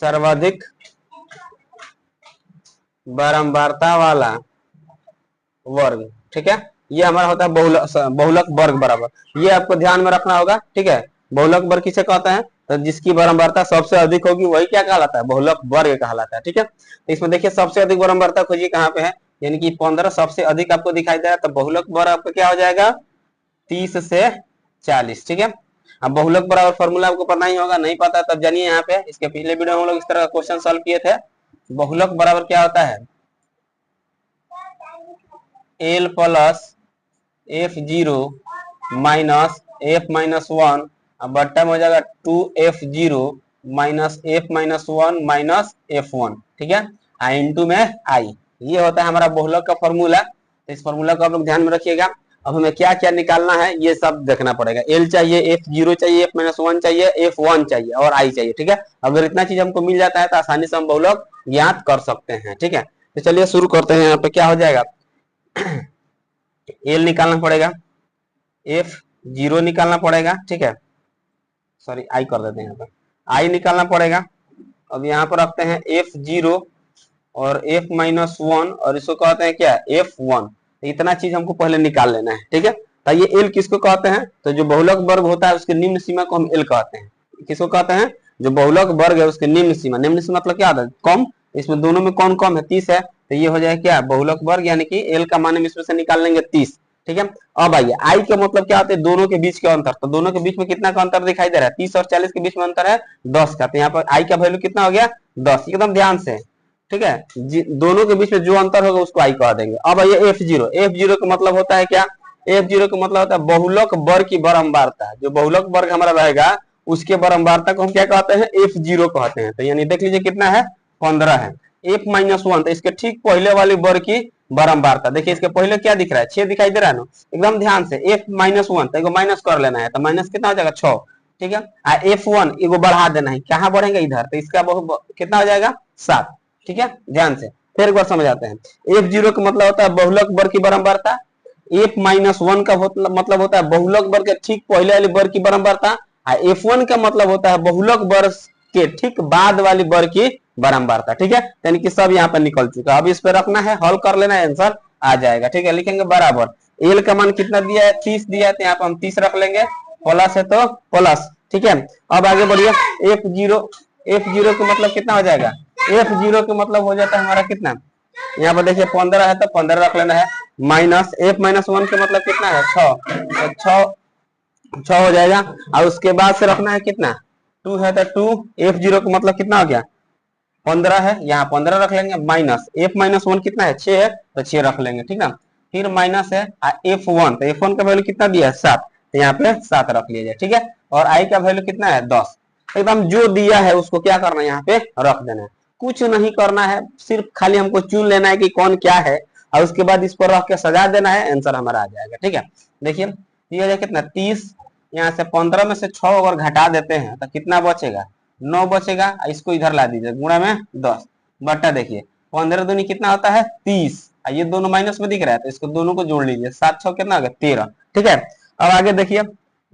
[SPEAKER 1] सर्वाधिक बारंबारता वाला वर्ग, ठीक है। ये हमारा होता है बहुलक वर्ग बराबर, ये आपको ध्यान में रखना होगा, ठीक है। बहुलक वर्ग किसे कहते हैं, तो जिसकी बारंबारता सबसे अधिक होगी वही क्या कहलाता है, बहुलक वर्ग कहलाता है, ठीक है। तो इसमें देखिए सबसे अधिक बारंबारता खोजिए कहाँ पे है, यानी कि 15 सबसे अधिक आपको दिखाई दे रहा है, तो बहुलक वर्ग आपका क्या हो जाएगा 30 से 40, ठीक है। अब बहुलक बराबर फॉर्मूला आपको पता ही होगा, नहीं पता तब जानिए, यहाँ पे इसके पिछले वीडियो में हम लोग इस तरह का क्वेश्चन सॉल्व किए थे। बहुलक बराबर क्या होता है, L plus F0 minus F minus one, अब बट्टा में हो जाएगा 2f0 minus F minus one minus f1, ठीक है, आई इंटू में आई। ये होता है हमारा बहुलक का फॉर्मूला। तो इस फॉर्मूला को आप लोग ध्यान में रखिएगा। अब हमें क्या क्या निकालना है ये सब देखना पड़ेगा। एल चाहिए, f0 चाहिए, f माइनस वन चाहिए, f1 चाहिए और आई चाहिए, ठीक है। अगर इतना चीज हमको मिल जाता है तो आसानी से हम बहुलक ज्ञात कर सकते हैं, ठीक है। तो चलिए शुरू करते हैं। यहाँ पे क्या हो जाएगा, एल निकालना पड़ेगा, f0 निकालना पड़ेगा, ठीक है, सॉरी आई कर देते हैं यहाँ पर, आई निकालना पड़ेगा। अब यहाँ पर रखते हैं f0 और f माइनस वन और इसको कहते हैं क्या, f1। इतना चीज हमको पहले निकाल लेना है, ठीक है। तो ये एल किसको कहते हैं, तो जो बहुलक वर्ग होता है उसके निम्न सीमा को हम एल कहते हैं। किसको कहते हैं, जो बहुलक वर्ग है उसके निम्न सीमा। निम्न सीमा मतलब क्या होता है, कम। इसमें दोनों में कौन कम है, 30 है, तो ये हो जाएगा क्या, बहुलक वर्ग, यानी कि एल का मान हम इसमें से निकाल लेंगे 30, ठीक है। अब आइए आई का मतलब क्या होता है, दोनों के बीच के अंतर। तो दोनों के बीच में कितना का अंतर दिखाई दे रहा है, 30 और 40 के बीच में अंतर है 10 का। तो यहाँ पर आई का वैल्यू कितना हो गया, 10, एकदम ध्यान से, ठीक है। दोनों के बीच में जो अंतर होगा उसको आई कह देंगे। अब आइए f0, f0 का मतलब होता है क्या, f0 का मतलब होता है बहुलक वर्ग की बारंबारता। जो बहुलक वर्ग हमारा रहेगा उसके बारंबारता को हम क्या कहते हैं, f0 कहते हैं। तो यानी देख लीजिए कितना है, 15 है। f माइनस वन, तो इसके ठीक पहले वाले वर्ग की बारंबारता, देखिए इसके पहले क्या दिख रहा है, 6 दिखाई दे रहा है ना, एकदम ध्यान से। f माइनस वन, तो माइनस कर लेना है, तो माइनस कितना हो जाएगा 6, ठीक है। f1 एगो बढ़ा देना है, कहाँ बढ़ेंगे इधर, तो इसका कितना हो जाएगा 7, ठीक है, ध्यान से। फिर एक बार समझ आते हैं। f0 का मतलब होता है बहुलक वर्ग की बारंबारता, f माइनस वन का मतलब होता है बहुलक वर्ग के ठीक पहले वाली वर्ग की बारंबारता, f1 का मतलब होता है बहुलक वर्ग के ठीक बाद वाली वर्ग की बारंबारता, ठीक है। यानी कि सब यहाँ पर निकल चुका है। अब इस पे रखना है, हल कर लेना है, आंसर आ जाएगा, ठीक है। लिखेंगे बराबर, एल का मान कितना दिया है, 30 दिया है, तो यहाँ पर हम 30 रख लेंगे, प्लस है तो प्लस, ठीक है। अब आगे बढ़िए, f0 का मतलब कितना हो जाएगा, f0 का मतलब हो जाता है हमारा कितना, यहाँ पर देखिए 15 है तो 15 रख लेना है, माइनस f माइनस वन का मतलब कितना है 6, तो 6 हो जाएगा। और उसके बाद से रखना है कितना, 2 है तो 2, f0 का मतलब कितना हो गया 15 है, यहाँ 15 रख लेंगे, माइनस f माइनस वन कितना है 6 है, तो 6 रख लेंगे, ठीक ना। फिर माइनस है f1, तो f1 का वैल्यू कितना दिया है 7, तो यहाँ पे 7 रख लीजिए, ठीक है। और आई का वैल्यू कितना है 10, एकदम जो दिया है उसको क्या करना है यहाँ पे रख देना है, कुछ नहीं करना है, सिर्फ खाली हमको चुन लेना है कि कौन क्या है, और उसके बाद इस पर रख के सजा देना है, आंसर हमारा आ जाएगा, ठीक है। देखिए ये हो जाएगा कितना 30, यहाँ से 15 में से 6 अगर घटा देते हैं तो कितना बचेगा 9 बचेगा, इसको इधर ला दीजिए, गुणा में 10 बट्टा, देखिए 15 दूनी कितना होता है 30, ये दोनों माइनस में दिख रहा है तो इसको दोनों को जोड़ लीजिए, 7 6 कितना हो गया 13, ठीक है। अब आगे देखिए,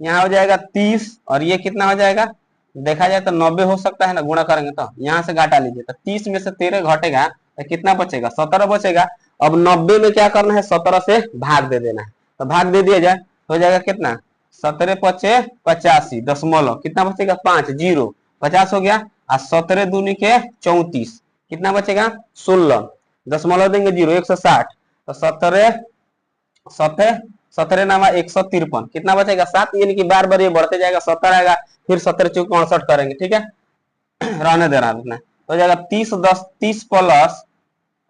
[SPEAKER 1] यहाँ हो जाएगा 30 और ये कितना हो जाएगा, देखा जाए तो 90 हो सकता है ना, गुणा करेंगे तो यहाँ से घटा लीजिए, तो 30 में से 13 घटेगा तो कितना बचेगा 17 बचेगा। अब 90 में क्या करना है 17 से भाग दे देना है, तो भाग दे दिया जाए, हो जाएगा कितना 17 पचे 85 दशमलव कितना बचेगा 5 जीरो 50 हो गया, और 17 दूनी के 34 कितना बचेगा 16 दशमलव देंगे जीरो 160, तो 17 17 17 नामा 153 कितना बचेगा 7, यानी कि बार बार ये बढ़ते जाएगा 70 आएगा, फिर 17 चौक 68 करेंगे, ठीक है। रहने दे रहा है, तो जाएगा 30 प्लस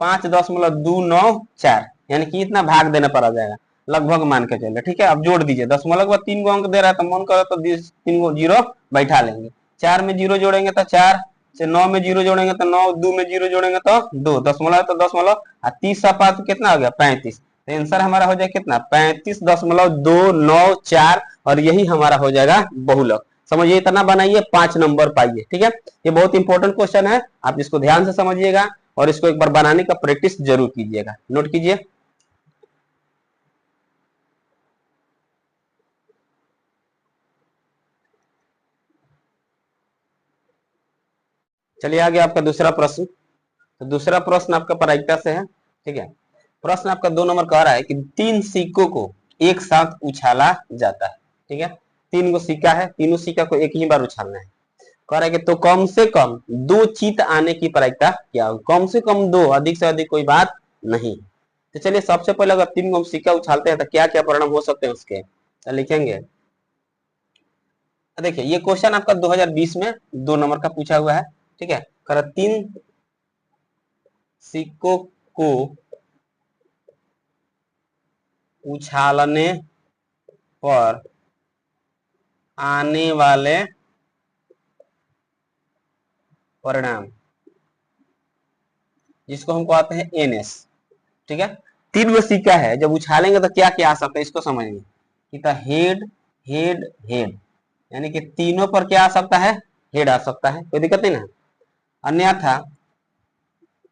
[SPEAKER 1] 5.294, यानी कि इतना भाग देने पर आ जाएगा, लगभग मान के चले, ठीक है। अब जोड़ दीजिए, दशमलव के बाद 3 गो अंक दे रहा है तो मन करो तो 3 गो जीरो बैठा लेंगे, 4 में जीरो जोड़ेंगे तो 4 से, 9 में जीरो जोड़ेंगे तो 9, 2 में जीरो जोड़ेंगे तो 2, दशमलव तो दशमलव, 30 सा 5 कितना हो गया 35, तो आंसर हमारा हो जाएगा कितना 35.294, और यही हमारा हो जाएगा बहुलक। समझिए, इतना बनाइए 5 नंबर पाइए, ठीक है। ये बहुत इंपॉर्टेंट क्वेश्चन है, आप इसको ध्यान से समझिएगा और इसको एक बार बनाने का प्रैक्टिस जरूर कीजिएगा, नोट कीजिए। चलिए आगे आपका दूसरा प्रश्न। तो दूसरा प्रश्न आपका प्रायिकता से है, ठीक है। प्रश्न आपका 2 नंबर कह रहा है कि 3 सिक्कों को एक साथ उछाला जाता है, ठीक है। 3 गो सिक्का है, तीनों सिक्का को एक ही बार उछालना है, कह रहा है कि तो कम से कम 2 चित आने की प्रायिकता क्या होगी, कम से कम 2, अधिक से अधिक कोई बात नहीं। तो चलिए सबसे पहले अगर 3 गो सिक्का उछालते हैं तो क्या क्या परिणाम हो सकते हैं उसके, तो लिखेंगे। देखिए ये क्वेश्चन आपका 2020 में 2 नंबर का पूछा हुआ है, ठीक है। कर 3 सिक्कों को उछालने पर आने वाले परिणाम, जिसको हम कहते हैं एनएस। ठीक है, तीन वो सिक्का है, जब उछालेंगे तो क्या क्या आ सकता है इसको समझिए कि तो हेड हेड हेड, यानी कि तीनों पर क्या आ सकता है, हेड आ सकता है, कोई दिक्कत नहीं ना। अन्यथा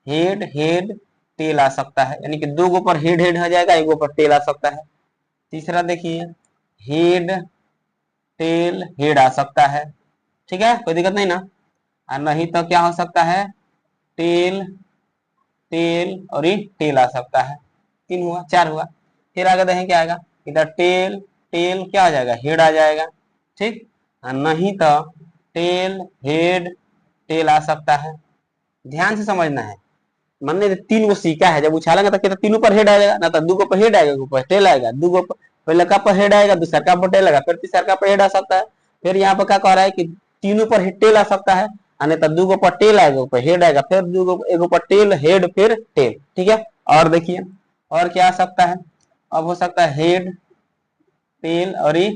[SPEAKER 1] हेड हेड टेल आ सकता है, यानी कि दो गो पर हेड हेड हो जाएगा, एक गो पर टेल आ सकता है। तीसरा देखिए हेड टेल हेड आ सकता है, ठीक है, कोई दिक्कत नहीं ना। और नहीं तो क्या हो सकता है, टेल टेल और ये टेल आ सकता है। तीन हुआ, चार हुआ। फिर आगे देखें क्या आएगा, इधर टेल टेल क्या आ जाएगा, हेड आ जाएगा। ठीक, और नहीं तो टेल हेड टेल आ सकता है। ध्यान से समझना है, मान लीजिए तीन गो सिक्का है, जब उछालेंगे तो क्या तीनों पर हेड आएगा, ना तो दो गो पर हेड आएगा, दो पर टेल आएगा, दो गो पहले का पर हेड आएगा, दूसरा का पर टेल आएगा, फिर तीसरा का पर हेड आ सकता है। फिर यहाँ पर क्या कह रहा है कि तीनों पर टेल आ सकता है, नहीं तो दो गो पर टेल आएगा, ऊपर हेड आएगा, फिर दो गो एगो पर टेल हेड फिर टेल। ठीक है, और देखिए और क्या आ सकता है, अब हो सकता है हेड टेल और ये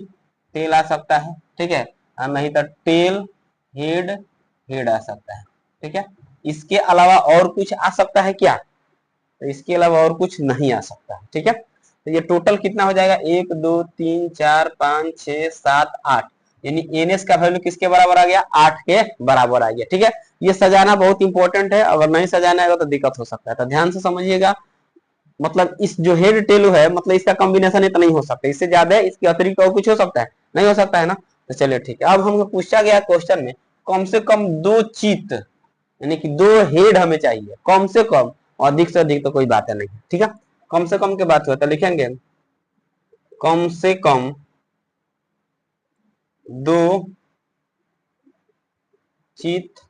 [SPEAKER 1] टेल आ सकता है। ठीक है, और नहीं तो टेल हेड हेड आ सकता है। ठीक है, इसके अलावा और कुछ आ सकता है क्या, तो इसके अलावा और कुछ नहीं आ सकता। ठीक है, तो ये टोटल कितना हो जाएगा, 1 2 3 4 5 6 7 8, यानी एनएस का वैल्यू किसके बराबर आ गया, 8 के बराबर आ गया। ठीक है, ये सजाना बहुत इंपॉर्टेंट है, अगर नहीं सजाना है तो दिक्कत हो सकता है, तो ध्यान से समझिएगा। मतलब इस जो हेड टेल है, मतलब इसका कॉम्बिनेशन इतना नहीं हो सकता, इससे ज्यादा इसके अतिरिक्त और कुछ हो सकता है, नहीं हो सकता है ना। तो चलिए ठीक है, अब हमको पूछा गया क्वेश्चन में कम से कम दो चित, यानी कि दो हेड हमें चाहिए, कम से कम, अधिक से अधिक तो कोई बात है नहीं। ठीक है, कम से कम की बात हुआ तो लिखेंगे कम से कम दो चित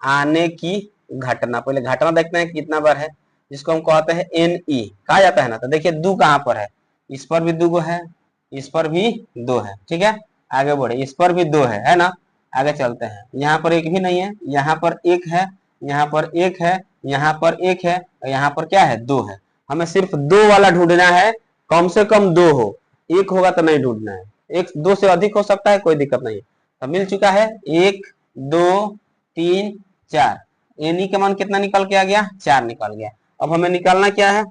[SPEAKER 1] आने की घटना, पहले घटना देखते हैं कितना बार है, जिसको हम कहते हैं एन ई कहा जाता है ना। तो देखिए दो कहां पर है, इस पर भी दो है, इस पर भी दो है। ठीक है, आगे बढ़े, इस पर भी दो है ना। आगे चलते हैं, यहाँ पर एक भी नहीं है, यहाँ पर एक है, यहाँ पर एक है, यहाँ पर एक है, और यहाँ पर क्या है, दो है। हमें सिर्फ दो वाला ढूंढना है, कम से कम दो हो, एक होगा तो नहीं ढूंढना है, एक दो से अधिक हो सकता है, कोई दिक्कत नहीं। तो मिल चुका है, एक दो तीन चार, एनी का मान कितना निकल के आ गया, चार निकल गया। अब हमें निकालना क्या है,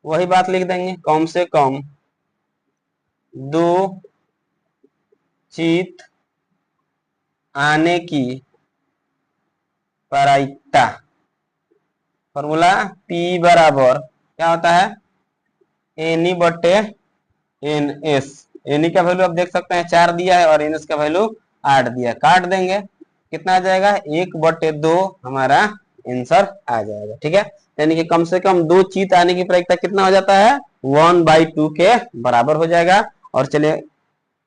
[SPEAKER 1] वही बात लिख देंगे, कम से कम दो चित आने की प्रायिकता, फॉर्मूला पी बराबर क्या होता है, एनी बटे एन एस। एनी का वैल्यू आप देख सकते हैं 4 दिया है, और एन एस का वैल्यू 8 दिया है, काट देंगे कितना आ जाएगा, 1/2 हमारा आंसर आ जाएगा। ठीक है, यानी कि कम से कम दो चित आने की प्रायिकता कितना हो जाता है, 1/2 के बराबर हो जाएगा। और चलिए,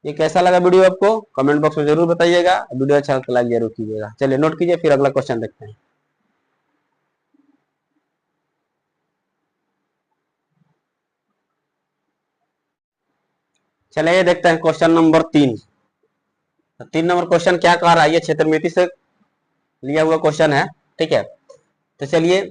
[SPEAKER 1] ये कैसा लगा वीडियो आपको कमेंट बॉक्स में जरूर बताइएगा, वीडियो अच्छा लगा जरूर कीजिएगा। चलिए नोट कीजिए, फिर अगला क्वेश्चन देखते हैं। चलिए देखते हैं क्वेश्चन नंबर 3। तो 3 नंबर क्वेश्चन क्या कह रहा है, ये क्षेत्रमिति से लिया हुआ क्वेश्चन है। ठीक है, तो चलिए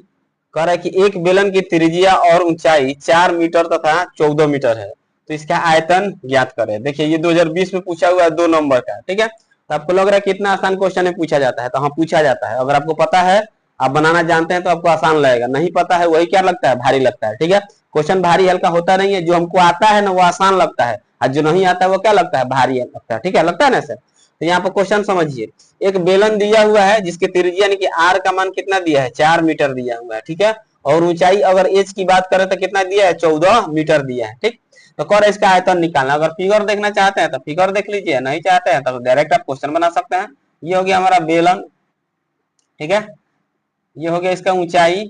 [SPEAKER 1] कह रहा है कि एक बेलन की त्रिज्या और ऊंचाई 4 मीटर तथा 14 मीटर है, तो इसका आयतन ज्ञात करें। देखिए ये 2020 में पूछा हुआ है 2 नंबर का। ठीक है, तो आपको लग रहा है कितना आसान क्वेश्चन है, पूछा जाता है, तो हाँ पूछा जाता है। अगर आपको पता है, आप बनाना जानते हैं तो आपको आसान लगेगा, नहीं पता है वही क्या लगता है, भारी लगता है। ठीक है, क्वेश्चन भारी हल्का होता नहीं है, जो हमको आता है ना वो आसान लगता है, और जो नहीं आता है वो क्या लगता है, भारी लगता है। ठीक है, लगता है ना सर। तो यहाँ पर क्वेश्चन समझिए, एक बेलन दिया हुआ है जिसकी त्रिज्या यानी कि आर का मान कितना दिया है, 4 मीटर दिया हुआ है। ठीक है, और ऊंचाई अगर एच की बात करें तो कितना दिया है, 14 मीटर दिया है। ठीक, तो कर इसका आयतन निकालना। अगर फिगर देखना चाहते हैं तो फिगर देख लीजिए, नहीं चाहते हैं तो डायरेक्ट आप क्वेश्चन बना सकते हैं। ये हो गया हमारा बेलन, ठीक है, ये हो गया इसका ऊंचाई,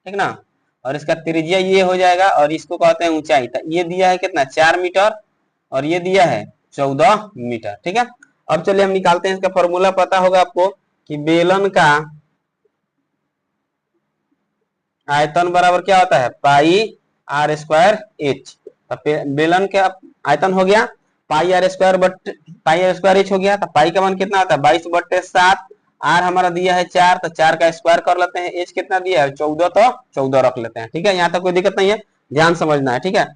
[SPEAKER 1] ठीक ना, और इसका त्रिज्या ये हो जाएगा, और इसको कहते हैं ऊंचाई। तो ये दिया है कितना, 4 मीटर, और ये दिया है 14 मीटर। ठीक है, अब चलिए हम निकालते हैं, इसका फॉर्मूला पता होगा आपको कि बेलन का आयतन बराबर क्या होता है, पाई आर स्क्वायर एच। बेलन का आयतन हो गया पाई आर स्क्वायर एच हो गया। तो पाई का मान कितना होता है, 22/7। आर हमारा दिया है 4, तो 4 का स्क्वायर कर लेते हैं। एच कितना दिया है, 14, तो 14 रख लेते हैं। ठीक है, यहाँ तक कोई दिक्कत नहीं है, ध्यान समझना है। ठीक है,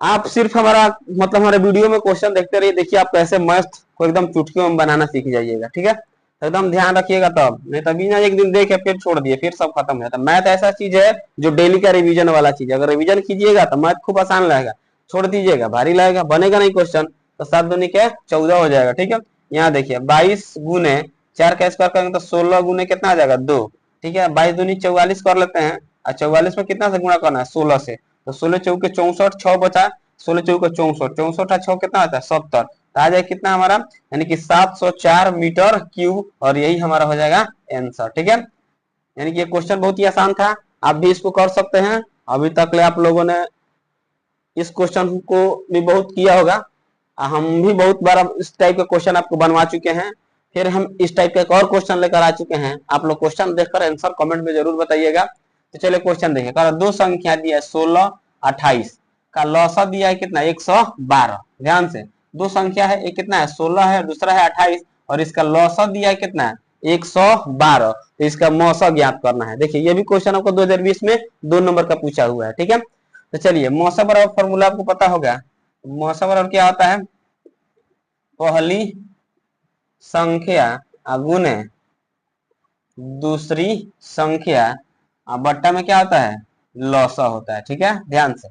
[SPEAKER 1] आप सिर्फ हमारा मतलब हमारे वीडियो में क्वेश्चन देखते रहिए, देखिए आप कैसे मैथ को एकदम चुटकियों में बनाना सीख जाइएगा, ठीक है। तो एकदम ध्यान रखिएगा, तब नहीं तभी ना एक दिन देखे फिर छोड़ दिए फिर सब खत्म हो जाता। मैथ ऐसा चीज है जो डेली का रिवीजन वाला चीज है, अगर रिवीजन कीजिएगा तो मैथ खूब आसान लगेगा, छोड़ दीजिएगा भारी लगेगा, बनेगा नहीं क्वेश्चन। तो 7 दूनी के 14 हो जाएगा, ठीक है। यहाँ देखिए 22 गुने 4 का स्क्वायर करेंगे तो 16 गुने कितना आ जाएगा 2, ठीक है। 22 दूनी 44 कर लेते हैं, और 44 में कितना से गुणा करना है 16 से, तो 16 चौके 64, 6 बचा, 16 चौके 64, 64 6 कितना आता है 70, तो आ जाए कितना हमारा, यानी कि 704 मीटर क्यूब, और यही हमारा हो जाएगा आंसर, ठीक है। यानी कि ये क्वेश्चन बहुत ही आसान था, आप भी इसको कर सकते हैं। अभी तक ले आप लोगों ने इस क्वेश्चन को भी बहुत किया होगा, हम भी बहुत बार इस टाइप का क्वेश्चन आपको बनवा चुके हैं, फिर हम इस टाइप का एक और क्वेश्चन लेकर आ चुके हैं। आप लोग क्वेश्चन देखकर आंसर कमेंट में जरूर बताइएगा। तो चलिए क्वेश्चन देखिए, दो संख्या दिया है 16 28 का लौसा दिया है कितना 112। ध्यान से, दो संख्या है, एक कितना है 16 है, दूसरा है 28, और इसका लौसा दिया है कितना है 112, तो इसका मौसा ज्ञात करना है। देखिए ये भी क्वेश्चन आपको 2020 में 2 नंबर का पूछा हुआ है, ठीक है। तो चलिए मौसा बराबर फॉर्मूला आपको पता होगा, मौसा बराबर क्या होता है, पहली संख्या गुने दूसरी संख्या बट्टा में क्या होता है लौसा होता है, ठीक है। ध्यान से,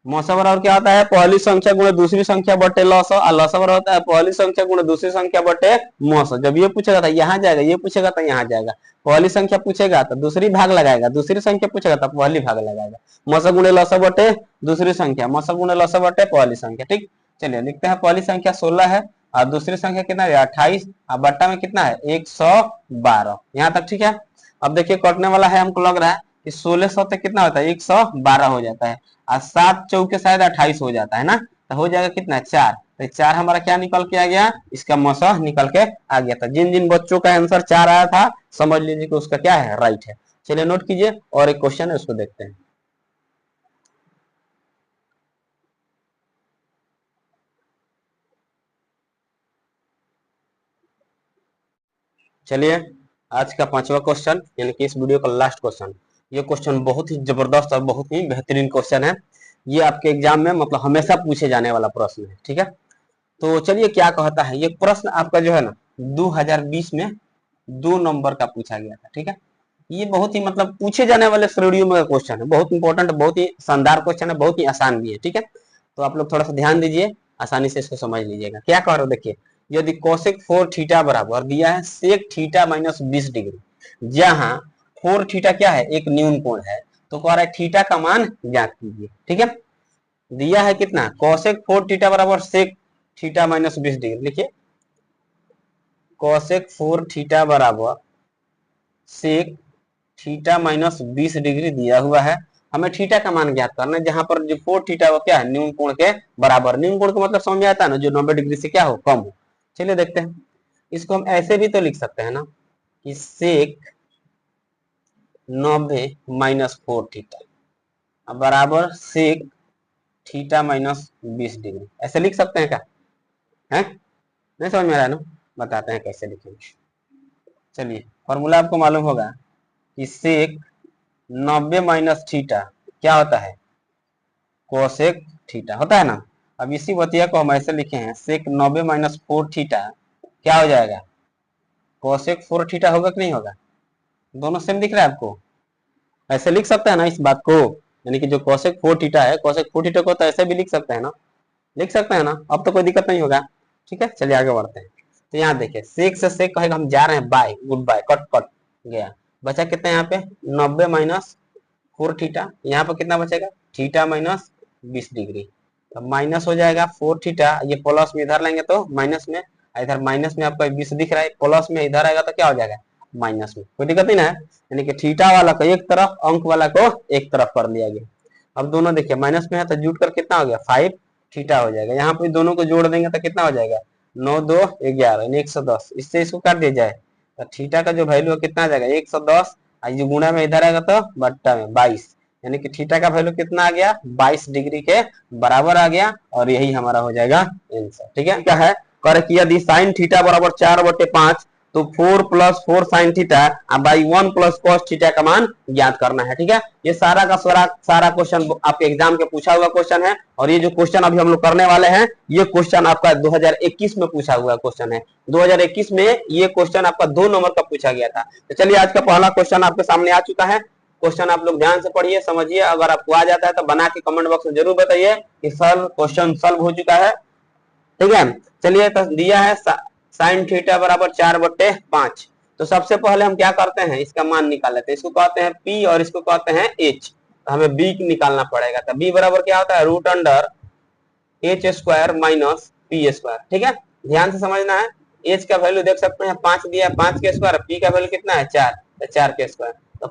[SPEAKER 1] मौसा बराबर क्या होता है पहली संख्या गुणे दूसरी संख्या बटे लौसा, और लौसा बराबर होता है पहली संख्या गुणे दूसरी संख्या बटे मौसा। जब ये पूछेगा तो यहाँ जाएगा, ये पूछेगा तो यहाँ जाएगा, पहली संख्या पूछेगा तो दूसरी भाग लगाएगा, दूसरी संख्या पूछेगा तो पहली भाग लगाएगा। मौसा गुणे लौसा बटे दूसरी संख्या, मौसा गुणे लौसा बटे पहली संख्या, ठीक। चलिए लिखते हैं, पहली संख्या 16 है और दूसरी संख्या कितना है 28, और बट्टा में कितना है 112, यहाँ तक ठीक है। अब देखिए कटने वाला है, हमको लग रहा है कि 1600 तक कितना होता है 112 हो जाता है, और 7 चौके शायद 28 हो जाता है ना, तो हो जाएगा कितना 4, तो 4 हमारा क्या निकल के आ गया, इसका मौसा निकल के आ गया था। जिन जिन बच्चों का आंसर 4 आया था समझ लीजिए कि उसका क्या है राइट है। चलिए नोट कीजिए, और एक क्वेश्चन है उसको देखते हैं। चलिए आज का 5वां क्वेश्चन, यानी कि इस वीडियो का लास्ट क्वेश्चन। ये क्वेश्चन बहुत ही जबरदस्त और बहुत ही बेहतरीन क्वेश्चन है, ये आपके एग्जाम में मतलब हमेशा पूछे जाने वाला प्रश्न है, ठीक है। तो चलिए क्या कहता है ये प्रश्न, आपका जो है ना 2020 में 2 नंबर का पूछा गया था, ठीक है। ये बहुत ही मतलब पूछे जाने वाले श्रेणियों में क्वेश्चन है, बहुत इंपॉर्टेंट, बहुत ही शानदार क्वेश्चन है, बहुत ही आसान भी है, ठीक है। तो आप लोग थोड़ा सा ध्यान दीजिए, आसानी से इसको समझ लीजिएगा। क्या कह रहे हो देखिए, यदि कोसेक 4 थीटा बराबर दिया है सेक थीटा माइनस 20 डिग्री, जहां 4 थीटा क्या है एक न्यून कोण है, तो कह रहा है थीटा का मान ज्ञात कीजिए, ठीक है। दिया है कितना कोसेक 4 थीटा बराबर सेक थीटा माइनस 20 डिग्री, लिखिए कोसेक 4 थीटा बराबर सेक थीटा माइनस 20 डिग्री दिया हुआ है, हमें थीटा का मान ज्ञात करना है, जहां पर जो 4 थीटा वो क्या है न्यून कोण के बराबर। न्यून कोण का मतलब समझ में आता है ना, जो 90 डिग्री से क्या हो कम हो। चलिए देखते हैं, इसको हम ऐसे भी तो लिख सकते हैं ना कि सेक 90 माइनस 4 थीटा बराबर सेक थीटा माइनस 20 डिग्री, ऐसे लिख सकते हैं क्या, है नहीं समझ में आ रहा है ना, बताते हैं कैसे लिखेंगे। चलिए फॉर्मूला आपको मालूम होगा कि सेक 90 माइनस थीटा क्या होता है कोसेक थीटा होता है ना। अब इसी बतिया को हम ऐसे लिखे हैं सेक 90 माइनस 4 थीटा क्या हो जाएगा कोसेक 4 थीटा होगा कि नहीं होगा, दोनों सेम दिख रहा है आपको, ऐसे लिख सकते हैं ना इस बात को, यानी कि जो कोसेक 4 थीटा है कोसेक 4 थीटा को तो ऐसे भी लिख सकते हैं ना, लिख सकते हैं ना, अब तो कोई दिक्कत नहीं होगा, ठीक है। चलिए आगे बढ़ते हैं। तो यहाँ देखिए सेक से सेक कहेगा हम जा रहे हैं bye, good bye, cut cut गया, बचा कितना यहाँ पे 90 माइनस 4 थीटा, यहाँ पर कितना बचेगा थीटा माइनस 20 डिग्री, तो माइनस हो जाएगा 4 थीटा, ये प्लस में इधर लेंगे तो माइनस में, इधर माइनस में आपका 20 दिख रहा है, प्लस में इधर आएगा तो क्या हो जाएगा माइनस में, कोई दिक्कत नहीं ना है। यानी कि थीटा वाला को एक तरफ, अंक वाला को एक तरफ कर लिया गया। अब दोनों देखिए माइनस में है तो जुट कर कितना हो गया 5 थीटा हो जाएगा, यहाँ पे दोनों को जोड़ देंगे तो कितना हो जाएगा 9 2 11 110, इससे इसको काट दिया जाए तो थीटा का जो वैल्यू है कितना आ जाएगा 110, जो गुणा में इधर आएगा तो बट्टा में 22, यानी कि थीटा का वैल्यू कितना आ गया 22 डिग्री के बराबर आ गया, और यही हमारा हो जाएगा आंसर, ठीक है। क्या है कर यदि साइन थीटा बराबर 4/5 तो 4 plus 4 sine theta by 1 plus cos theta का मान ज्ञात करना है। ठीक है, ये सारा का सारा क्वेश्चन आपके एग्जाम के पूछा हुआ क्वेश्चन है। और ये जो क्वेश्चन अभी हम लोग करने वाले हैं ये क्वेश्चन आपका 2021 में पूछा हुआ क्वेश्चन है। 2021 में ये क्वेश्चन आपका 2 नंबर का पूछा गया था। तो चलिए आज का पहला क्वेश्चन आपके सामने आ चुका है। क्वेश्चन आप लोग ध्यान से पढ़िए, समझिए। अगर आपको आ जाता है तो बना के कमेंट बॉक्स में जरूर बताइए कि सर क्वेश्चन सॉल्व हो चुका है। ठीक है, चलिए तो दिया है साइन थीटा बराबर 4/5। तो सबसे पहले हम क्या करते हैं, इसका मान निकाल लेते हैं। इसको कहते हैं पी और इसको कहते हैं एच। तो हमें बी निकालना पड़ेगा। तो बी बराबर क्या होता है, root under H square minus P square. ठीक है, ध्यान से समझना है। एच का वैल्यू देख सकते हैं 5 दिया है, 5 के स्क्वायर। पी का वैल्यू कितना है 4, तो 4 के स्क्वायर। तो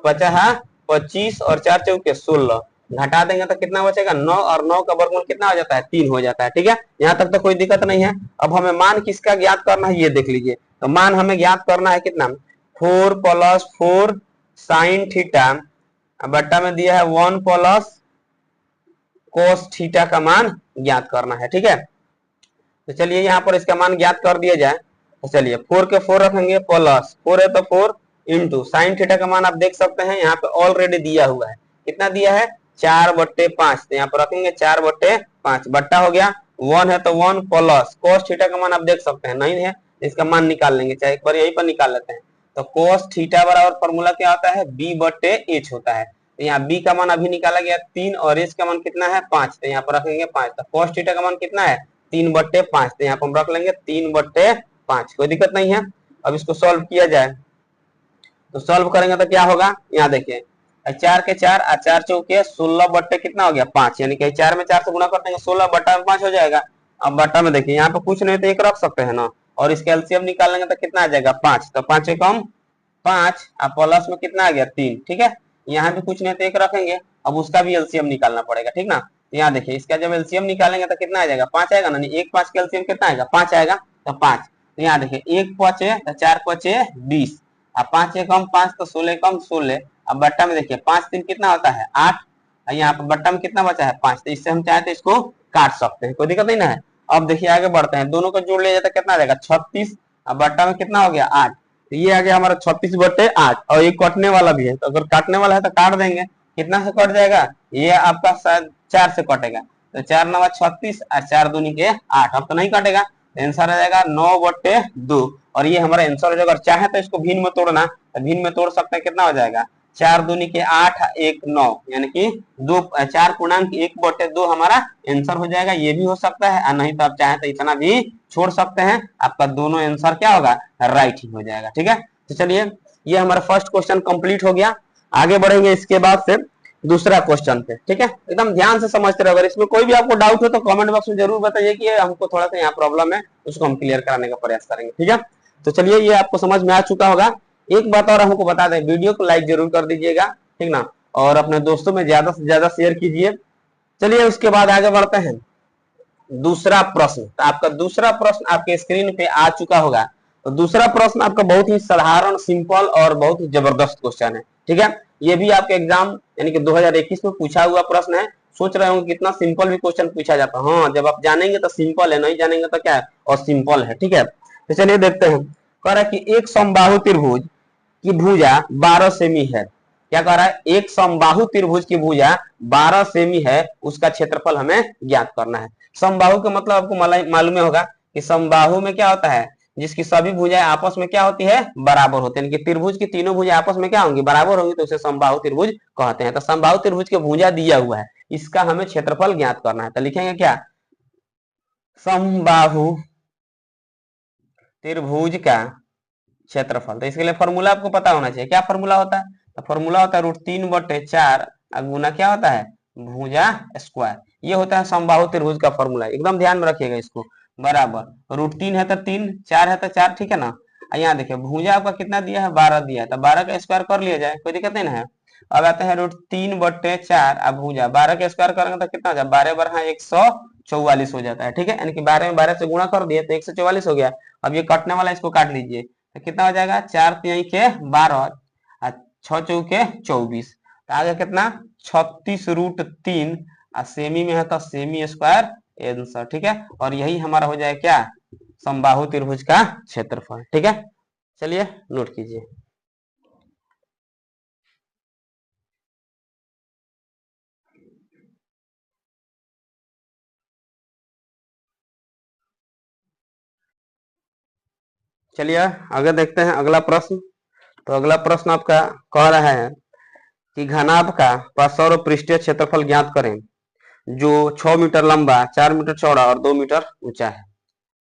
[SPEAKER 1] 25 और 4 चौके 16, घटा देंगे तो कितना बचेगा 9, और 9 का वर्गमूल कितना हो जाता है 3 हो जाता है। ठीक है, यहाँ तक तो कोई दिक्कत नहीं है। अब हमें मान किसका ज्ञात करना है ये देख लीजिए। तो मान हमें ज्ञात करना है कितना, 4 प्लस 4 साइन थीटा बट्टा में दिया है 1 प्लस कोस थीटा का मान ज्ञात करना है। ठीक है, तो चलिए यहाँ पर इसका मान ज्ञात कर दिया जाए। तो चलिए 4 के 4 रखेंगे, प्लस 4 है तो 4 इंटू साइन थीटा का मान आप देख सकते हैं यहाँ पे ऑलरेडी दिया हुआ है। कितना दिया है 4/5। तो यहाँ पर रखेंगे 4/5, बट्टा हो गया 1 है तो 1 प्लस कोस थीटा का मान आप देख सकते हैं नहीं है, इसका मान निकाल लेंगे। चाहे एक बार यहीं पर निकाल लेते हैं। तो कोस थीटा बराबर फॉर्मूला क्या होता है, b/h होता है। तो यहाँ b का मान अभी निकाला गया 3 और h का मान कितना है 5। तो यहाँ पर रखेंगे 5। तो कोस थीटा का मान कितना है 3/5। तो यहाँ पर हम रख लेंगे 3/5, कोई दिक्कत नहीं है। अब इसको सॉल्व किया जाए तो सॉल्व करेंगे तो क्या होगा, यहाँ देखिए 4 के 4 और 4 चौके 16 बट्टे कितना हो गया 5, यानी कि 4 में 4 से गुणा कर देंगे 16/5 हो जाएगा। अब बट्टा में देखिए यहाँ पे कुछ नहीं तो एक रख सकते हैं ना, और इसका एलसीएम निकालेंगे तो कितना आ जाएगा 5। तो 5 कम 5 और प्लस में कितना आ गया 3। ठीक है, यहाँ पे कुछ नहीं तो एक रखेंगे। अब उसका भी एलसीएम निकालना पड़ेगा। ठीक ना, यहाँ देखिए इसका जब एलसीएम निकालेंगे तो कितना आ जाएगा 5 आएगा ना, 1 5 का एलसीएम कितना आएगा 5 आएगा। तो 5, तो यहाँ देखिए 1 5 तो 4 5 20, अब 5 कम 5 तो 16 कम 16। अब बट्टा में देखिए 5 3 कितना होता है 8, यहाँ पर बट्टा में कितना बचा है 5। तो इससे हम चाहे तो इसको काट सकते हैं, कोई दिक्कत नहीं ना है। अब देखिए आगे बढ़ते हैं, दोनों को जोड़ लिया जाता है कितना आ जाएगा 36। अब बट्टा में कितना हो गया 8। तो ये आ गया हमारा 36/8, और ये कटने वाला भी है। तो अगर काटने वाला है तो काट देंगे, कितना से कट जाएगा, ये आपका शायद 4 से कटेगा। तो 4 9 36 और 4 दूनी के 8, अब तो नहीं कटेगा। आंसर आ जाएगा 9/2, और ये हमारा आंसर हो जाएगा। अगर चाहे तो इसको भिन्न में तोड़ना तो भिन्न में तोड़ सकते हैं, कितना हो जाएगा 4 दूनी के 8 1 9, यानी कि 4.1/2 हमारा आंसर हो जाएगा। ये भी हो सकता है, और नहीं तो आप चाहे तो इतना भी छोड़ सकते हैं, आपका दोनों आंसर क्या होगा राइट ही हो जाएगा। ठीक है, तो चलिए ये हमारा फर्स्ट क्वेश्चन कंप्लीट हो गया। आगे बढ़ेंगे इसके बाद से दूसरा क्वेश्चन पे। ठीक है, एकदम ध्यान से समझते रहो। अगर इसमें कोई भी आपको डाउट हो तो कमेंट बॉक्स में जरूर बताइए कि हमको थोड़ा सा यहाँ प्रॉब्लम है, उसको हम क्लियर कराने का प्रयास करेंगे। ठीक है, तो चलिए ये आपको समझ में आ चुका होगा। एक बात और हमको बता दें, वीडियो को लाइक जरूर कर दीजिएगा, ठीक ना, और अपने दोस्तों में ज्यादा से ज्यादा शेयर कीजिए। चलिए उसके बाद आगे बढ़ते हैं दूसरा प्रश्न। तो आपका दूसरा प्रश्न आपके स्क्रीन पे आ चुका होगा। तो दूसरा प्रश्न आपका बहुत ही साधारण, सिंपल और बहुत ही जबरदस्त क्वेश्चन है। ठीक है, ये भी आपके एग्जाम यानी कि 2021 में पूछा हुआ प्रश्न है। सोच रहे होंगे कितना सिंपल भी क्वेश्चन पूछा जाता है। हाँ, जब आप जानेंगे तो सिंपल है, नहीं जानेंगे तो क्या है और सिंपल है। ठीक है, तो चलिए देखते हैं। कह रहा है कि एक समबाहु त्रिभुज की भुजा 12 सेमी है। क्या कह रहा है, एक समबाहु त्रिभुज की भुजा 12 सेमी है, उसका क्षेत्रफल हमें ज्ञात करना है। समबाहु का मतलब आपको मालूम होगा कि समबाहु में क्या होता है, जिसकी सभी भुजाएं आपस में क्या होती है बराबर होती है, यानी कि त्रिभुज की तीनों भुजाएं आपस में क्या होंगी बराबर होंगी, तो उसे समबाहु त्रिभुज कहते हैं। तो समबाहु त्रिभुज की भुजा दिया हुआ है, इसका हमें क्षेत्रफल ज्ञात करना है। तो लिखेंगे क्या, समबाहु त्रिभुज का क्षेत्रफल। तो इसके लिए फॉर्मूला आपको पता होना चाहिए। क्या फॉर्मूला होता है, तो फॉर्मूला होता है √3/4 गुना क्या होता है भुजा स्क्वायर। ये होता है समबाहु त्रिभुज का फॉर्मूला, एकदम ध्यान में रखिएगा इसको। बराबर √3 है तो 3, 4 है तो 4, ठीक है ना। यहाँ देखिए भुजा आपका कितना दिया है 12 दिया है, तो 12 का स्क्वायर कर लिया जाए, कोई दिक्कत नहीं ना है। अब आते हैं √3/4, अब भुजा 12 का स्क्वायर करेंगे तो कितना हो जाए 12 12 144 हो जाता है। ठीक है, यानी कि 12 में 12 से गुणा कर दिए तो 144 हो गया। अब ये कटने वाला इसको काट लीजिए, तो कितना हो जाएगा 4 3 के 12 और 6 चौके 24, तो आगे कितना 36√3, और सेमी में है तो सेमी स्क्वायर आंसर। ठीक है, और यही हमारा हो जाए क्या समबाहु त्रिभुज का क्षेत्रफल। ठीक है, चलिए नोट कीजिए। चलिए आगे देखते हैं अगला प्रश्न। तो अगला प्रश्न आपका कह रहा है कि घनाभ का पार्श्व पृष्ठीय क्षेत्रफल ज्ञात करें जो 6 मीटर लंबा, 4 मीटर चौड़ा और 2 मीटर ऊंचा है।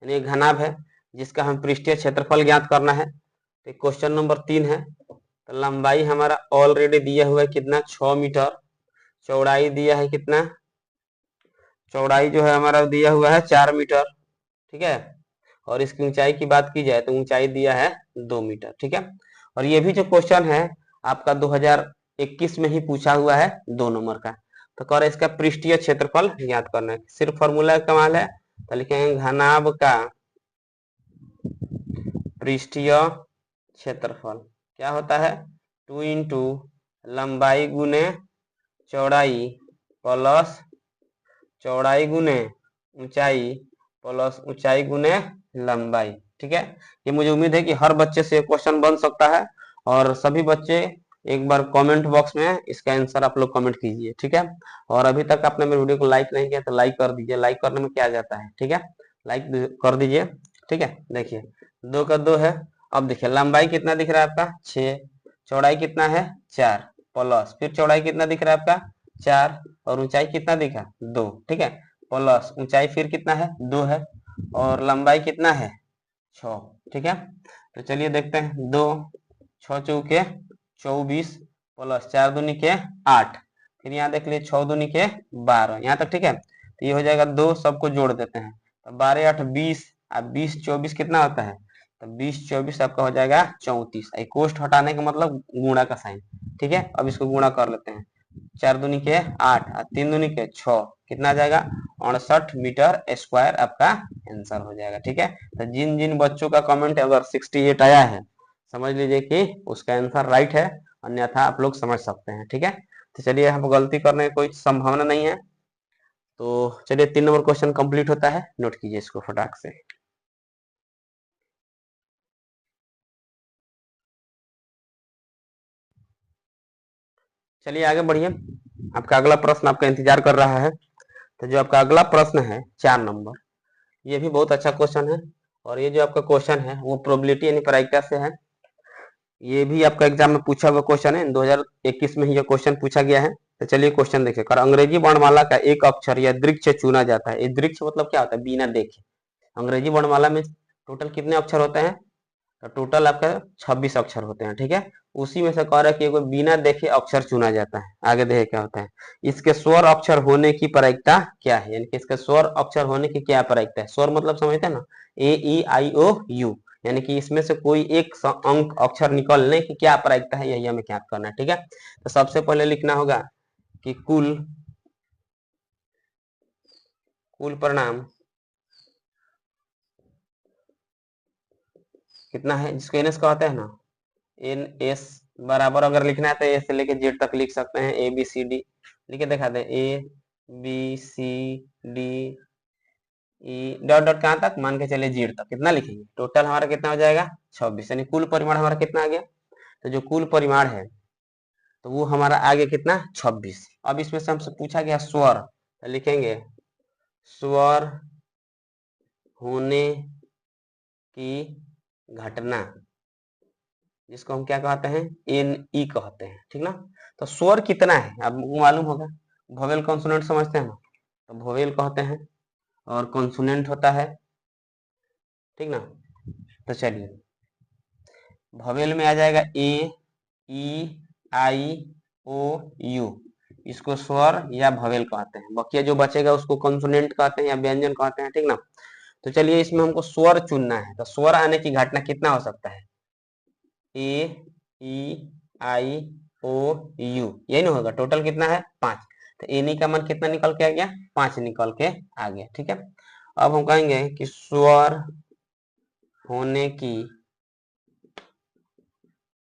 [SPEAKER 1] यानी घनाभ है जिसका हम पृष्ठीय क्षेत्रफल ज्ञात करना है। तो क्वेश्चन नंबर 3 है। तो लंबाई हमारा ऑलरेडी दिया हुआ है कितना, 6 मीटर। चौड़ाई दिया है कितना, चौड़ाई जो है हमारा दिया हुआ है 4 मीटर, ठीक है। और इसकी ऊंचाई की बात की जाए तो ऊंचाई दिया है 2 मीटर, ठीक है। और ये भी जो क्वेश्चन है आपका 2021 में ही पूछा हुआ है 2 नंबर का। तो कह रहे इसका पृष्ठीय क्षेत्रफल ज्ञात करना है। सिर्फ फॉर्मूला कमाल है। तो लिखेंगे घनाभ का पृष्ठीय क्षेत्रफल क्या होता है, 2 इंटू लंबाई गुने चौड़ाई प्लस चौड़ाई गुने ऊंचाई प्लस ऊंचाई गुने लंबाई, ठीक है। ये मुझे उम्मीद है कि हर बच्चे से क्वेश्चन बन सकता है। और सभी बच्चे एक बार कमेंट बॉक्स में इसका आंसर आप लोग कमेंट कीजिए, ठीक है। और अभी तक आपने मेरे वीडियो को लाइक नहीं किया तो लाइक कर दीजिए। लाइक करने में क्या जाता है, ठीक है, लाइक कर दीजिए, ठीक है। देखिए 2 का 2 है। अब देखिए लंबाई कितना दिख रहा है आपका 6, चौड़ाई कितना है 4, प्लस फिर चौड़ाई कितना दिख रहा है आपका 4 और ऊंचाई कितना दिखा 2, ठीक है। प्लस ऊंचाई फिर कितना है 2 है और लंबाई कितना है 6, ठीक है। तो चलिए देखते हैं 2 6 चौके 24 प्लस 4 दूनी के 8, फिर यहाँ देख लीजिए 6 दूनी के 12, यहाँ तक ठीक है। तो ये हो जाएगा 2, सबको जोड़ देते हैं तो 12 8 20, अब 20 24 कितना होता है, तो 20 24 आपका हो जाएगा 34। कोष्ठ हटाने का मतलब गुणा का साइन, ठीक है। अब इसको गुणा कर लेते हैं, 4 दूनी के 8 और 3 दूनी के 6, कितना आ जाएगा 68 मीटर स्क्वायर आपका आंसर हो जाएगा, ठीक है। तो जिन जिन बच्चों का कमेंट अगर 68 आया है समझ लीजिए कि उसका आंसर राइट है, अन्यथा आप लोग समझ सकते हैं, ठीक है। तो चलिए यहाँ पर गलती करने की कोई संभावना नहीं है। तो चलिए 3 नंबर क्वेश्चन कंप्लीट होता है, नोट कीजिए इसको फटाक से। चलिए आगे बढ़िए, आपका अगला प्रश्न आपका इंतजार कर रहा है। तो जो आपका अगला प्रश्न है 4 नंबर, ये भी बहुत अच्छा क्वेश्चन है। और ये जो आपका क्वेश्चन है वो प्रोबेबिलिटी यानी प्रायिकता से है। ये भी आपका एग्जाम में पूछा हुआ क्वेश्चन है, 2021 में ही ये क्वेश्चन पूछा गया है। तो चलिए क्वेश्चन देखिए, कर अंग्रेजी वर्णमाला का एक अक्षर या दीर्घ चुना जाता है। दीर्घ मतलब क्या होता है, बिना देखे। अंग्रेजी वर्णमाला में टोटल कितने अक्षर होते हैं, तो टोटल आपका 26 अक्षर होते हैं, ठीक है। उसी में से कह रहा है कि बिना देखे अक्षर चुना जाता है। आगे देखे क्या होता है, इसके स्वर अक्षर होने की प्रायिकता क्या है, यानी कि इसके स्वर अक्षर होने की क्या प्रायिकता है। स्वर मतलब समझते हैं ना, ए ई आई ओ यू, यानी कि इसमें से कोई एक अंक अक्षर निकलने की क्या प्रायिकता है, यही हमें ज्ञात करना है, ठीक है। तो सबसे पहले लिखना होगा कि कुल परिणाम कितना है, जिसको एन एस कहते हैं ना, एन एस बराबर अगर लिखना है तो ए से लेके जेड तक लिख सकते हैं, ए बी सी डी लिख के दिखा दें, A B C D E dot dot कहाँ तक, मान के चलिए जेड तक, कितना लिखेंगे, टोटल हमारा कितना हो जाएगा 26, यानी कुल परिमाण हमारा कितना आ गया। तो जो कुल परिमाण है तो वो हमारा आ गया कितना 26। अब इसमें से हमसे पूछा गया स्वर, तो लिखेंगे स्वर होने की घटना, जिसको हम क्या कहते हैं एन ई कहते हैं, ठीक ना। तो स्वर कितना है अब मालूम होगा, वोवेल कॉन्सोनेंट समझते हैं ना, तो वोवेल कहते हैं और कॉन्सोनेंट होता है, ठीक ना। तो चलिए वोवेल में आ जाएगा ए ई आई ओ यू, इसको स्वर या वोवेल कहते हैं। बाकी जो बचेगा उसको कॉन्सोनेंट कहते हैं या व्यंजन कहते हैं, ठीक ना। तो चलिए इसमें हमको स्वर चुनना है, तो स्वर आने की घटना कितना हो सकता है, ए ई आई ओ यू, यही ना होगा। टोटल कितना है 5, तो एनी का मान कितना निकल के आ गया 5 निकल के आ गया, ठीक है। अब हम कहेंगे कि स्वर होने की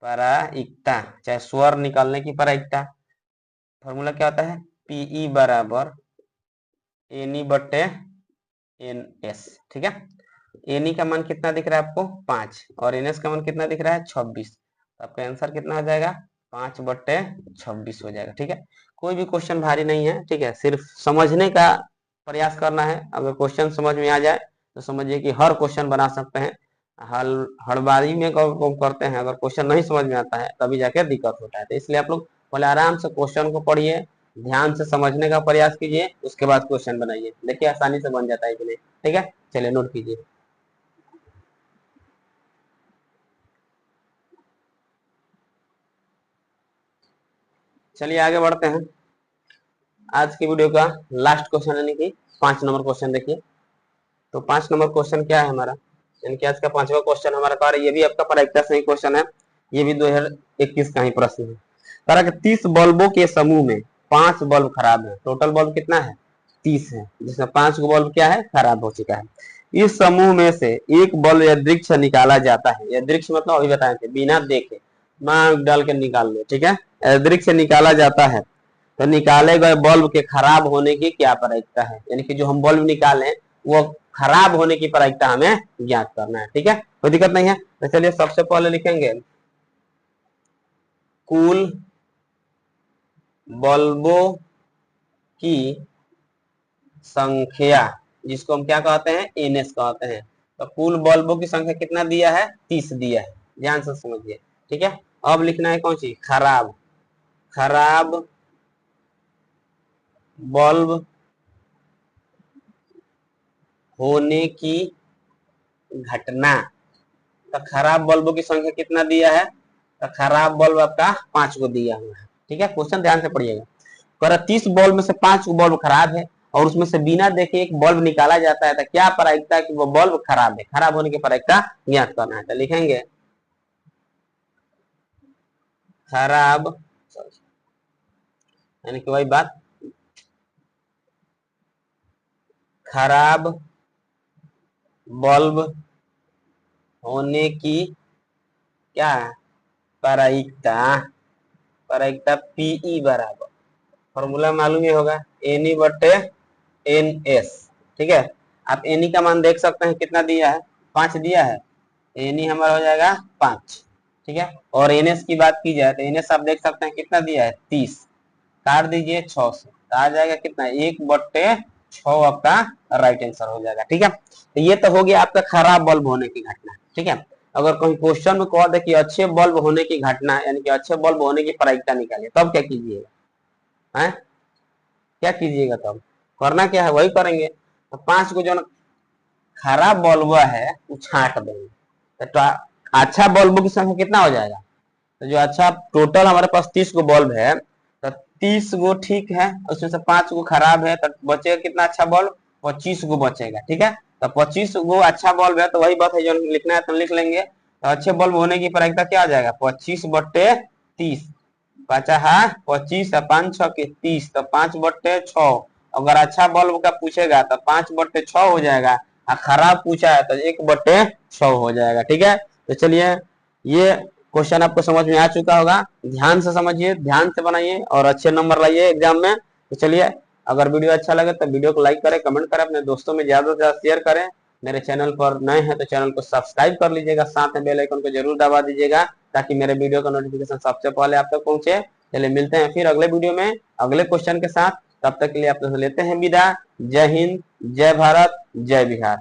[SPEAKER 1] प्रायिकता, चाहे स्वर निकलने की प्रायिकता, फॉर्मूला क्या होता है, पीई बराबर एनी बटे एन एस, ठीक है। एनी का मान कितना दिख रहा है आपको 5 और एनएस का मान कितना दिख रहा है 26। तो आपका आंसर कितना हो जाएगा 5/26 हो जाएगा। ठीक है, कोई भी क्वेश्चन भारी नहीं है। ठीक है, सिर्फ समझने का प्रयास करना है। अगर क्वेश्चन समझ में आ जाए तो समझिए कि हर क्वेश्चन बना सकते हैं। हड़बड़ी में करते हैं, अगर क्वेश्चन नहीं समझ में आता है तभी जाके दिक्कत होता है। तो इसलिए आप लोग पहले आराम से क्वेश्चन को पढ़िए, ध्यान से समझने का प्रयास कीजिए, उसके बाद क्वेश्चन बनाइए। देखिए आसानी से बन जाता है कि नहीं। ठीक है, चलिए नोट कीजिए। चलिए आगे बढ़ते हैं। आज की वीडियो का लास्ट क्वेश्चन यानी कि 5 नंबर क्वेश्चन देखिए। तो 5 नंबर क्वेश्चन क्या है हमारा, यानी कि आज का 5वां क्वेश्चन हमारा कह रहा है, ये भी आपका परीक्षा से ही क्वेश्चन है, ये भी 2021 का ही प्रश्न है। कह रहा है कि 30 बल्बों के समूह में 5 बल्ब खराब है। टोटल बल्ब कितना है 30 है, जिसमें 5 बल्ब क्या है खराब हो चुका है। इस समूह में से एक बल्ब यदृक्ष निकाला जाता है। यदृक्ष मतलब अभी बताए थे, बिना देखे मार डाल के निकाल लो। ठीक है, यदृक्ष निकाला जाता है तो निकाले गए बल्ब के खराब होने की क्या प्रायिकता है, यानी कि जो हम बल्ब निकाले वो खराब होने की प्रायिकता हमें ज्ञात करना है। ठीक है, कोई दिक्कत नहीं है। तो चलिए सबसे पहले लिखेंगे कुल बल्बों की संख्या, जिसको हम क्या कहते हैं एनएस कहते हैं। तो कुल बल्बों की संख्या कितना दिया है 30 दिया है, ध्यान से समझिए। ठीक है, अब लिखना है कौन सी खराब, खराब बल्ब होने की घटना। तो खराब बल्बों की संख्या कितना दिया है, तो खराब बल्ब आपका 5 को दिया हुआ है। ठीक है, क्वेश्चन ध्यान से पढ़िएगा। कर 30 बल्ब में से 5 बल्ब खराब है और उसमें से बिना देखे एक बल्ब निकाला जाता है, तो क्या प्रायिकता कि वो बल्ब खराब है, खराब होने की प्रायिकता ज्ञात करना है। तो लिखेंगे खराब, यानी कि वही बात, खराब बल्ब होने की क्या प्रायिकता, प्रायिकता पीई बराबर, फॉर्मूला मालूम ही होगा एनी बटे एन एस। ठीक है, आप एनी का मान देख सकते हैं कितना दिया है 5 दिया है, एनी हमारा हो जाएगा 5। ठीक है, और एनएस की बात की जाए तो एनएस आप देख सकते हैं कितना दिया है 30, काट दीजिए 6 से तो आ जाएगा कितना 1/6 आपका राइट आंसर हो जाएगा। ठीक है, तो ये तो हो गया आपका खराब बल्ब होने की घटना। ठीक है, अगर कोई क्वेश्चन में कह दे कि अच्छे बल्ब होने की घटना यानी कि अच्छे बल्ब होने की प्रायिकता निकालिए, तब क्या कीजिएगा है, क्या कीजिएगा तब करना क्या है वही करेंगे। तो 5 को जो खराब बल्ब है वो छांट देंगे, तो अच्छा बल्बों की संख्या कितना हो जाएगा, तो जो अच्छा टोटल हमारे पास 30 गो बल्ब है, तो 30 गो ठीक है, उसमें से 5 गो खराब है, तो बचेगा कितना अच्छा बल्ब 25 गो बचेगा। ठीक है, तो 25 गो अच्छा बल्ब है, तो वही बात है जो लिखना है तो लिख लेंगे। तो अच्छे बल्ब होने की प्रायिकता क्या आ जाएगा 25/30, बचा है 25 5 6 के 30, तो 5/6। अगर अच्छा बल्ब का पूछेगा तो 5/6 हो जाएगा, और खराब पूछा है तो 1/6 हो जाएगा। ठीक है, तो चलिए ये क्वेश्चन आपको समझ में आ चुका होगा। ध्यान से समझिए, ध्यान से बनाइए और अच्छे नंबर लाइए एग्जाम में। तो चलिए, अगर वीडियो अच्छा लगे तो वीडियो को लाइक करें, कमेंट करें, अपने दोस्तों में ज्यादा से ज्यादा शेयर करें। मेरे चैनल पर नए हैं तो चैनल को सब्सक्राइब कर लीजिएगा, साथ में बेल आइकन को जरूर दबा दीजिएगा ताकि मेरे वीडियो का नोटिफिकेशन सबसे पहले आप तक पहुंचे। चलिए मिलते हैं फिर अगले वीडियो में अगले क्वेश्चन के साथ, तब तक के लिए आप लेते हैं विदा। जय हिंद, जय भारत, जय बिहार।